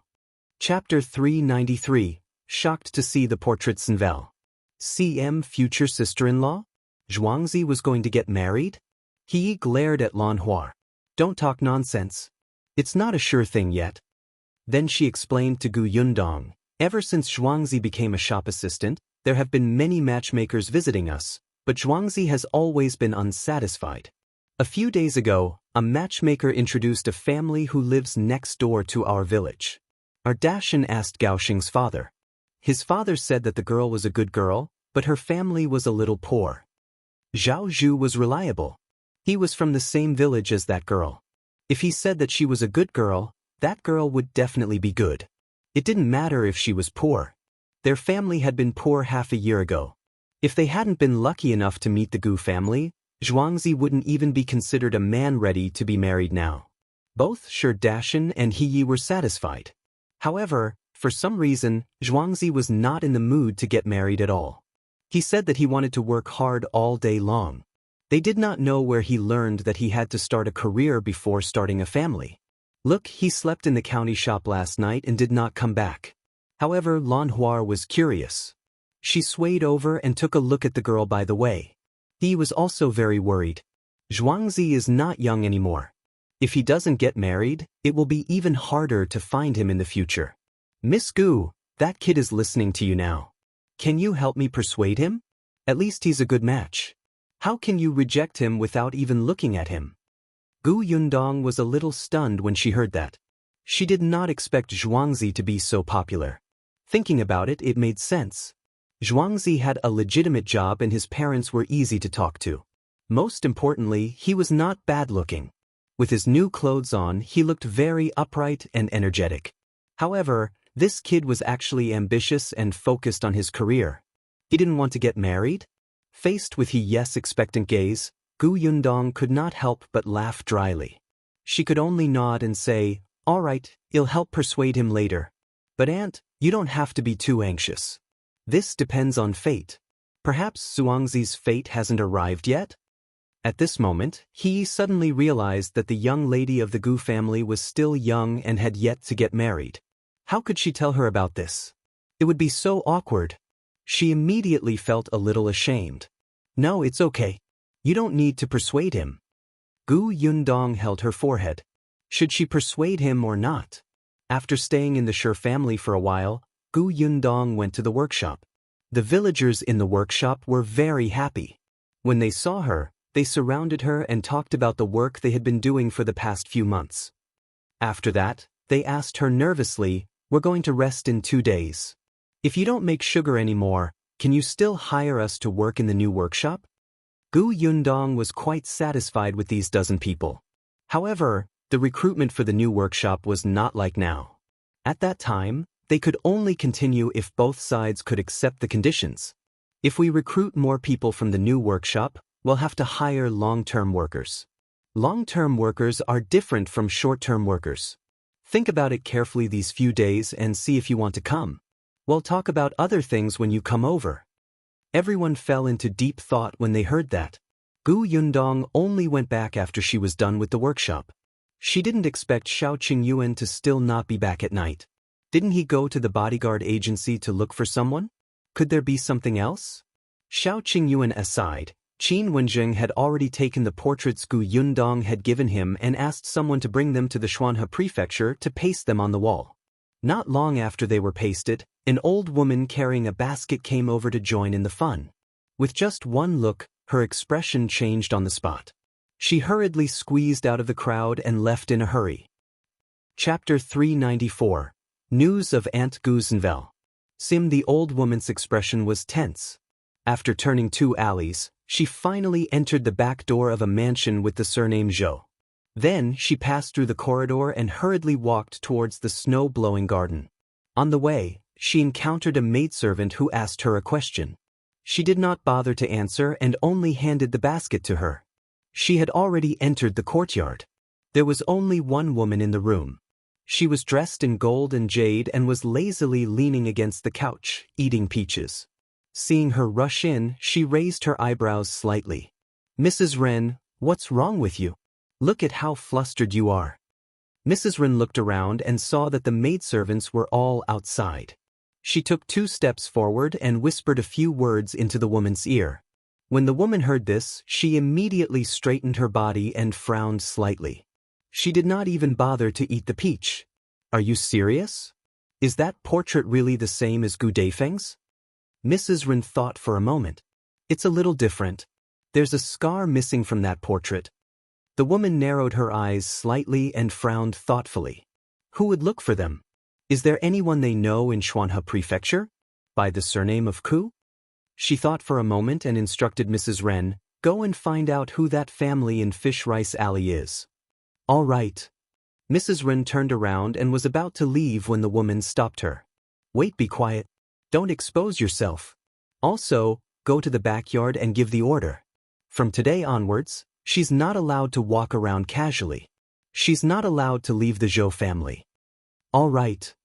Chapter 393, shocked to see the portraits unveil. CM future sister-in-law? Zhuangzi was going to get married? He glared at Lan Hua. "Don't talk nonsense. It's not a sure thing yet." Then she explained to Gu Yundong, "Ever since Zhuangzi became a shop assistant, there have been many matchmakers visiting us, but Zhuangzi has always been unsatisfied. A few days ago, a matchmaker introduced a family who lives next door to our village." Ardashan asked Gaoxing's father. His father said that the girl was a good girl, but her family was a little poor. Zhao Zhu was reliable. He was from the same village as that girl. If he said that she was a good girl, that girl would definitely be good. It didn't matter if she was poor. Their family had been poor half a year ago. If they hadn't been lucky enough to meet the Gu family, Zhuangzi wouldn't even be considered a man ready to be married now. Both Ardashan and He were satisfied. However, for some reason, Zhuangzi was not in the mood to get married at all. He said that he wanted to work hard all day long. They did not know where he learned that he had to start a career before starting a family. Look, he slept in the county shop last night and did not come back. However, Lan Hua was curious. She swayed over and took a look at the girl by the way. He was also very worried. Zhuangzi is not young anymore. If he doesn't get married, it will be even harder to find him in the future. "Miss Gu, that kid is listening to you now. Can you help me persuade him? At least he's a good match. How can you reject him without even looking at him?" Gu Yundong was a little stunned when she heard that. She did not expect Zhuangzi to be so popular. Thinking about it, it made sense. Zhuangzi had a legitimate job and his parents were easy to talk to. Most importantly, he was not bad-looking. With his new clothes on, he looked very upright and energetic. However, this kid was actually ambitious and focused on his career. He didn't want to get married? Faced with He's expectant gaze, Gu Yundong could not help but laugh dryly. She could only nod and say, "All right, I'll help persuade him later. But Aunt, you don't have to be too anxious. This depends on fate. Perhaps Zhuangzi's fate hasn't arrived yet?" At this moment, he suddenly realized that the young lady of the Gu family was still young and had yet to get married. How could she tell her about this? It would be so awkward. She immediately felt a little ashamed. "No, it's okay. You don't need to persuade him." Gu Yundong held her forehead. Should she persuade him or not? After staying in the Shi family for a while, Gu Yundong went to the workshop. The villagers in the workshop were very happy. When they saw her, they surrounded her and talked about the work they had been doing for the past few months. After that, they asked her nervously, "We're going to rest in 2 days. If you don't make sugar anymore, can you still hire us to work in the new workshop?" Gu Yundong was quite satisfied with these dozen people. However, the recruitment for the new workshop was not like now. At that time, they could only continue if both sides could accept the conditions. If we recruit more people from the new workshop, we'll have to hire long-term workers. Long-term workers are different from short-term workers. Think about it carefully these few days and see if you want to come. We'll talk about other things when you come over. Everyone fell into deep thought when they heard that. Gu Yundong only went back after she was done with the workshop. She didn't expect Shao Qingyuan to still not be back at night. Didn't he go to the bodyguard agency to look for someone? Could there be something else? Shao Qingyuan aside, Wenzheng had already taken the portraits Gu Yundong had given him and asked someone to bring them to the Xuanhe prefecture to paste them on the wall. Not long after they were pasted, an old woman carrying a basket came over to join in the fun. With just one look, her expression changed on the spot. She hurriedly squeezed out of the crowd and left in a hurry. Chapter 394. News of Aunt Guzenvel. The old woman's expression was tense. After turning 2 alleys, She finally entered the back door of a mansion with the surname Zhou. Then she passed through the corridor and hurriedly walked towards the snow-blowing garden. On the way, she encountered a maidservant who asked her a question. She did not bother to answer and only handed the basket to her. She had already entered the courtyard. There was only one woman in the room. She was dressed in gold and jade and was lazily leaning against the couch, eating peaches. Seeing her rush in, she raised her eyebrows slightly. "Mrs. Ren, what's wrong with you? Look at how flustered you are." Mrs. Ren looked around and saw that the maidservants were all outside. She took 2 steps forward and whispered a few words into the woman's ear. When the woman heard this, she immediately straightened her body and frowned slightly. She did not even bother to eat the peach. "Are you serious? Is that portrait really the same as Gu Deifeng's?" Mrs. Ren thought for a moment. "It's a little different. There's a scar missing from that portrait." The woman narrowed her eyes slightly and frowned thoughtfully. "Who would look for them? Is there anyone they know in Xuanhe Prefecture? By the surname of Ku?" She thought for a moment and instructed Mrs. Ren, "Go and find out who that family in Fish Rice Alley is." "All right." Mrs. Ren turned around and was about to leave when the woman stopped her. "Wait, be quiet. Don't expose yourself. Also, go to the backyard and give the order. From today onwards, she's not allowed to walk around casually. She's not allowed to leave the Zhou family." "All right."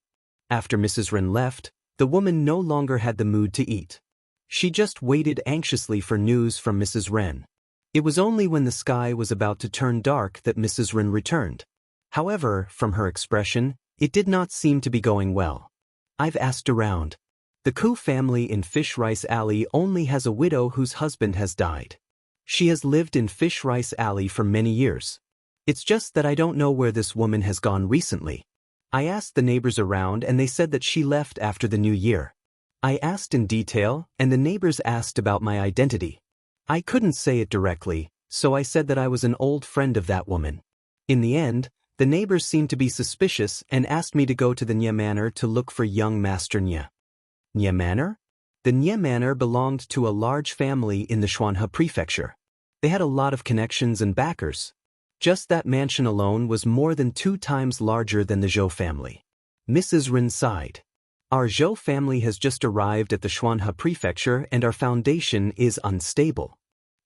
After Mrs. Ren left, the woman no longer had the mood to eat. She just waited anxiously for news from Mrs. Ren. It was only when the sky was about to turn dark that Mrs. Ren returned. However, from her expression, it did not seem to be going well. "I've asked around. The Ku family in Fish Rice Alley only has a widow whose husband has died. She has lived in Fish Rice Alley for many years. It's just that I don't know where this woman has gone recently. I asked the neighbors around and they said that she left after the new year. I asked in detail and the neighbors asked about my identity. I couldn't say it directly, so I said that I was an old friend of that woman. In the end, the neighbors seemed to be suspicious and asked me to go to the Nye Manor to look for young Master Nye." Nye Manor? The Nye Manor belonged to a large family in the Xuanhe Prefecture. They had a lot of connections and backers. Just that mansion alone was more than 2 times larger than the Zhou family. Mrs. Ren sighed. "Our Zhou family has just arrived at the Xuanhe Prefecture and our foundation is unstable.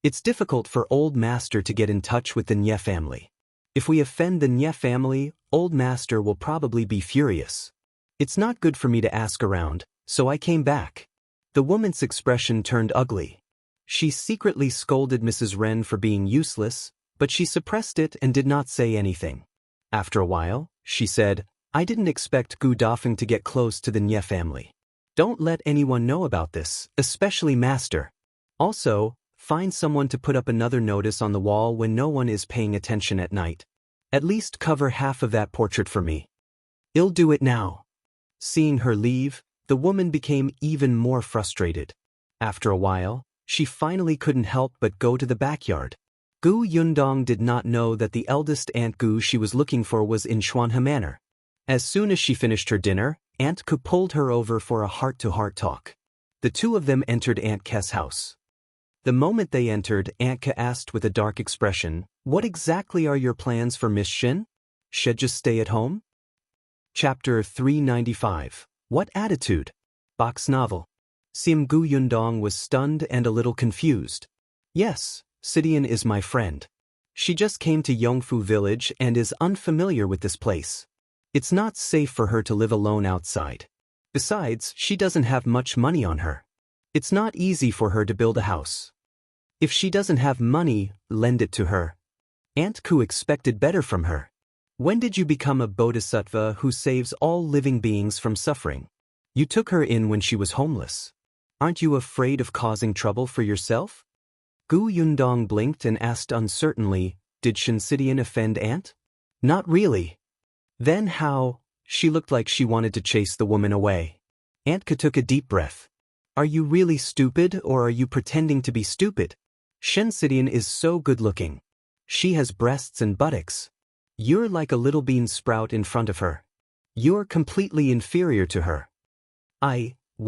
It's difficult for Old Master to get in touch with the Nye family. If we offend the Nye family, Old Master will probably be furious. It's not good for me to ask around, so I came back." The woman's expression turned ugly. She secretly scolded Mrs. Ren for being useless, but she suppressed it and did not say anything. After a while, she said, "I didn't expect Gu Dafeng to get close to the Nye family. Don't let anyone know about this, especially Master. Also, find someone to put up another notice on the wall when no one is paying attention at night. At least cover half of that portrait for me." "I'll do it now." Seeing her leave, the woman became even more frustrated. After a while, she finally couldn't help but go to the backyard. Gu Yundong did not know that the eldest Aunt Gu she was looking for was in Xuanhe Manor. As soon as she finished her dinner, Aunt Ke pulled her over for a heart-to-heart talk. The 2 of them entered Aunt Ke's house. The moment they entered, Aunt Ke asked with a dark expression, "What exactly are your plans for Miss Shin? Should just stay at home?" Chapter 395. What Attitude? Box Novel. Sim Gu Yundong was stunned and a little confused. "Yes, Sidian is my friend. She just came to Yongfu village and is unfamiliar with this place. It's not safe for her to live alone outside. Besides, she doesn't have much money on her. It's not easy for her to build a house. If she doesn't have money, lend it to her." Aunt Ku expected better from her. "When did you become a bodhisattva who saves all living beings from suffering? You took her in when she was homeless. Aren't you afraid of causing trouble for yourself?" Gu Yundong blinked and asked uncertainly, "Did Shinsidian offend Aunt?" "Not really." "Then how?" She looked like she wanted to chase the woman away. Aunt Ke took a deep breath. "Are you really stupid or are you pretending to be stupid? Shinsidian is so good-looking. She has breasts and buttocks. You're like a little bean sprout in front of her. You're completely inferior to her."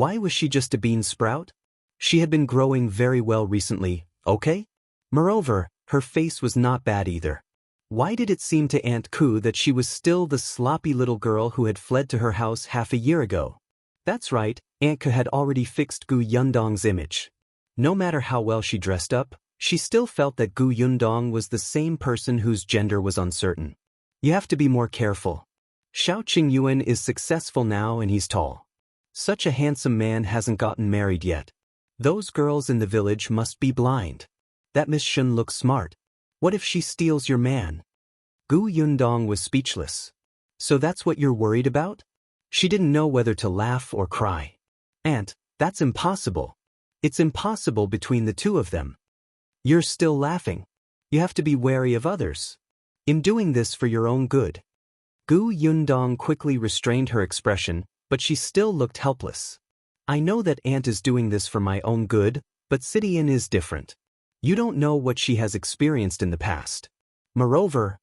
Why was she just a bean sprout? She had been growing very well recently, okay? Moreover, her face was not bad either. Why did it seem to Aunt Ku that she was still the sloppy little girl who had fled to her house half a year ago? That's right, Aunt Ku had already fixed Gu Yundong's image. No matter how well she dressed up, she still felt that Gu Yundong was the same person whose gender was uncertain. You have to be more careful. Shao Qingyuan is successful now and he's tall. Such a handsome man hasn't gotten married yet. Those girls in the village must be blind. That Miss Shun looks smart. What if she steals your man? Gu Yundong was speechless. So that's what you're worried about? She didn't know whether to laugh or cry. Aunt, that's impossible. It's impossible between the two of them. You're still laughing. You have to be wary of others. I'm doing this for your own good. Gu Yundong quickly restrained her expression, but she still looked helpless. I know that Aunt is doing this for my own good, but Sidian is different. You don't know what she has experienced in the past. Moreover,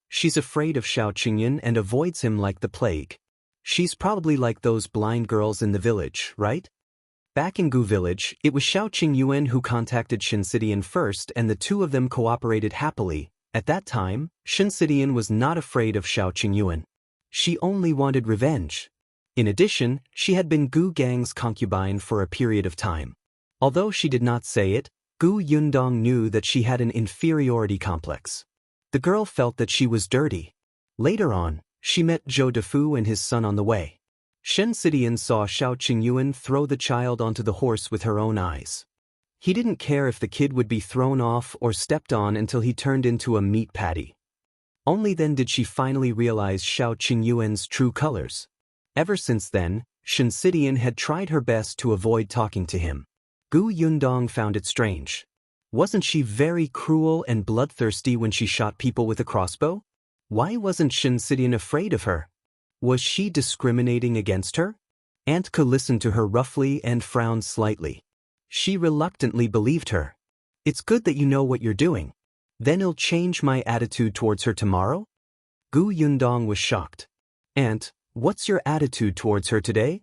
she's afraid of Shao Qingyuan and avoids him like the plague. She's probably like those blind girls in the village, right? Back in Gu village, it was Shao Qingyuan who contacted Shinsidian first and the two of them cooperated happily. At that time, Shinsidian was not afraid of Shao Qingyuan. She only wanted revenge. In addition, she had been Gu Gang's concubine for a period of time. Although she did not say it, Gu Yundong knew that she had an inferiority complex. The girl felt that she was dirty. Later on, she met Zhou Defu and his son on the way. Shinsidian saw Shao Qingyuan throw the child onto the horse with her own eyes. He didn't care if the kid would be thrown off or stepped on until he turned into a meat patty. Only then did she finally realize Shao Qingyuan's true colors. Ever since then, Shinsidian had tried her best to avoid talking to him. Gu Yundong found it strange. Wasn't she very cruel and bloodthirsty when she shot people with a crossbow? Why wasn't Shinsidian afraid of her? Was she discriminating against her? Aunt Ku listened to her roughly and frowned slightly. She reluctantly believed her. It's good that you know what you're doing. Then I'll change my attitude towards her tomorrow? Gu Yundong was shocked. Aunt, what's your attitude towards her today?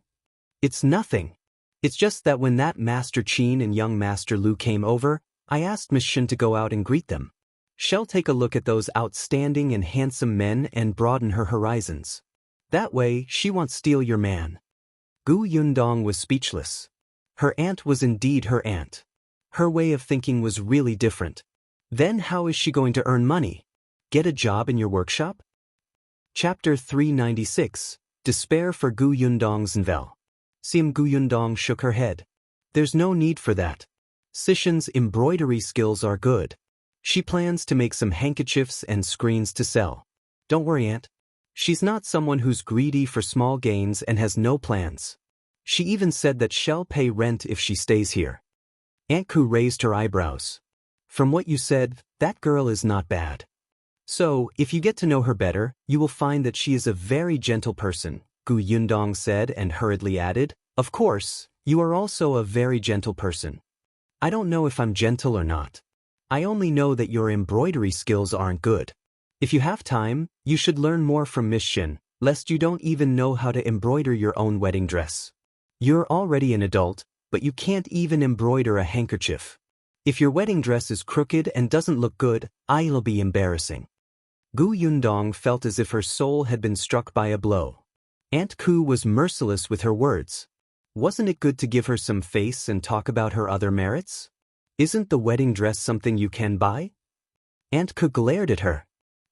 It's nothing. It's just that when that Master Qin and young Master Lu came over, I asked Miss Shin to go out and greet them. She'll take a look at those outstanding and handsome men and broaden her horizons. That way, she won't steal your man. Gu Yundong was speechless. Her aunt was indeed her aunt. Her way of thinking was really different. Then how is she going to earn money? Get a job in your workshop? Chapter 396, Despair for Gu Yundong's Novel. Gu Yundong shook her head. There's no need for that. Sishin's embroidery skills are good. She plans to make some handkerchiefs and screens to sell. Don't worry, Aunt. She's not someone who's greedy for small gains and has no plans. She even said that she'll pay rent if she stays here. Aunt Ku raised her eyebrows. From what you said, that girl is not bad. So, if you get to know her better, you will find that she is a very gentle person, Gu Yundong said and hurriedly added, of course, you are also a very gentle person. I don't know if I'm gentle or not. I only know that your embroidery skills aren't good. If you have time, you should learn more from Miss Shin, lest you don't even know how to embroider your own wedding dress. You're already an adult, but you can't even embroider a handkerchief. If your wedding dress is crooked and doesn't look good, it'll be embarrassing. Gu Yundong felt as if her soul had been struck by a blow. Aunt Ku was merciless with her words. Wasn't it good to give her some face and talk about her other merits? Isn't the wedding dress something you can buy? Aunt Ku glared at her.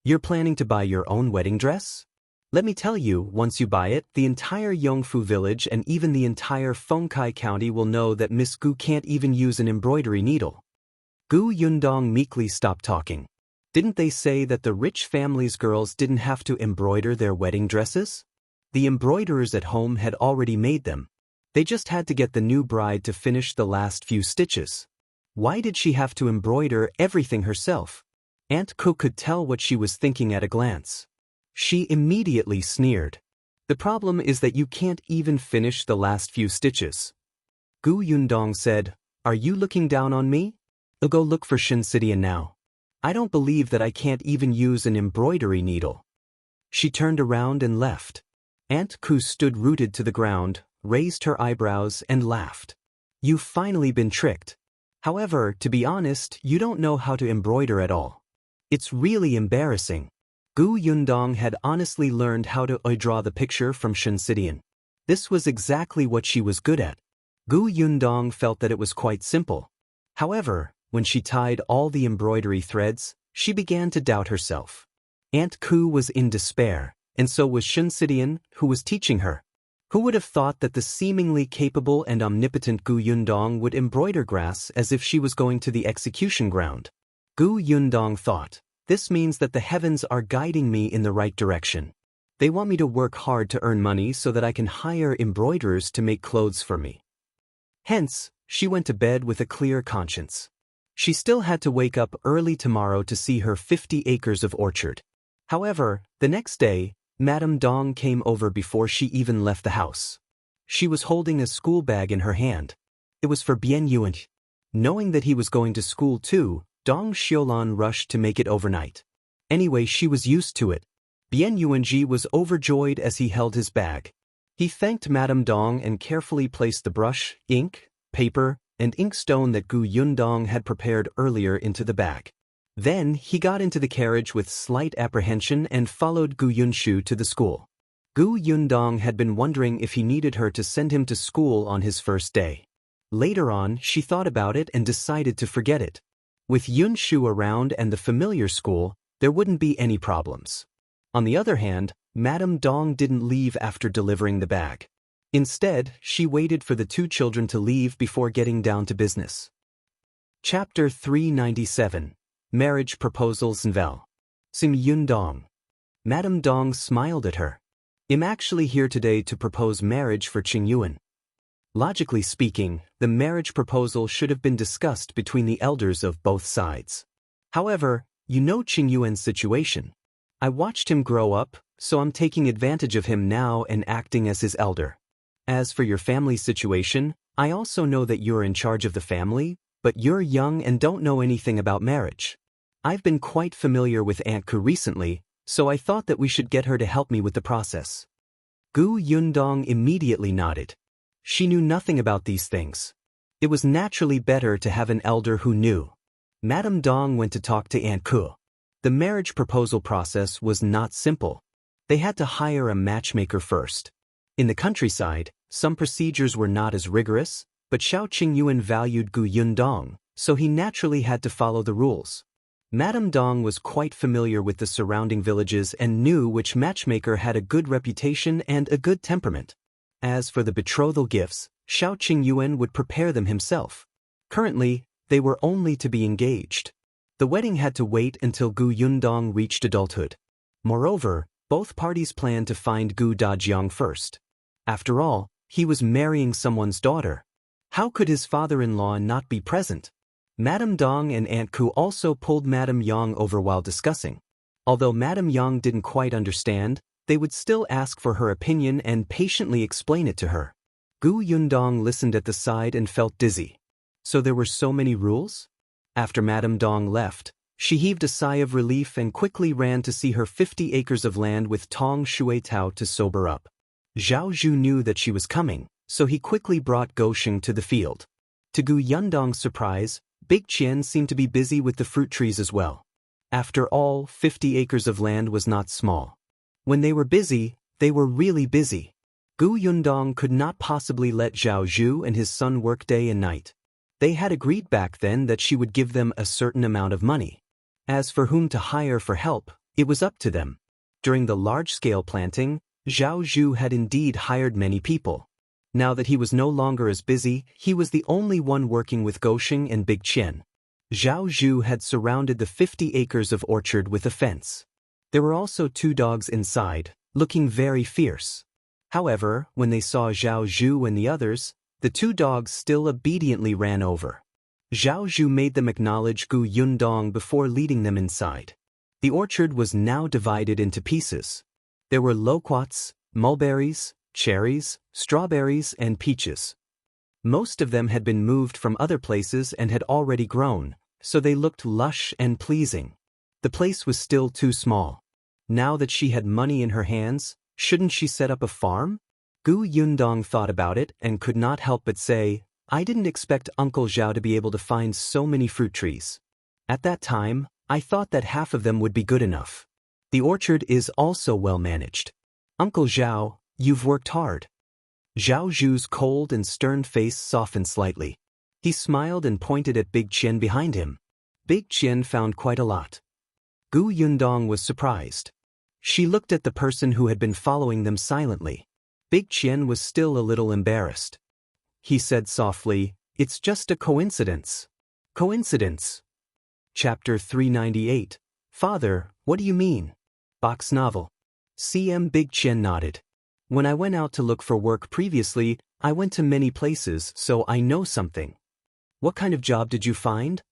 You're planning to buy your own wedding dress? Let me tell you, once you buy it, the entire Yongfu village and even the entire Fengkai county will know that Miss Gu can't even use an embroidery needle. Gu Yundong meekly stopped talking. Didn't they say that the rich family's girls didn't have to embroider their wedding dresses? The embroiderers at home had already made them. They just had to get the new bride to finish the last few stitches. Why did she have to embroider everything herself? Aunt Ku could tell what she was thinking at a glance. She immediately sneered. The problem is that you can't even finish the last few stitches. Gu Yundong said, Are you looking down on me? I'll go look for Shinsidian now. I don't believe that I can't even use an embroidery needle. She turned around and left. Aunt Ku stood rooted to the ground, raised her eyebrows and laughed. You've finally been tricked. However, to be honest, you don't know how to embroider at all. It's really embarrassing. Yundong had honestly learned how to draw the picture from Shensidian. This was exactly what she was good at. Yundong felt that it was quite simple. However, when she tied all the embroidery threads, she began to doubt herself. Aunt Ku was in despair, and so was Shensidian, who was teaching her. Who would have thought that the seemingly capable and omnipotent Yundong would embroider grass as if she was going to the execution ground? Yundong thought, this means that the heavens are guiding me in the right direction. They want me to work hard to earn money so that I can hire embroiderers to make clothes for me. Hence, she went to bed with a clear conscience. She still had to wake up early tomorrow to see her 50 acres of orchard. However, the next day, Madame Dong came over before she even left the house. She was holding a school bag in her hand. It was for Bian Yuan. Knowing that he was going to school too, Dong Xiulan rushed to make it overnight. Anyway, she was used to it. Bian Yuanji was overjoyed as he held his bag. He thanked Madame Dong and carefully placed the brush, ink, paper, and inkstone that Yundong had prepared earlier into the bag. Then he got into the carriage with slight apprehension and followed Yunshu to the school. Yundong had been wondering if he needed her to send him to school on his first day. Later on, she thought about it and decided to forget it. With Yunshu around and the familiar school, there wouldn't be any problems. On the other hand, Madame Dong didn't leave after delivering the bag. Instead, she waited for the two children to leave before getting down to business. Chapter 397. Marriage Proposals Nvel. Sim Yundong. Madame Dong smiled at her. I'm actually here today to propose marriage for Qingyuan. Logically speaking, the marriage proposal should have been discussed between the elders of both sides. However, you know Qingyuan's situation. I watched him grow up, so I'm taking advantage of him now and acting as his elder. As for your family situation, I also know that you're in charge of the family, but you're young and don't know anything about marriage. I've been quite familiar with Aunt Ku recently, so I thought that we should get her to help me with the process. Yundong immediately nodded. She knew nothing about these things. It was naturally better to have an elder who knew. Madame Dong went to talk to Aunt Ku. The marriage proposal process was not simple. They had to hire a matchmaker first. In the countryside, some procedures were not as rigorous, but Shao Qingyuan valued Yundong, so he naturally had to follow the rules. Madame Dong was quite familiar with the surrounding villages and knew which matchmaker had a good reputation and a good temperament. As for the betrothal gifts, Shao Qingyuan would prepare them himself. Currently, they were only to be engaged. The wedding had to wait until Yundong reached adulthood. Moreover, both parties planned to find Jiang first. After all, he was marrying someone's daughter. How could his father-in-law not be present? Madame Dong and Aunt Ku also pulled Madame Yang over while discussing. Although Madame Yang didn't quite understand, they would still ask for her opinion and patiently explain it to her. Yundong listened at the side and felt dizzy. So there were so many rules? After Madame Dong left, she heaved a sigh of relief and quickly ran to see her 50 acres of land with Tong Shuitao to sober up. Zhao Zhu knew that she was coming, so he quickly brought Gosheng to the field. To Yundong's surprise, Big Chen seemed to be busy with the fruit trees as well. After all, 50 acres of land was not small. When they were busy, they were really busy. Yundong could not possibly let Zhao Zhu and his son work day and night. They had agreed back then that she would give them a certain amount of money. As for whom to hire for help, it was up to them. During the large-scale planting, Zhao Zhu had indeed hired many people. Now that he was no longer as busy, he was the only one working with Gosheng and Big Chen. Zhao Zhu had surrounded the 50 acres of orchard with a fence. There were also 2 dogs inside, looking very fierce. However, when they saw Zhao Zhu and the others, the 2 dogs still obediently ran over. Zhao Zhu made them acknowledge Yundong before leading them inside. The orchard was now divided into pieces. There were loquats, mulberries, cherries, strawberries, and peaches. Most of them had been moved from other places and had already grown, so they looked lush and pleasing. The place was still too small. Now that she had money in her hands, shouldn't she set up a farm? Yundong thought about it and could not help but say, I didn't expect Uncle Zhao to be able to find so many fruit trees. At that time, I thought that half of them would be good enough. The orchard is also well managed. Uncle Zhao, you've worked hard. Zhao Zhu's cold and stern face softened slightly. He smiled and pointed at Big Qian behind him. Big Qian found quite a lot. Gu Yundong was surprised. She looked at the person who had been following them silently. Big Qian was still a little embarrassed. He said softly, "It's just a coincidence." Coincidence. Chapter 398. Father, what do you mean? Box novel. CM Big Qian nodded. When I went out to look for work previously, I went to many places, so I know something. What kind of job did you find?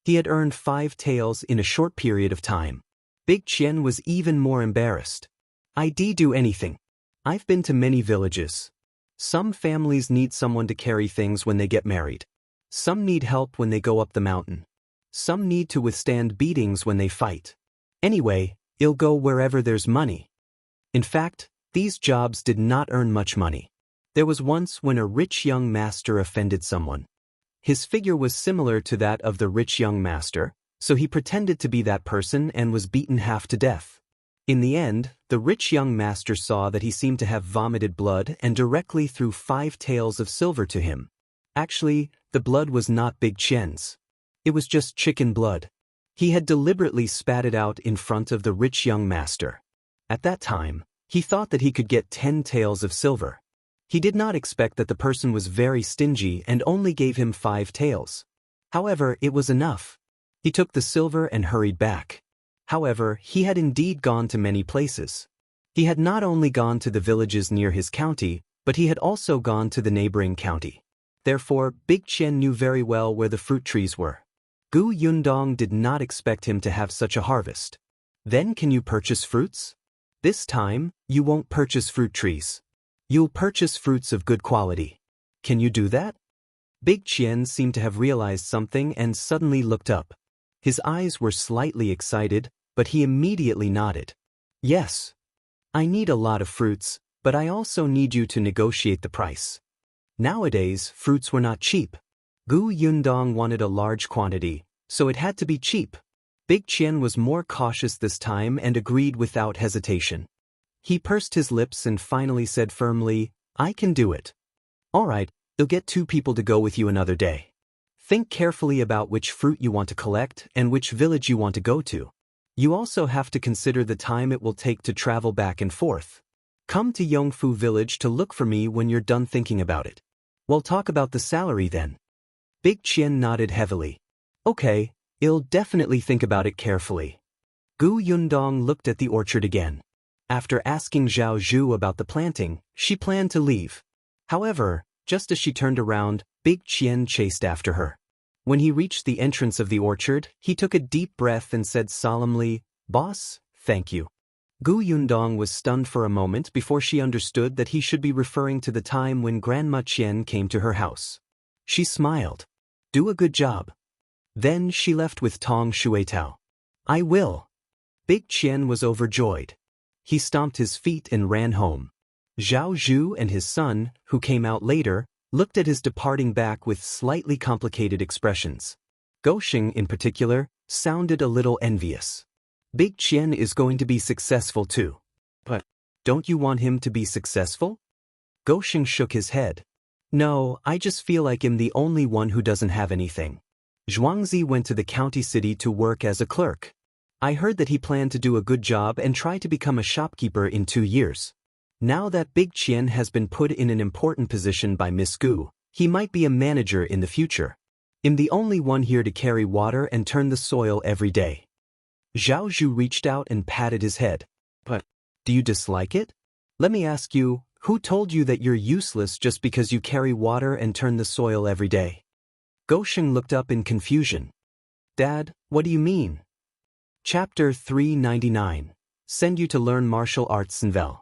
He had earned 5 taels in a short period of time. Big Qian was even more embarrassed. I do anything. I've been to many villages. Some families need someone to carry things when they get married. Some need help when they go up the mountain. Some need to withstand beatings when they fight. Anyway, I'll go wherever there's money. In fact, these jobs did not earn much money. There was once when a rich young master offended someone. His figure was similar to that of the rich young master, so he pretended to be that person and was beaten half to death. In the end, the rich young master saw that he seemed to have vomited blood and directly threw 5 taels of silver to him. Actually, the blood was not Big Qian's. It was just chicken blood. He had deliberately spat it out in front of the rich young master. At that time, he thought that he could get 10 taels of silver. He did not expect that the person was very stingy and only gave him 5 taels. However, it was enough. He took the silver and hurried back. However, he had indeed gone to many places. He had not only gone to the villages near his county, but he had also gone to the neighboring county. Therefore, Big Qian knew very well where the fruit trees were. Gu Yundong did not expect him to have such a harvest. Then can you purchase fruits? This time, you won't purchase fruit trees. You'll purchase fruits of good quality. Can you do that? Big Qian seemed to have realized something and suddenly looked up. His eyes were slightly excited, but he immediately nodded. Yes. I need a lot of fruits, but I also need you to negotiate the price. Nowadays, fruits were not cheap. Gu Yundong wanted a large quantity, so it had to be cheap. Big Qian was more cautious this time and agreed without hesitation. He pursed his lips and finally said firmly, I can do it. All right, you'll get 2 people to go with you another day. Think carefully about which fruit you want to collect and which village you want to go to. You also have to consider the time it will take to travel back and forth. Come to Yongfu village to look for me when you're done thinking about it. We'll talk about the salary then. Big Qian nodded heavily. Okay, I'll definitely think about it carefully. Gu Yundong looked at the orchard again. After asking Zhao Zhu about the planting, she planned to leave. However, just as she turned around, Big Qian chased after her. When he reached the entrance of the orchard, he took a deep breath and said solemnly, Boss, thank you. Gu Yundong was stunned for a moment before she understood that he should be referring to the time when Grandma Qian came to her house. She smiled. Do a good job. Then she left with Tong Shuetao. I will. Big Qian was overjoyed. He stomped his feet and ran home. Zhao Zhu and his son, who came out later, looked at his departing back with slightly complicated expressions. Gosheng, in particular, sounded a little envious. Big Qian is going to be successful too. But, don't you want him to be successful? Gosheng shook his head. No, I just feel like I'm the only one who doesn't have anything. Zhuangzi went to the county city to work as a clerk. I heard that he planned to do a good job and try to become a shopkeeper in 2 years. Now that Big Qian has been put in an important position by Miss Gu, he might be a manager in the future. I'm the only one here to carry water and turn the soil every day. Zhao Zhu reached out and patted his head. But, do you dislike it? Let me ask you, who told you that you're useless just because you carry water and turn the soil every day? Gosheng looked up in confusion. Dad, what do you mean? Chapter 399. Send you to learn martial arts Sinvel.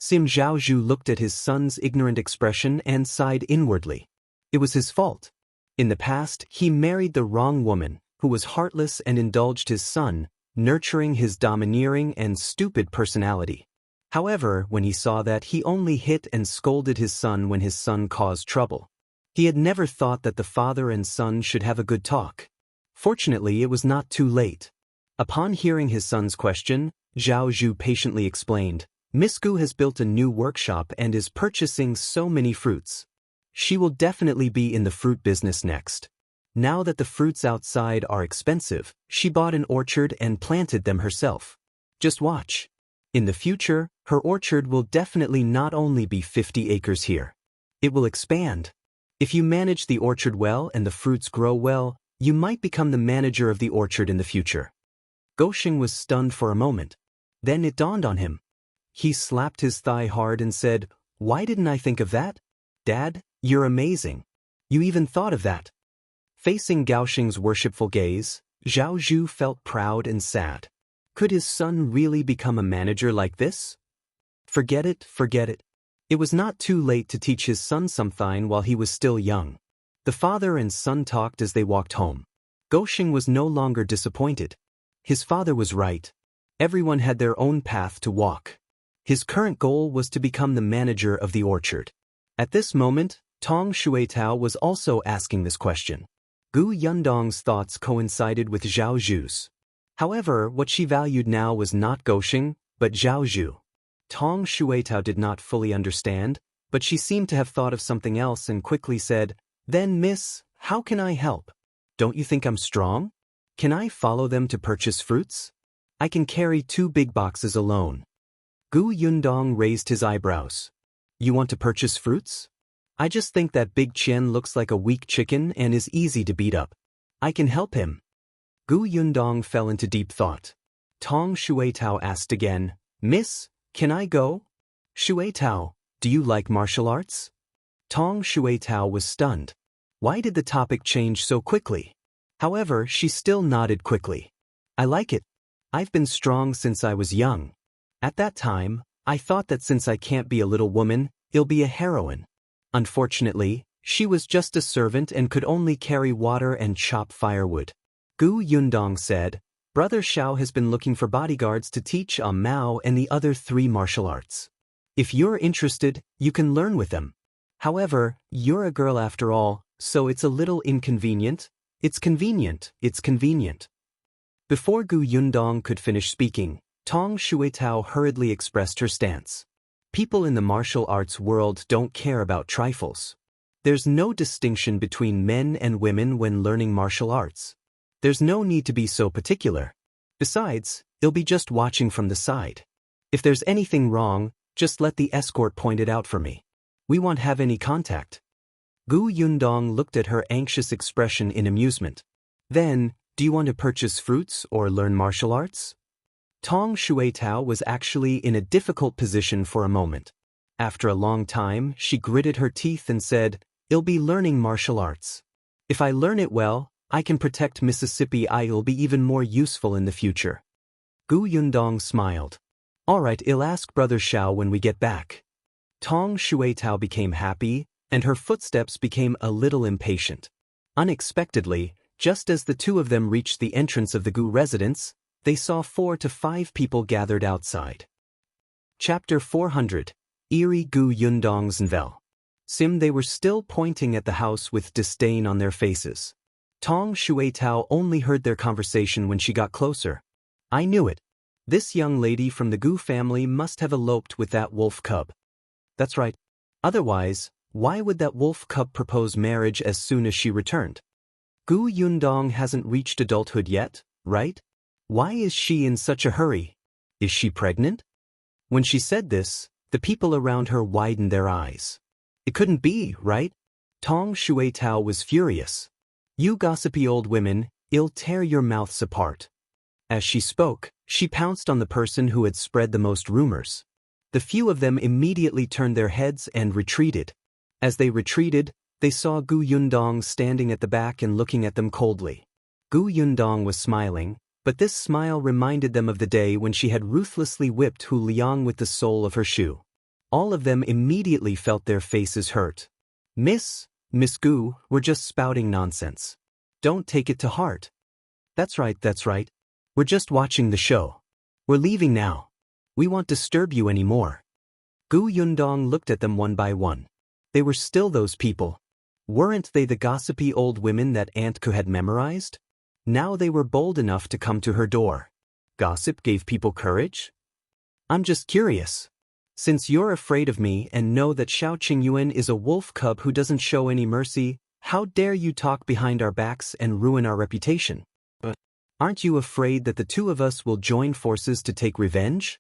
Sim Zhao Zhu looked at his son's ignorant expression and sighed inwardly. It was his fault. In the past, he married the wrong woman, who was heartless and indulged his son, nurturing his domineering and stupid personality. However, when he saw that, he only hit and scolded his son when his son caused trouble. He had never thought that the father and son should have a good talk. Fortunately, it was not too late. Upon hearing his son's question, Zhao Zhu patiently explained, Miss Gu has built a new workshop and is purchasing so many fruits. She will definitely be in the fruit business next. Now that the fruits outside are expensive, she bought an orchard and planted them herself. Just watch. In the future, her orchard will definitely not only be 50 acres here. It will expand. If you manage the orchard well and the fruits grow well, you might become the manager of the orchard in the future. Gosheng was stunned for a moment. Then it dawned on him. He slapped his thigh hard and said, "Why didn't I think of that? Dad, you're amazing. You even thought of that." Facing Gaosheng's worshipful gaze, Zhao Zhu felt proud and sad. Could his son really become a manager like this? Forget it, forget it. It was not too late to teach his son something while he was still young. The father and son talked as they walked home. Gosheng was no longer disappointed. His father was right. Everyone had their own path to walk. His current goal was to become the manager of the orchard. At this moment, Tong Shuitao was also asking this question. Gu Yundong's thoughts coincided with Zhao Zhu's. However, what she valued now was not Gosheng, but Zhao Zhu. Tong Shuitao did not fully understand, but she seemed to have thought of something else and quickly said, "Then miss, how can I help? Don't you think I'm strong? Can I follow them to purchase fruits? I can carry 2 big boxes alone." Gu Yundong raised his eyebrows. "You want to purchase fruits? I just think that Big Chen looks like a weak chicken and is easy to beat up. I can help him." Gu Yundong fell into deep thought. Tong Shuitao asked again, "Miss, can I go?" "Shuitao, do you like martial arts?" Tong Shuitao was stunned. Why did the topic change so quickly? However, she still nodded quickly. "I like it. I've been strong since I was young. At that time, I thought that since I can't be a little woman, I'll be a heroine. Unfortunately, she was just a servant and could only carry water and chop firewood." Gu Yundong said, "Brother Shao has been looking for bodyguards to teach Mao and the other 3 martial arts. If you're interested, you can learn with them. However, you're a girl after all, so it's a little inconvenient." It's convenient. Before Gu Yundong could finish speaking, Tong Shuitao hurriedly expressed her stance. People in the martial arts world don't care about trifles. There's no distinction between men and women when learning martial arts. There's no need to be so particular. Besides, they'll be just watching from the side. If there's anything wrong, just let the escort point it out for me. We won't have any contact." Gu Yundong looked at her anxious expression in amusement. "Then, do you want to purchase fruits or learn martial arts?" Tong Shuitao was actually in a difficult position for a moment. After a long time, she gritted her teeth and said, "I'll be learning martial arts. If I learn it well, I can protect Mississippi. I'll be even more useful in the future." Gu Yundong smiled. "All right, I'll ask Brother Shao when we get back." Tong Shuitao became happy, and her footsteps became a little impatient. Unexpectedly, just as the 2 of them reached the entrance of the Gu residence, they saw 4 to 5 people gathered outside. Chapter 400, Eerie Gu Yundong's Novel. They were still pointing at the house with disdain on their faces. Tong Shuitao only heard their conversation when she got closer. "I knew it. This young lady from the Gu family must have eloped with that wolf cub. That's right. Otherwise, why would that wolf cub propose marriage as soon as she returned? Gu Yundong hasn't reached adulthood yet, right? Why is she in such a hurry? Is she pregnant?" When she said this, the people around her widened their eyes. It couldn't be, right? Tong Shuitao was furious. "You gossipy old women, I'll tear your mouths apart." As she spoke, she pounced on the person who had spread the most rumors. The few of them immediately turned their heads and retreated. As they retreated, they saw Gu Yundong standing at the back and looking at them coldly. Gu Yundong was smiling, but this smile reminded them of the day when she had ruthlessly whipped Hu Liang with the sole of her shoe. All of them immediately felt their faces hurt. Miss Gu, we're just spouting nonsense. Don't take it to heart." That's right. We're just watching the show. We're leaving now. We won't disturb you anymore." Gu Yundong looked at them one by one. They were still those people. Weren't they the gossipy old women that Aunt Ku had memorized? Now they were bold enough to come to her door. Gossip gave people courage? I'm just curious. Since you're afraid of me and know that Shao Qingyuan is a wolf cub who doesn't show any mercy, how dare you talk behind our backs and ruin our reputation? But aren't you afraid that the two of us will join forces to take revenge?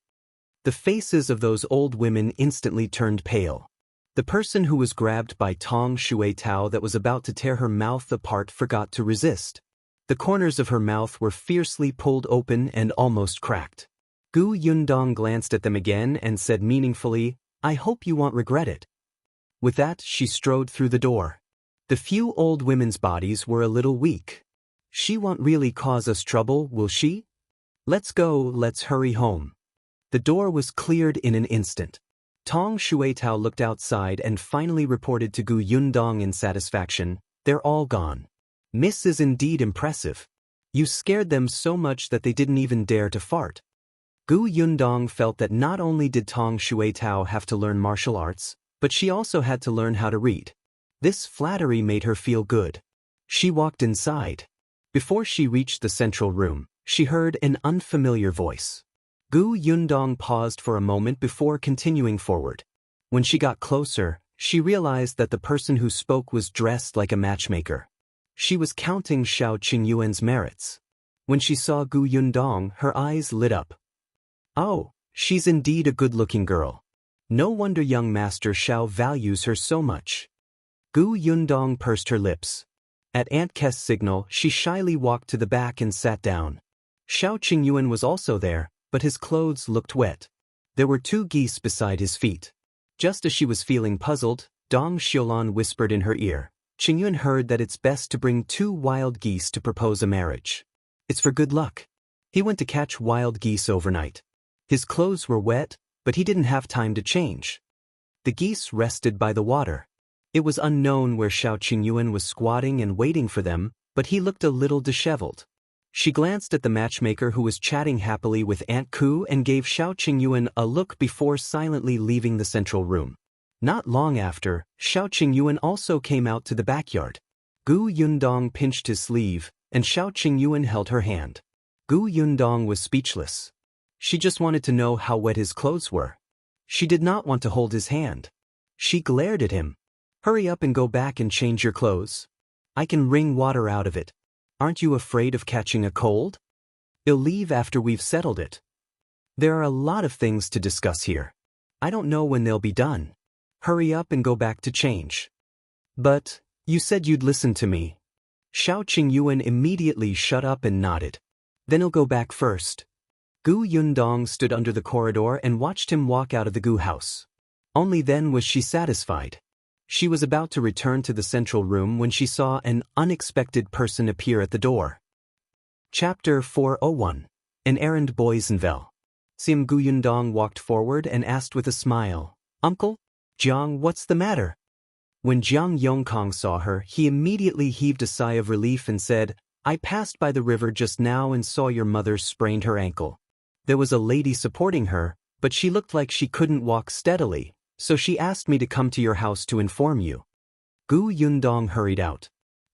The faces of those old women instantly turned pale. The person who was grabbed by Tong Shui Tao that was about to tear her mouth apart forgot to resist. The corners of her mouth were fiercely pulled open and almost cracked. Gu Yundong glanced at them again and said meaningfully, I hope you won't regret it. With that, she strode through the door. The few old women's bodies were a little weak. She won't really cause us trouble, will she? Let's go, let's hurry home. The door was cleared in an instant. Tong Shuitao looked outside and finally reported to Gu Yundong in satisfaction, they're all gone. Miss is indeed impressive. You scared them so much that they didn't even dare to fart. Gu Yundong felt that not only did Tong Shuitao have to learn martial arts, but she also had to learn how to read. This flattery made her feel good. She walked inside. Before she reached the central room, she heard an unfamiliar voice. Gu Yundong paused for a moment before continuing forward. When she got closer, she realized that the person who spoke was dressed like a matchmaker. She was counting Shao Qingyuan's merits. When she saw Gu Yundong, her eyes lit up. Oh, she's indeed a good-looking girl. No wonder young Master Shao values her so much. Gu Yundong pursed her lips. At Aunt Kes' signal, she shyly walked to the back and sat down. Shao Qingyuan was also there, but his clothes looked wet. There were 2 geese beside his feet. Just as she was feeling puzzled, Dong Xiulan whispered in her ear. Qingyuan heard that it's best to bring 2 wild geese to propose a marriage. It's for good luck. He went to catch wild geese overnight. His clothes were wet, but he didn't have time to change. The geese rested by the water. It was unknown where Shao Qingyuan was squatting and waiting for them, but he looked a little disheveled. She glanced at the matchmaker who was chatting happily with Aunt Ku and gave Shao Qingyuan a look before silently leaving the central room. Not long after, Shao Qingyuan also came out to the backyard. Gu Yundong pinched his sleeve, and Shao Qingyuan held her hand. Gu Yundong was speechless. She just wanted to know how wet his clothes were. She did not want to hold his hand. She glared at him. Hurry up and go back and change your clothes. I can wring water out of it. Aren't you afraid of catching a cold? You'll leave after we've settled it. There are a lot of things to discuss here. I don't know when they'll be done. Hurry up and go back to change. But, you said you'd listen to me. Shao Qingyuan immediately shut up and nodded. Then he'll go back first. Gu Yundong stood under the corridor and watched him walk out of the Gu house. Only then was she satisfied. She was about to return to the central room when she saw an unexpected person appear at the door. Chapter 401. An Errand Boy's Novel. Sim Gu Yundong walked forward and asked with a smile, Uncle? Jiang, what's the matter? When Jiang Yongkong saw her, he immediately heaved a sigh of relief and said, I passed by the river just now and saw your mother sprained her ankle. There was a lady supporting her, but she looked like she couldn't walk steadily, so she asked me to come to your house to inform you. Gu Yundong hurried out.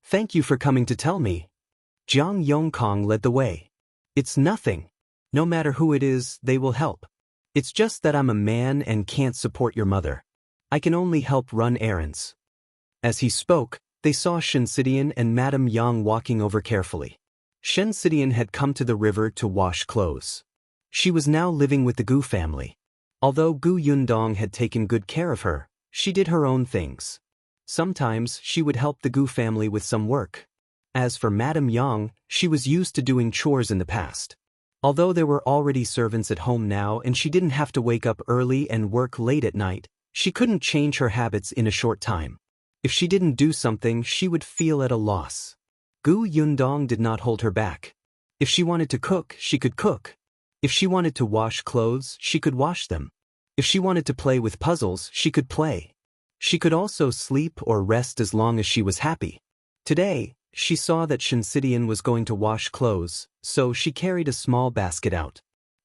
Thank you for coming to tell me. Jiang Yongkong led the way. It's nothing. No matter who it is, they will help. It's just that I'm a man and can't support your mother. I can only help run errands. As he spoke, they saw Shensidian and Madame Yang walking over carefully. Shensidian had come to the river to wash clothes. She was now living with the Gu family. Although Gu Yundong had taken good care of her, she did her own things. Sometimes she would help the Gu family with some work. As for Madame Yang, she was used to doing chores in the past. Although there were already servants at home now and she didn't have to wake up early and work late at night, she couldn't change her habits in a short time. If she didn't do something, she would feel at a loss. Gu Yundong did not hold her back. If she wanted to cook, she could cook. If she wanted to wash clothes, she could wash them. If she wanted to play with puzzles, she could play. She could also sleep or rest as long as she was happy. Today, she saw that Shensidian was going to wash clothes, so she carried a small basket out.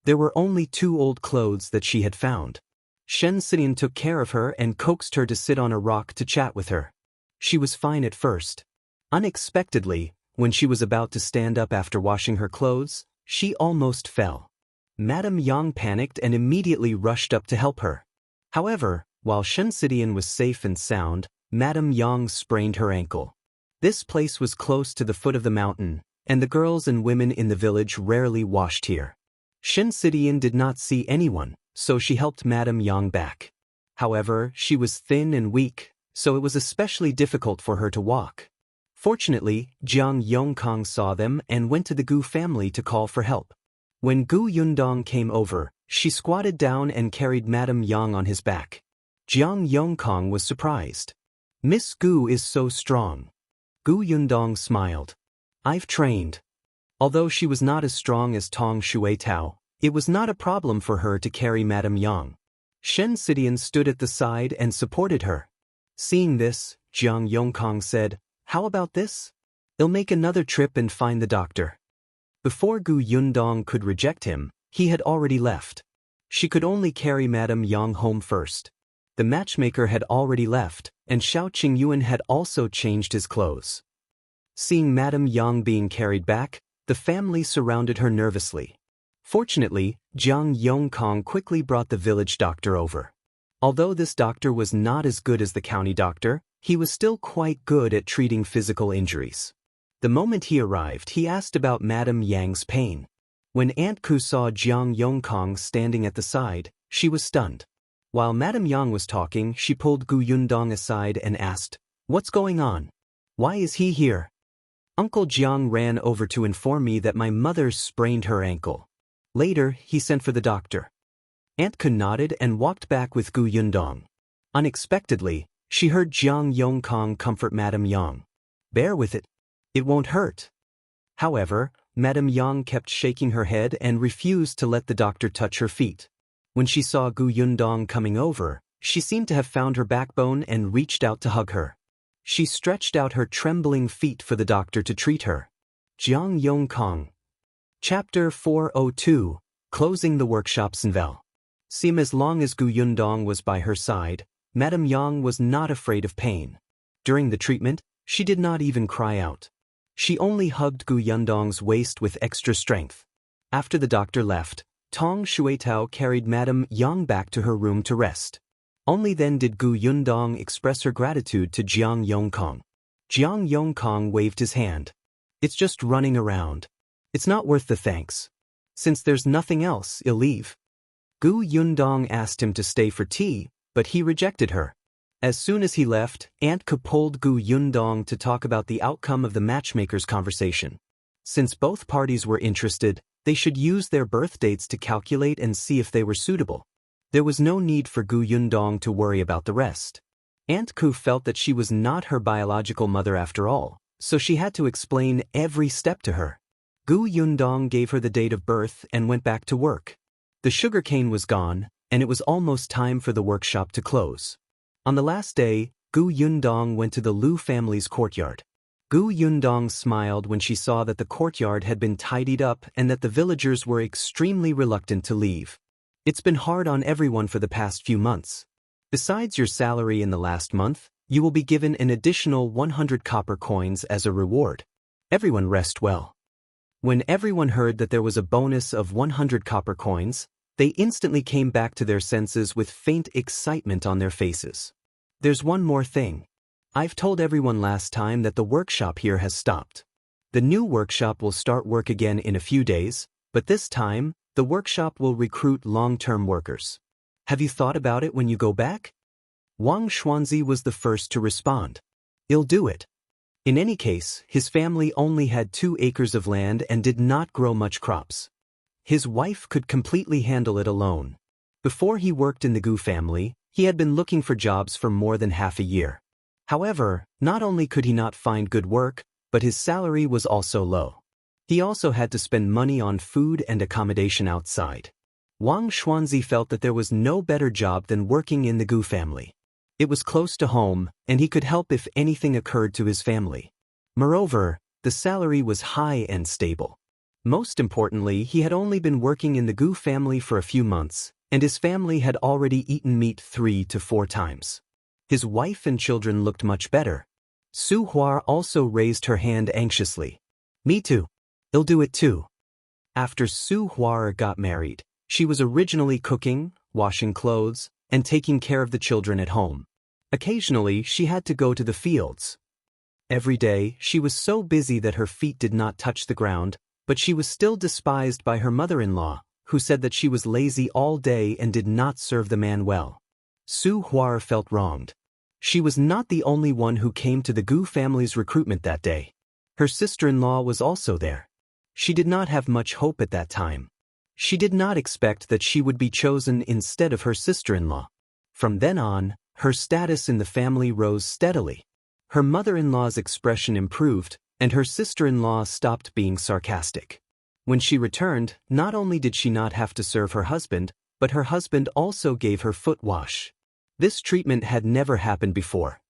There were only 2 old clothes that she had found. Shensidian took care of her and coaxed her to sit on a rock to chat with her. She was fine at first. Unexpectedly, when she was about to stand up after washing her clothes, she almost fell. Madame Yang panicked and immediately rushed up to help her. However, while Xianxia was safe and sound, Madame Yang sprained her ankle. This place was close to the foot of the mountain, and the girls and women in the village rarely washed here. Xianxia did not see anyone, so she helped Madame Yang back. However, she was thin and weak, so it was especially difficult for her to walk. Fortunately, Jiang Yongkang saw them and went to the Gu family to call for help. When Gu Yundong came over, she squatted down and carried Madame Yang on his back. Jiang Yongkang was surprised. "Miss Gu is so strong." Gu Yundong smiled. "I've trained." Although she was not as strong as Tong Shuetao, it was not a problem for her to carry Madame Yang. Xianxia stood at the side and supported her. Seeing this, Jiang Yongkang said, "How about this? I'll make another trip and find the doctor." Before Gu Yundong could reject him, he had already left. She could only carry Madame Yang home first. The matchmaker had already left, and Shao Qingyuan had also changed his clothes. Seeing Madame Yang being carried back, the family surrounded her nervously. Fortunately, Jiang Yongkang quickly brought the village doctor over. Although this doctor was not as good as the county doctor, he was still quite good at treating physical injuries. The moment he arrived, he asked about Madame Yang's pain. When Aunt Ku saw Jiang Yongkang standing at the side, she was stunned. While Madame Yang was talking, she pulled Gu Yundong aside and asked, "What's going on? Why is he here?" Uncle Jiang ran over to inform me that my mother sprained her ankle. Later, he sent for the doctor. Aunt Ku nodded and walked back with Gu Yundong. Unexpectedly, she heard Jiang Yongkang comfort Madame Yang. "Bear with it. It won't hurt." However, Madame Yang kept shaking her head and refused to let the doctor touch her feet. When she saw Gu Yundong coming over, she seemed to have found her backbone and reached out to hug her. She stretched out her trembling feet for the doctor to treat her. Jiang Yongkang. Chapter 402, Closing the Workshop Sinvel. As long as Gu Yundong was by her side, Madame Yang was not afraid of pain. During the treatment, she did not even cry out. She only hugged Gu Yundong's waist with extra strength. After the doctor left, Tong Shuetao carried Madame Yang back to her room to rest. Only then did Gu Yundong express her gratitude to Jiang Yongkang. Jiang Yongkang waved his hand. "It's just running around. It's not worth the thanks. Since there's nothing else, I'll leave." Gu Yundong asked him to stay for tea, but he rejected her. As soon as he left, Aunt Ku pulled Gu Yundong to talk about the outcome of the matchmaker's conversation. Since both parties were interested, they should use their birth dates to calculate and see if they were suitable. There was no need for Gu Yundong to worry about the rest. Aunt Ku felt that she was not her biological mother after all, so she had to explain every step to her. Gu Yundong gave her the date of birth and went back to work. The sugarcane was gone, and it was almost time for the workshop to close. On the last day, Gu Yundong went to the Lu family's courtyard. Gu Yundong smiled when she saw that the courtyard had been tidied up and that the villagers were extremely reluctant to leave. "It's been hard on everyone for the past few months. Besides your salary in the last month, you will be given an additional 100 copper coins as a reward. Everyone rest well." When everyone heard that there was a bonus of 100 copper coins, they instantly came back to their senses with faint excitement on their faces. "There's one more thing. I've told everyone last time that the workshop here has stopped. The new workshop will start work again in a few days, but this time, the workshop will recruit long-term workers. Have you thought about it when you go back?" Wang Xuanzi was the first to respond. "I'll do it." In any case, his family only had 2 acres of land and did not grow much crops. His wife could completely handle it alone. Before he worked in the Gu family, he had been looking for jobs for more than half a year. However, not only could he not find good work, but his salary was also low. He also had to spend money on food and accommodation outside. Wang Xuanzi felt that there was no better job than working in the Gu family. It was close to home, and he could help if anything occurred to his family. Moreover, the salary was high and stable. Most importantly, he had only been working in the Gu family for a few months, and his family had already eaten meat 3 to 4 times. His wife and children looked much better. Su Hua also raised her hand anxiously. Me too. I'll do it too. After Su Hua got married, she was originally cooking, washing clothes, and taking care of the children at home. Occasionally, she had to go to the fields. Every day, she was so busy that her feet did not touch the ground, but she was still despised by her mother-in-law, who said that she was lazy all day and did not serve the man well. Su Hua felt wronged. She was not the only one who came to the Gu family's recruitment that day. Her sister-in-law was also there. She did not have much hope at that time. She did not expect that she would be chosen instead of her sister-in-law. From then on, her status in the family rose steadily. Her mother-in-law's expression improved, and her sister-in-law stopped being sarcastic. When she returned, not only did she not have to serve her husband, but her husband also gave her foot wash. This treatment had never happened before.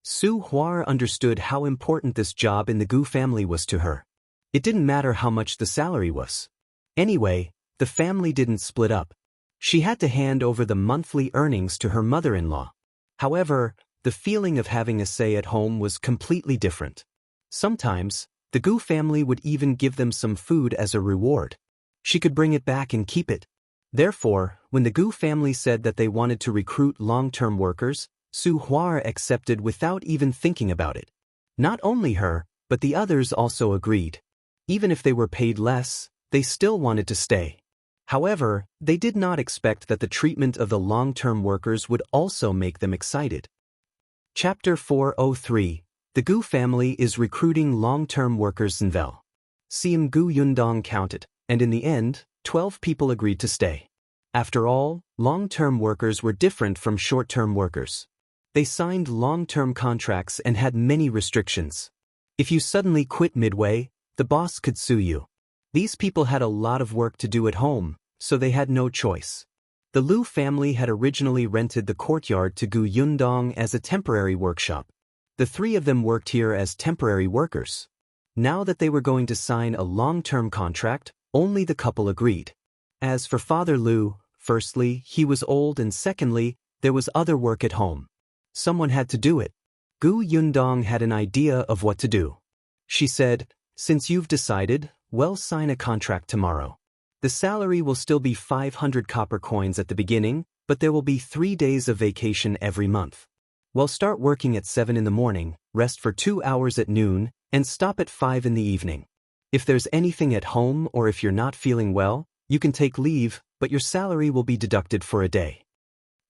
Su Hua understood how important this job in the Gu family was to her. It didn't matter how much the salary was. Anyway, the family didn't split up. She had to hand over the monthly earnings to her mother-in-law. However, the feeling of having a say at home was completely different. Sometimes, the Gu family would even give them some food as a reward. She could bring it back and keep it. Therefore, when the Gu family said that they wanted to recruit long-term workers, Su Hua accepted without even thinking about it. Not only her, but the others also agreed. Even if they were paid less, they still wanted to stay. However, they did not expect that the treatment of the long-term workers would also make them excited. Chapter 403. The Gu family is recruiting long-term workers in Vel. Siem Gu Yundong counted, and in the end, 12 people agreed to stay. After all, long-term workers were different from short-term workers. They signed long-term contracts and had many restrictions. If you suddenly quit midway, the boss could sue you. These people had a lot of work to do at home, so they had no choice. The Lu family had originally rented the courtyard to Gu Yundong as a temporary workshop. The three of them worked here as temporary workers. Now that they were going to sign a long-term contract, only the couple agreed. As for Father Lu, firstly, he was old, and secondly, there was other work at home. Someone had to do it. Gu Yundong had an idea of what to do. She said, "Since you've decided, well, sign a contract tomorrow. The salary will still be 500 copper coins at the beginning, but there will be 3 days of vacation every month. Well, start working at 7 in the morning, rest for 2 hours at noon, and stop at 5 in the evening. If there's anything at home or if you're not feeling well, you can take leave, but your salary will be deducted for a day."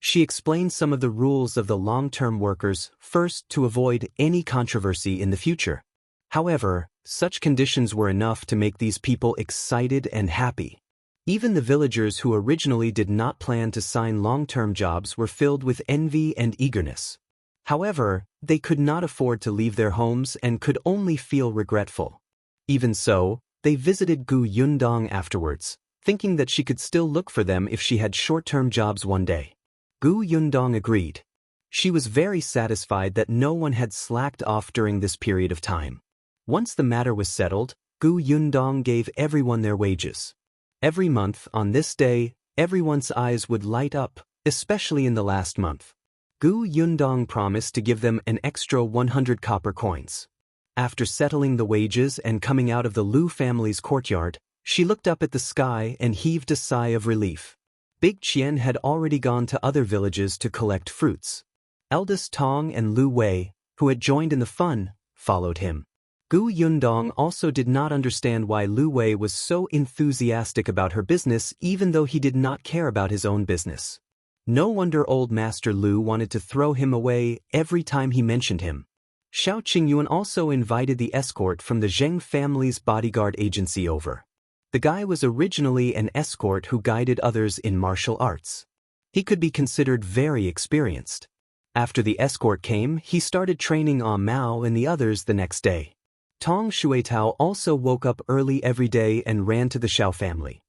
She explained some of the rules of the long-term workers, first to avoid any controversy in the future. However, such conditions were enough to make these people excited and happy. Even the villagers who originally did not plan to sign long-term jobs were filled with envy and eagerness. However, they could not afford to leave their homes and could only feel regretful. Even so, they visited Gu Yundong afterwards, thinking that she could still look for them if she had short-term jobs one day. Gu Yundong agreed. She was very satisfied that no one had slacked off during this period of time. Once the matter was settled, Gu Yundong gave everyone their wages. Every month, on this day, everyone's eyes would light up, especially in the last month. Gu Yundong promised to give them an extra 100 copper coins. After settling the wages and coming out of the Lu family's courtyard, she looked up at the sky and heaved a sigh of relief. Big Chen had already gone to other villages to collect fruits. Eldest Tong and Lu Wei, who had joined in the fun, followed him. Gu Yundong also did not understand why Lu Wei was so enthusiastic about her business even though he did not care about his own business. No wonder old Master Lu wanted to throw him away every time he mentioned him. Shao Qingyuan also invited the escort from the Zheng family's bodyguard agency over. The guy was originally an escort who guided others in martial arts. He could be considered very experienced. After the escort came, he started training Mao and the others the next day. Tong Shuitao also woke up early every day and ran to the Shao family.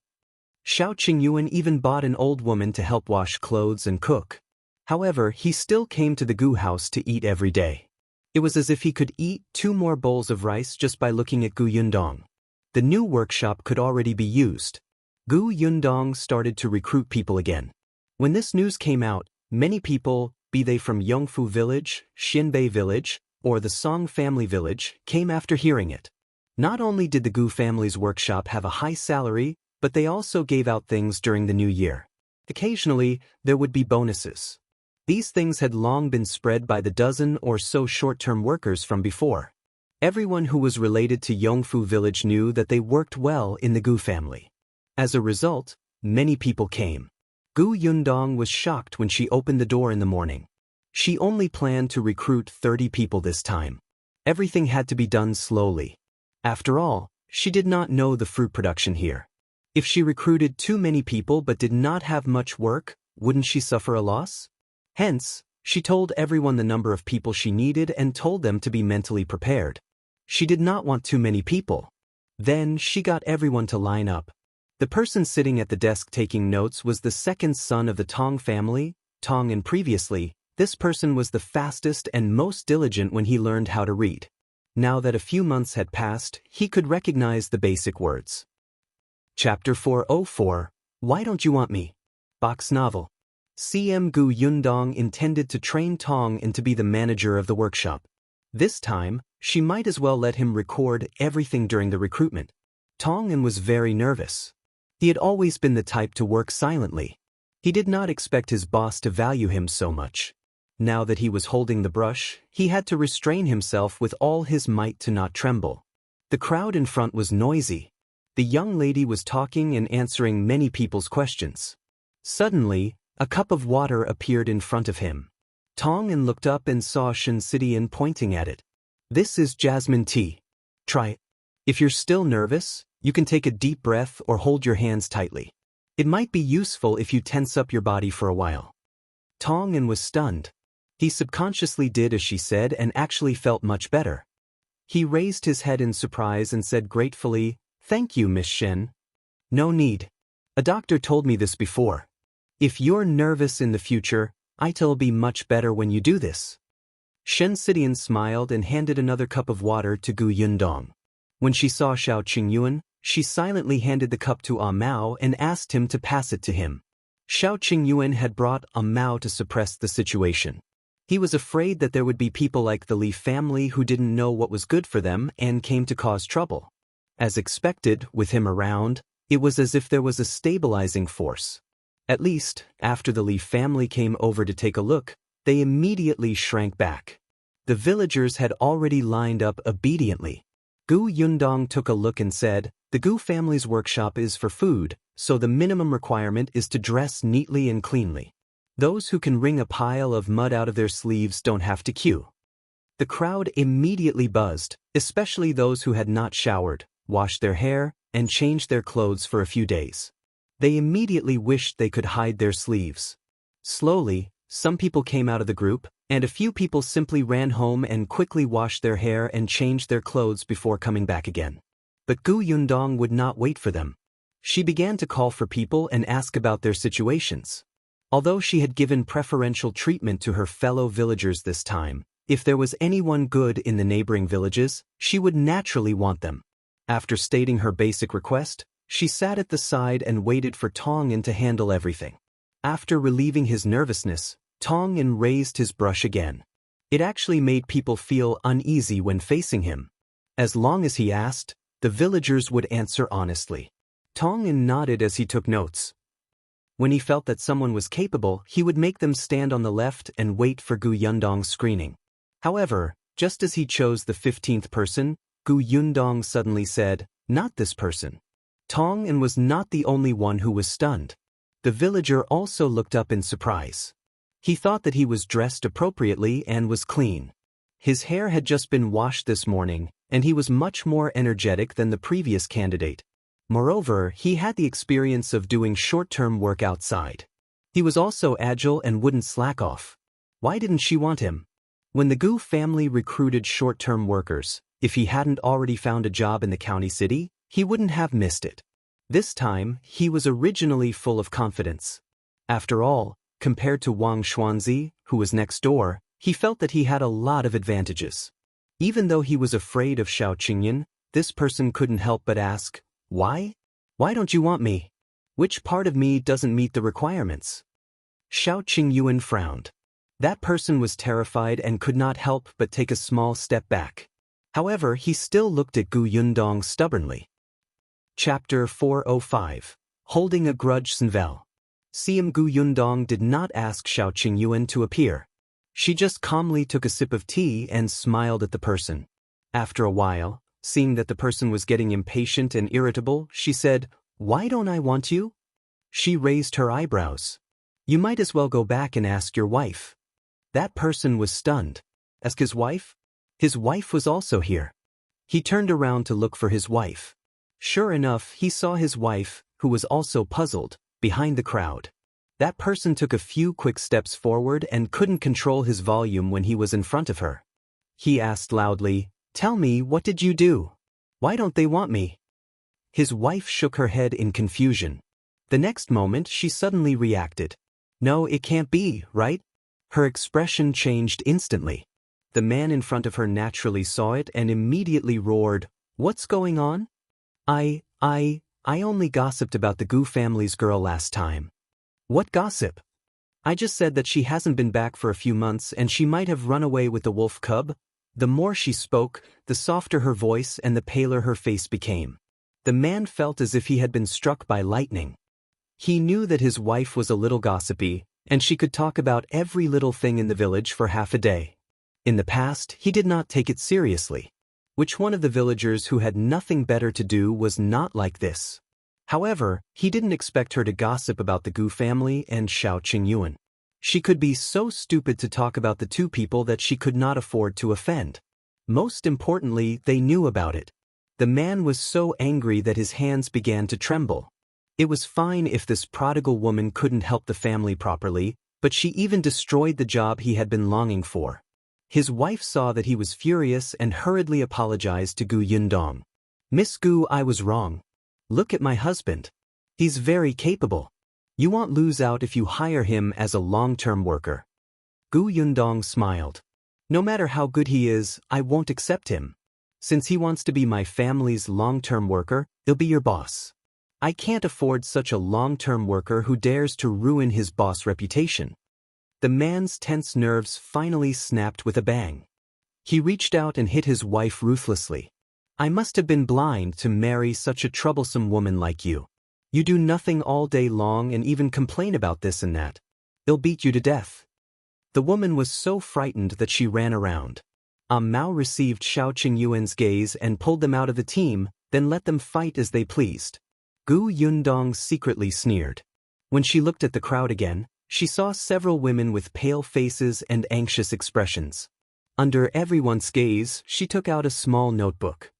Shao Qingyuan even bought an old woman to help wash clothes and cook. However, he still came to the Gu house to eat every day. It was as if he could eat 2 more bowls of rice just by looking at Gu Yundong. The new workshop could already be used. Gu Yundong started to recruit people again. When this news came out, many people, be they from Yongfu village, Xinbei village, or the Song family village, came after hearing it. Not only did the Gu family's workshop have a high salary, but they also gave out things during the new year. Occasionally, there would be bonuses. These things had long been spread by the dozen or so short-term workers from before. Everyone who was related to Yongfu village knew that they worked well in the Gu family. As a result, many people came. Gu Yundong was shocked when she opened the door in the morning. She only planned to recruit 30 people this time. Everything had to be done slowly. After all, she did not know the fruit production here. If she recruited too many people but did not have much work, wouldn't she suffer a loss? Hence, she told everyone the number of people she needed and told them to be mentally prepared. She did not want too many people. Then she got everyone to line up. The person sitting at the desk taking notes was the second son of the Tong family, Tong, and previously, this person was the fastest and most diligent when he learned how to read. Now that a few months had passed, he could recognize the basic words. Chapter 404, Why Don't You Want Me? Box Novel. CM Gu Yundong intended to train Tong and to be the manager of the workshop. This time, she might as well let him record everything during the recruitment. Tong was very nervous. He had always been the type to work silently. He did not expect his boss to value him so much. Now that he was holding the brush, he had to restrain himself with all his might to not tremble. The crowd in front was noisy. The young lady was talking and answering many people's questions. Suddenly, a cup of water appeared in front of him. Tong looked up and saw Xianxia pointing at it. This is jasmine tea. Try it. If you're still nervous, you can take a deep breath or hold your hands tightly. It might be useful if you tense up your body for a while. Tong was stunned. He subconsciously did as she said and actually felt much better. He raised his head in surprise and said gratefully, "Thank you, Miss Shen." "No need. A doctor told me this before. If you're nervous in the future, it'll be much better when you do this." Xianxia smiled and handed another cup of water to Gu Yundong. When she saw Shao Qingyuan, she silently handed the cup to Mao and asked him to pass it to him. Shao Qingyuan had brought Mao to suppress the situation. He was afraid that there would be people like the Li family who didn't know what was good for them and came to cause trouble. As expected, with him around, it was as if there was a stabilizing force. At least, after the Li family came over to take a look, they immediately shrank back. The villagers had already lined up obediently. Gu Yundong took a look and said, "The Gu family's workshop is for food, so the minimum requirement is to dress neatly and cleanly. Those who can wring a pile of mud out of their sleeves don't have to queue." The crowd immediately buzzed, especially those who had not showered, washed their hair, and changed their clothes for a few days. They immediately wished they could hide their sleeves. Slowly, some people came out of the group, and a few people simply ran home and quickly washed their hair and changed their clothes before coming back again. But Gu Yundong would not wait for them. She began to call for people and ask about their situations. Although she had given preferential treatment to her fellow villagers this time, if there was anyone good in the neighboring villages, she would naturally want them. After stating her basic request, she sat at the side and waited for Tong to handle everything. After relieving his nervousness, Tong raised his brush again. It actually made people feel uneasy when facing him. As long as he asked, the villagers would answer honestly. Tong nodded as he took notes. When he felt that someone was capable, he would make them stand on the left and wait for Gu Yundong's screening. However, just as he chose the 15th person, Gu Yundong suddenly said, "Not this person." Tong was not the only one who was stunned. The villager also looked up in surprise. He thought that he was dressed appropriately and was clean. His hair had just been washed this morning, and he was much more energetic than the previous candidate. Moreover, he had the experience of doing short-term work outside. He was also agile and wouldn't slack off. Why didn't she want him? When the Gu family recruited short-term workers, if he hadn't already found a job in the county city, he wouldn't have missed it. This time, he was originally full of confidence. After all, compared to Wang Xuanzi, who was next door, he felt that he had a lot of advantages. Even though he was afraid of Shao Qingyuan, this person couldn't help but ask, "Why? Why don't you want me? Which part of me doesn't meet the requirements?" Shao Qingyuan frowned. That person was terrified and could not help but take a small step back. However, he still looked at Gu Yundong stubbornly. Chapter 405. Holding a Grudge. Senvel. CM Gu Yundong did not ask Shao Qingyuan to appear. She just calmly took a sip of tea and smiled at the person. After a while, seeing that the person was getting impatient and irritable, she said, "Why don't I want you?" She raised her eyebrows. "You might as well go back and ask your wife." That person was stunned. Ask his wife? His wife was also here. He turned around to look for his wife. Sure enough, he saw his wife, who was also puzzled, behind the crowd. That person took a few quick steps forward and couldn't control his volume when he was in front of her. He asked loudly, "Tell me, what did you do? Why don't they want me?" His wife shook her head in confusion. The next moment, she suddenly reacted. "No, it can't be, right?" Her expression changed instantly. The man in front of her naturally saw it and immediately roared, "What's going on?" I only gossiped about the Gu family's girl last time." "What gossip?" "I just said that she hasn't been back for a few months and she might have run away with the wolf cub." The more she spoke, the softer her voice and the paler her face became. The man felt as if he had been struck by lightning. He knew that his wife was a little gossipy, and she could talk about every little thing in the village for half a day. In the past, he did not take it seriously. Which one of the villagers who had nothing better to do was not like this? However, he didn't expect her to gossip about the Gu family and Shao Qingyuan. She could be so stupid to talk about the two people that she could not afford to offend. Most importantly, they knew about it. The man was so angry that his hands began to tremble. It was fine if this prodigal woman couldn't help the family properly, but she even destroyed the job he had been longing for. His wife saw that he was furious and hurriedly apologized to Gu Yundong. "Miss Gu, I was wrong. Look at my husband. He's very capable. You won't lose out if you hire him as a long-term worker." Gu Yundong smiled. "No matter how good he is, I won't accept him. Since he wants to be my family's long-term worker, he'll be your boss. I can't afford such a long-term worker who dares to ruin his boss' reputation." The man's tense nerves finally snapped with a bang. He reached out and hit his wife ruthlessly. "I must have been blind to marry such a troublesome woman like you. You do nothing all day long and even complain about this and that. They'll beat you to death." The woman was so frightened that she ran around. Mao received Shao Qingyuan's gaze and pulled them out of the team, then let them fight as they pleased. Gu Yundong secretly sneered. When she looked at the crowd again, she saw several women with pale faces and anxious expressions. Under everyone's gaze, she took out a small notebook.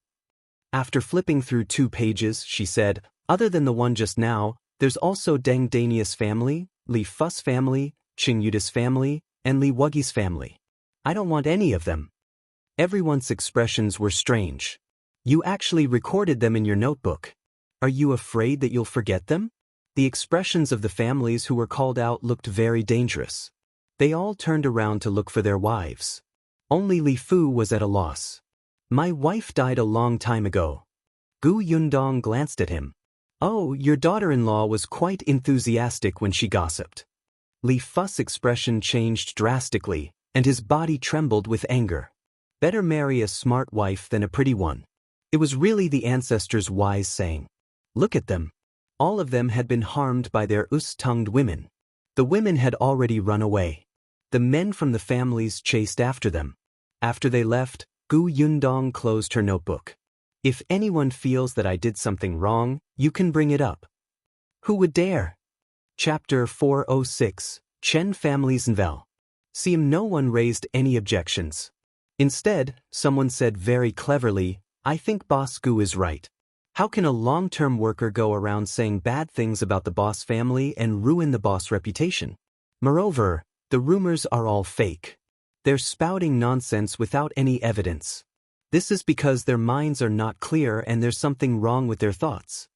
After flipping through 2 pages, she said, "Other than the one just now, there's also Deng Dania's family, Li Fu's family, Qing Yuda's family, and Li Wugi's family. I don't want any of them." Everyone's expressions were strange. "You actually recorded them in your notebook. Are you afraid that you'll forget them?" The expressions of the families who were called out looked very dangerous. They all turned around to look for their wives. Only Li Fu was at a loss. "My wife died a long time ago." Gu Yundong glanced at him. "Oh, your daughter-in-law was quite enthusiastic when she gossiped." Li Fu's expression changed drastically, and his body trembled with anger. Better marry a smart wife than a pretty one. It was really the ancestors' wise saying. Look at them. All of them had been harmed by their us-tongued women. The women had already run away. The men from the families chased after them. After they left, Gu Yundong closed her notebook. "If anyone feels that I did something wrong, you can bring it up." Who would dare? Chapter 406, Chen Family's Envel. No one raised any objections. Instead, someone said very cleverly, "I think Boss Gu is right. How can a long-term worker go around saying bad things about the boss family and ruin the boss reputation? Moreover, the rumors are all fake. They're spouting nonsense without any evidence. This is because their minds are not clear and there's something wrong with their thoughts."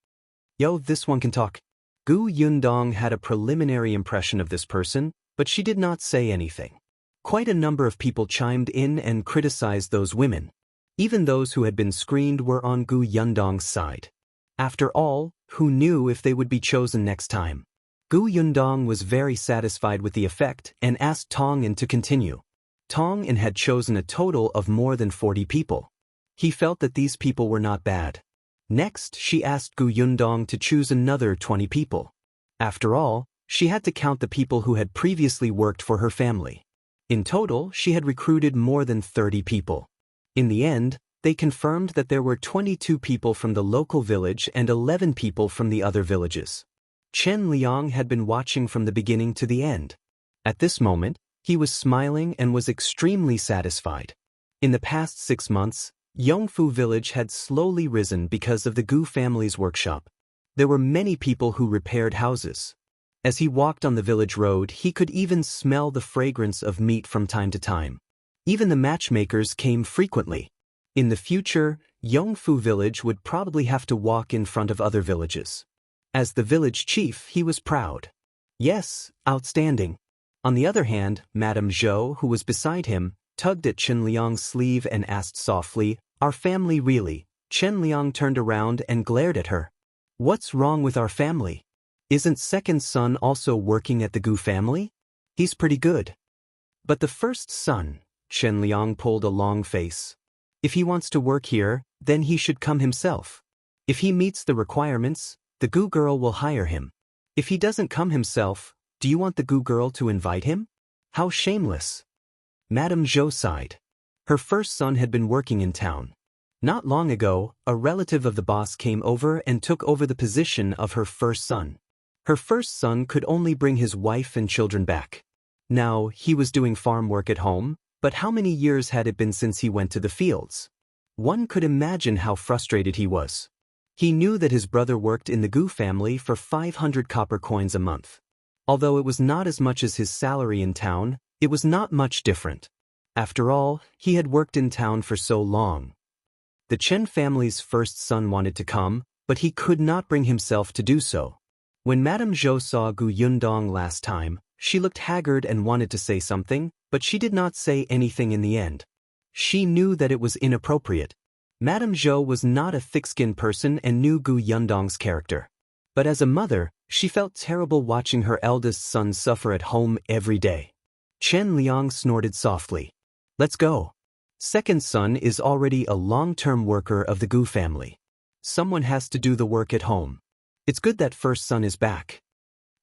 "Yo, this one can talk." Gu Yundong had a preliminary impression of this person, but she did not say anything. Quite a number of people chimed in and criticized those women. Even those who had been screened were on Gu Yundong's side. After all, who knew if they would be chosen next time? Gu Yundong was very satisfied with the effect and asked Tong An to continue. Tong An had chosen a total of more than 40 people. He felt that these people were not bad. Next, she asked Gu Yundong to choose another 20 people. After all, she had to count the people who had previously worked for her family. In total, she had recruited more than 30 people. In the end, they confirmed that there were 22 people from the local village and 11 people from the other villages. Chen Liang had been watching from the beginning to the end. At this moment, he was smiling and was extremely satisfied. In the past 6 months, Yongfu village had slowly risen because of the Gu family's workshop. There were many people who repaired houses. As he walked on the village road, he could even smell the fragrance of meat from time to time. Even the matchmakers came frequently. In the future, Yongfu village would probably have to walk in front of other villages. As the village chief, he was proud. Yes, outstanding. On the other hand, Madame Zhou, who was beside him, tugged at Chen Liang's sleeve and asked softly, "Our family really?" Chen Liang turned around and glared at her. "What's wrong with our family? Isn't second son also working at the Gu family? He's pretty good." "But the first son," Chen Liang pulled a long face. "If he wants to work here, then he should come himself. If he meets the requirements, the Gu girl will hire him. If he doesn't come himself, do you want the Gu girl to invite him? How shameless." Madame Zhou sighed. Her first son had been working in town. Not long ago, a relative of the boss came over and took over the position of her first son. Her first son could only bring his wife and children back. Now, he was doing farm work at home, but how many years had it been since he went to the fields? One could imagine how frustrated he was. He knew that his brother worked in the Gu family for 500 copper coins a month. Although it was not as much as his salary in town, it was not much different. After all, he had worked in town for so long. The Chen family's first son wanted to come, but he could not bring himself to do so. When Madame Zhou saw Gu Yundong last time, she looked haggard and wanted to say something, but she did not say anything in the end. She knew that it was inappropriate. Madame Zhou was not a thick-skinned person and knew Gu Yundong's character. But as a mother, she felt terrible watching her eldest son suffer at home every day. Chen Liang snorted softly. "Let's go. Second son is already a long-term worker of the Gu family. Someone has to do the work at home. It's good that first son is back."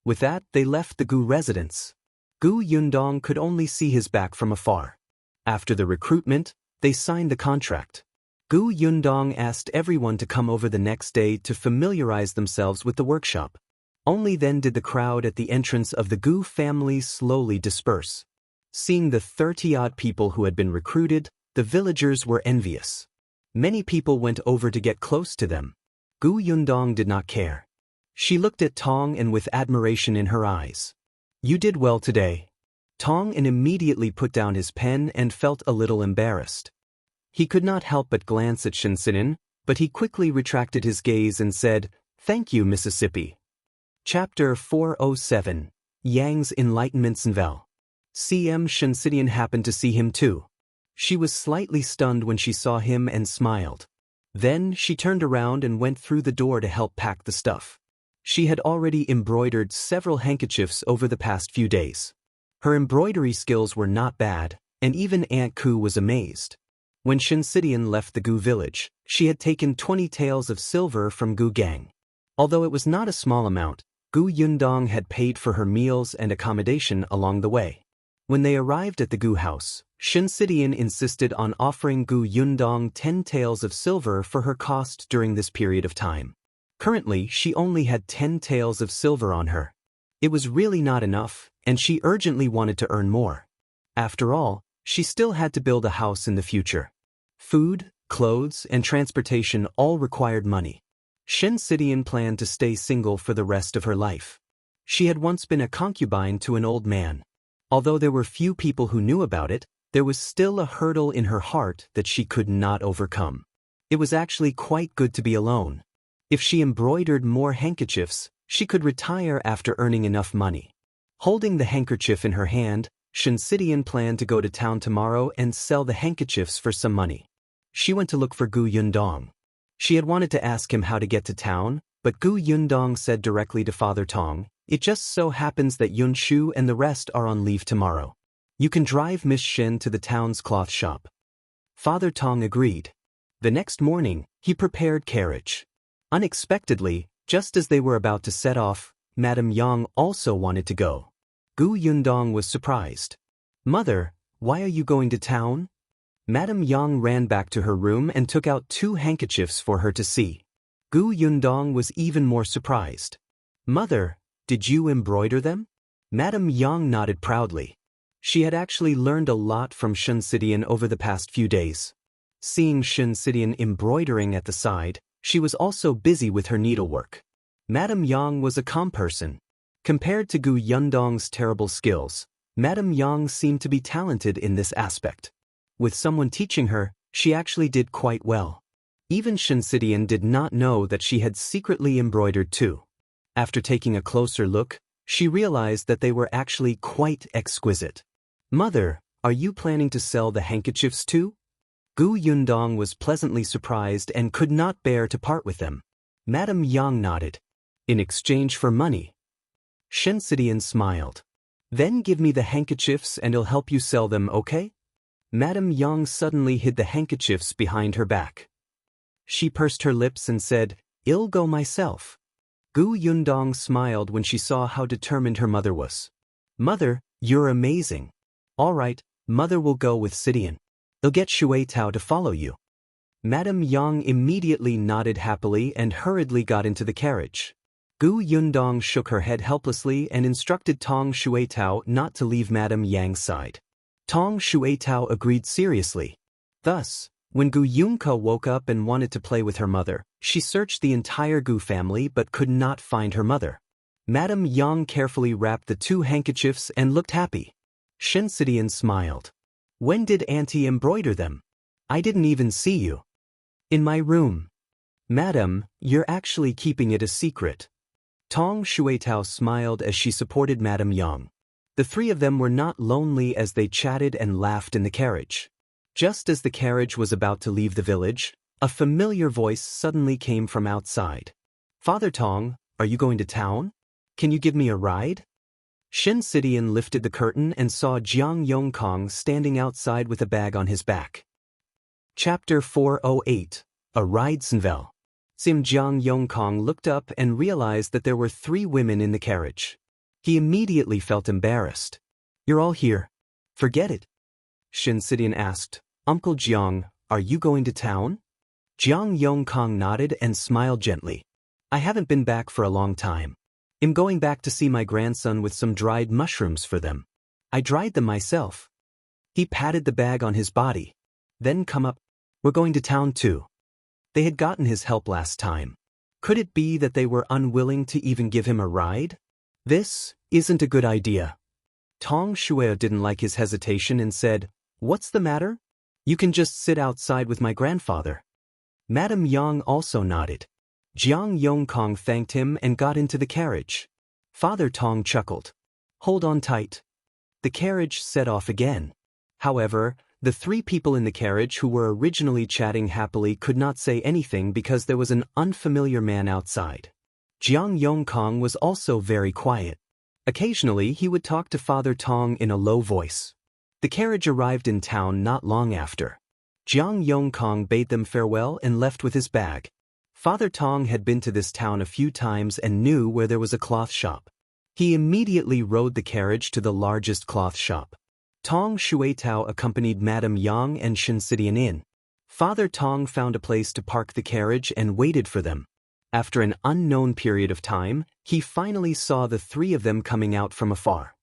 With that, they left the Gu residence. Gu Yundong could only see his back from afar. After the recruitment, they signed the contract. Gu Yundong asked everyone to come over the next day to familiarize themselves with the workshop. Only then did the crowd at the entrance of the Gu family slowly disperse. Seeing the 30-odd people who had been recruited, the villagers were envious. Many people went over to get close to them. Gu Yundong did not care. She looked at Tong An with admiration in her eyes. "You did well today." Tong An immediately put down his pen and felt a little embarrassed. He could not help but glance at Shinsenin, but he quickly retracted his gaze and said, "Thank you, Mississippi." Chapter 407, Yang's Enlightenment Novel. CM Shinsenin happened to see him too. She was slightly stunned when she saw him and smiled. Then she turned around and went through the door to help pack the stuff. She had already embroidered several handkerchiefs over the past few days. Her embroidery skills were not bad, and even Aunt Ku was amazed. When Shinsenin left the Gu village, she had taken 20 taels of silver from Gu Gang. Although it was not a small amount, Gu Yundong had paid for her meals and accommodation along the way. When they arrived at the Gu house, Shinsenin insisted on offering Gu Yundong 10 taels of silver for her cost during this period of time. Currently, she only had 10 taels of silver on her. It was really not enough, and she urgently wanted to earn more. After all, she still had to build a house in the future. Food, clothes, and transportation all required money. Shinsenin planned to stay single for the rest of her life. She had once been a concubine to an old man. Although there were few people who knew about it, there was still a hurdle in her heart that she could not overcome. It was actually quite good to be alone. If she embroidered more handkerchiefs, she could retire after earning enough money. Holding the handkerchief in her hand, Shinsenin planned to go to town tomorrow and sell the handkerchiefs for some money. She went to look for Gu Yundong. She had wanted to ask him how to get to town, but Gu Yundong said directly to Father Tong, It just so happens that Yunshu and the rest are on leave tomorrow. You can drive Miss Shen to the town's cloth shop. Father Tong agreed. The next morning, he prepared carriage. Unexpectedly, just as they were about to set off, Madame Yang also wanted to go. Yundong was surprised. Mother, why are you going to town? Madame Yang ran back to her room and took out 2 handkerchiefs for her to see. Yundong was even more surprised. Mother, did you embroider them? Madame Yang nodded proudly. She had actually learned a lot from Xianxia over the past few days. Seeing Xianxia embroidering at the side, she was also busy with her needlework. Madame Yang was a calm person. Compared to Yundong's terrible skills, Madame Yang seemed to be talented in this aspect. With someone teaching her, she actually did quite well. Even Xianxia did not know that she had secretly embroidered too. After taking a closer look, she realized that they were actually quite exquisite. Mother, are you planning to sell the handkerchiefs too? Yundong was pleasantly surprised and could not bear to part with them. Madame Yang nodded. In exchange for money. Xianxia smiled. Then give me the handkerchiefs and I'll help you sell them, okay? Madame Yang suddenly hid the handkerchiefs behind her back. She pursed her lips and said, I'll go myself. Yundong smiled when she saw how determined her mother was. Mother, you're amazing. All right, mother will go with Sidian. I'll get Shui Tao to follow you. Madame Yang immediately nodded happily and hurriedly got into the carriage. Yundong shook her head helplessly and instructed Tong Shuitao not to leave Madame Yang's side. Tong Shuitao agreed seriously. Thus, when Yunka woke up and wanted to play with her mother, she searched the entire Gu family but could not find her mother. Madame Yang carefully wrapped the 2 handkerchiefs and looked happy. Xianxia smiled. When did Auntie embroider them? I didn't even see you. In my room. Madam, you're actually keeping it a secret. Tong Shuitao smiled as she supported Madame Yang. The 3 of them were not lonely as they chatted and laughed in the carriage. Just as the carriage was about to leave the village, a familiar voice suddenly came from outside. Father Tong, are you going to town? Can you give me a ride? Xianxia lifted the curtain and saw Jiang Yongkong standing outside with a bag on his back. Chapter 408, A Ride Senvel. Jiang Yongkong looked up and realized that there were 3 women in the carriage. He immediately felt embarrassed. You're all here. Forget it. Xianxia asked, Uncle Jiang, are you going to town? Jiang Yongkong nodded and smiled gently. I haven't been back for a long time. I'm going back to see my grandson with some dried mushrooms for them. I dried them myself. He patted the bag on his body. Then come up. We're going to town too. They had gotten his help last time. Could it be that they were unwilling to even give him a ride? This isn't a good idea. Tong Shuai didn't like his hesitation and said, What's the matter? You can just sit outside with my grandfather. Madame Yang also nodded. Jiang Yongkong thanked him and got into the carriage. Father Tong chuckled. Hold on tight. The carriage set off again. However, the 3 people in the carriage who were originally chatting happily could not say anything because there was an unfamiliar man outside. Jiang Yongkong was also very quiet. Occasionally he would talk to Father Tong in a low voice. The carriage arrived in town not long after. Jiang Yongkong bade them farewell and left with his bag. Father Tong had been to this town a few times and knew where there was a cloth shop. He immediately rode the carriage to the largest cloth shop. Tong Shuitao accompanied Madame Yang and Xianxia in. Father Tong found a place to park the carriage and waited for them. After an unknown period of time, he finally saw the 3 of them coming out from afar.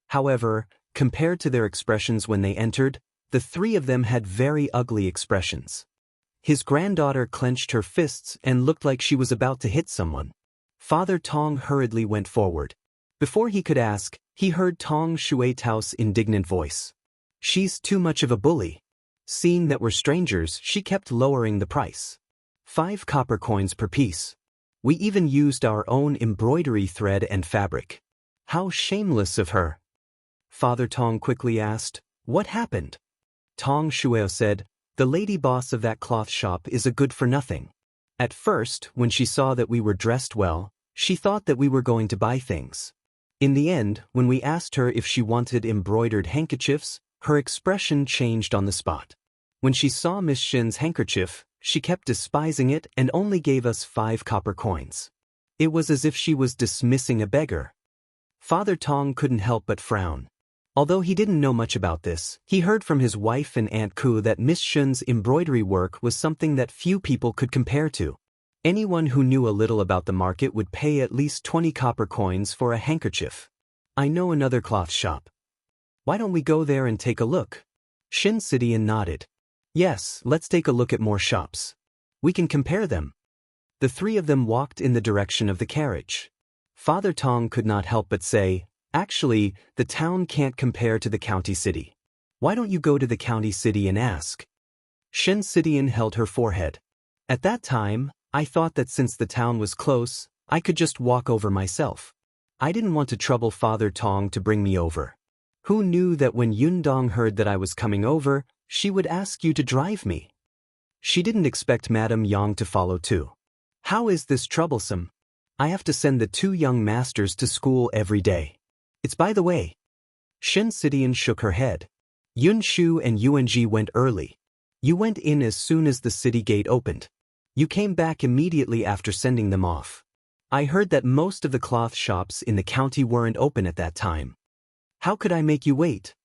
However, compared to their expressions when they entered, the 3 of them had very ugly expressions. His granddaughter clenched her fists and looked like she was about to hit someone. Father Tong hurriedly went forward. Before he could ask, he heard Tong Shuitao's indignant voice. She's too much of a bully. Seeing that we're strangers, she kept lowering the price. 5 copper coins per piece. We even used our own embroidery thread and fabric. How shameless of her. Father Tong quickly asked, What happened? Tong Shuio said, The lady boss of that cloth shop is a good-for-nothing. At first, when she saw that we were dressed well, she thought that we were going to buy things. In the end, when we asked her if she wanted embroidered handkerchiefs, her expression changed on the spot. When she saw Miss Shin's handkerchief, she kept despising it and only gave us 5 copper coins. It was as if she was dismissing a beggar. Father Tong couldn't help but frown. Although he didn't know much about this, he heard from his wife and Aunt Ku that Miss Shin's embroidery work was something that few people could compare to. Anyone who knew a little about the market would pay at least 20 copper coins for a handkerchief. I know another cloth shop. Why don't we go there and take a look? Xianxia nodded. Yes, let's take a look at more shops. We can compare them. The 3 of them walked in the direction of the carriage. Father Tong could not help but say, actually, the town can't compare to the county city. Why don't you go to the county city and ask? Xianxia held her forehead. At that time, I thought that since the town was close, I could just walk over myself. I didn't want to trouble Father Tong to bring me over. Who knew that when Yundong heard that I was coming over, she would ask you to drive me? She didn't expect Madame Yang to follow too. How is this troublesome? I have to send the 2 young masters to school every day. It's by the way. Xianxia shook her head. Yunshu and Yuanji went early. You went in as soon as the city gate opened. You came back immediately after sending them off. I heard that most of the cloth shops in the county weren't open at that time. How could I make you wait?